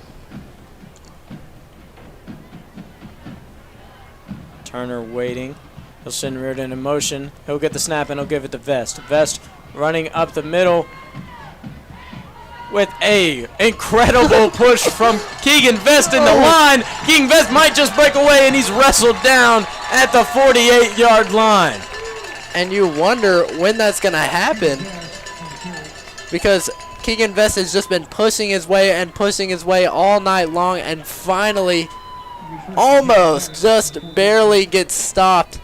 Turner waiting. He'll send Reardon in motion. He'll get the snap and he'll give it to Vest. Vest running up the middle with a incredible push from Keegan Vest in the line. Keegan Vest might just break away, and he's wrestled down at the 48-yard line. And you wonder when that's going to happen, because Keegan Vest has just been pushing his way all night long, and finally almost just barely gets stopped.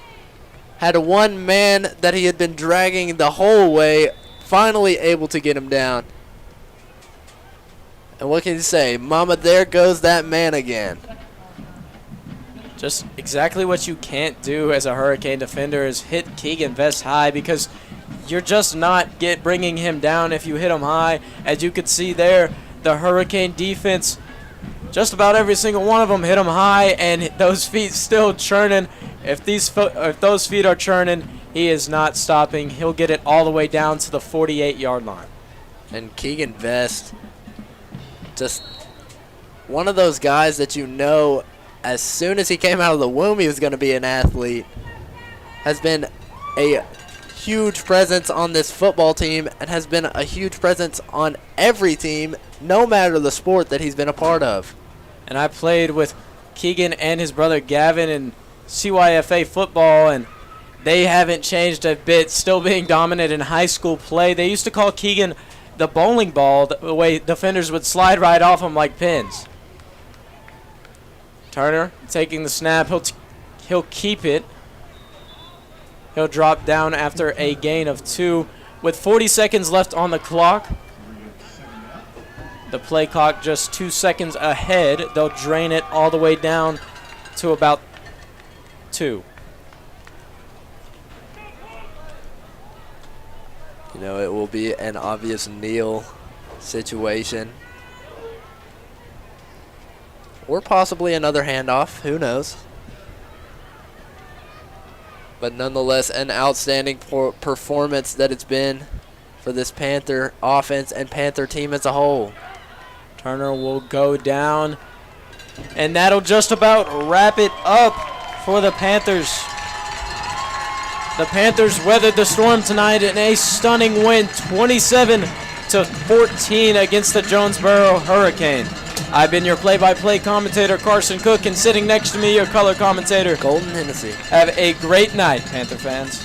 Had one man that he had been dragging the whole way, finally able to get him down. And what can you say? Mama, there goes that man again. Just exactly what you can't do as a Hurricane defender is hit Keegan Vest high, because you're just not bringing him down if you hit him high. As you could see there, the Hurricane defense, just about every single one of them hit him high, and those feet still churning. If those feet are churning, he is not stopping. He'll get it all the way down to the 48-yard line. And Keegan Vest, just one of those guys that you know as soon as he came out of the womb he was going to be an athlete, has been a huge presence on this football team and has been a huge presence on every team, no matter the sport that he's been a part of. And I played with Keegan and his brother Gavin in CYFA football, and they haven't changed a bit, still being dominant in high school play. They used to call Keegan the bowling ball, the way defenders would slide right off him like pins. Turner taking the snap. He'll keep it. He'll drop down after a gain of 2 with 40 seconds left on the clock. The play clock just 2 seconds ahead. They'll drain it all the way down to about 2. You know, it will be an obvious kneel situation. Or possibly another handoff. Who knows? But nonetheless, an outstanding performance that it's been for this Panther offense and Panther team as a whole. Turner will go down, and that'll just about wrap it up for the Panthers. The Panthers weathered the storm tonight in a stunning win, 27-14 against the Jonesboro Hurricane. I've been your play-by-play commentator, Carson Cook, and sitting next to me, your color commentator, Colton Hennessy. Have a great night, Panther fans.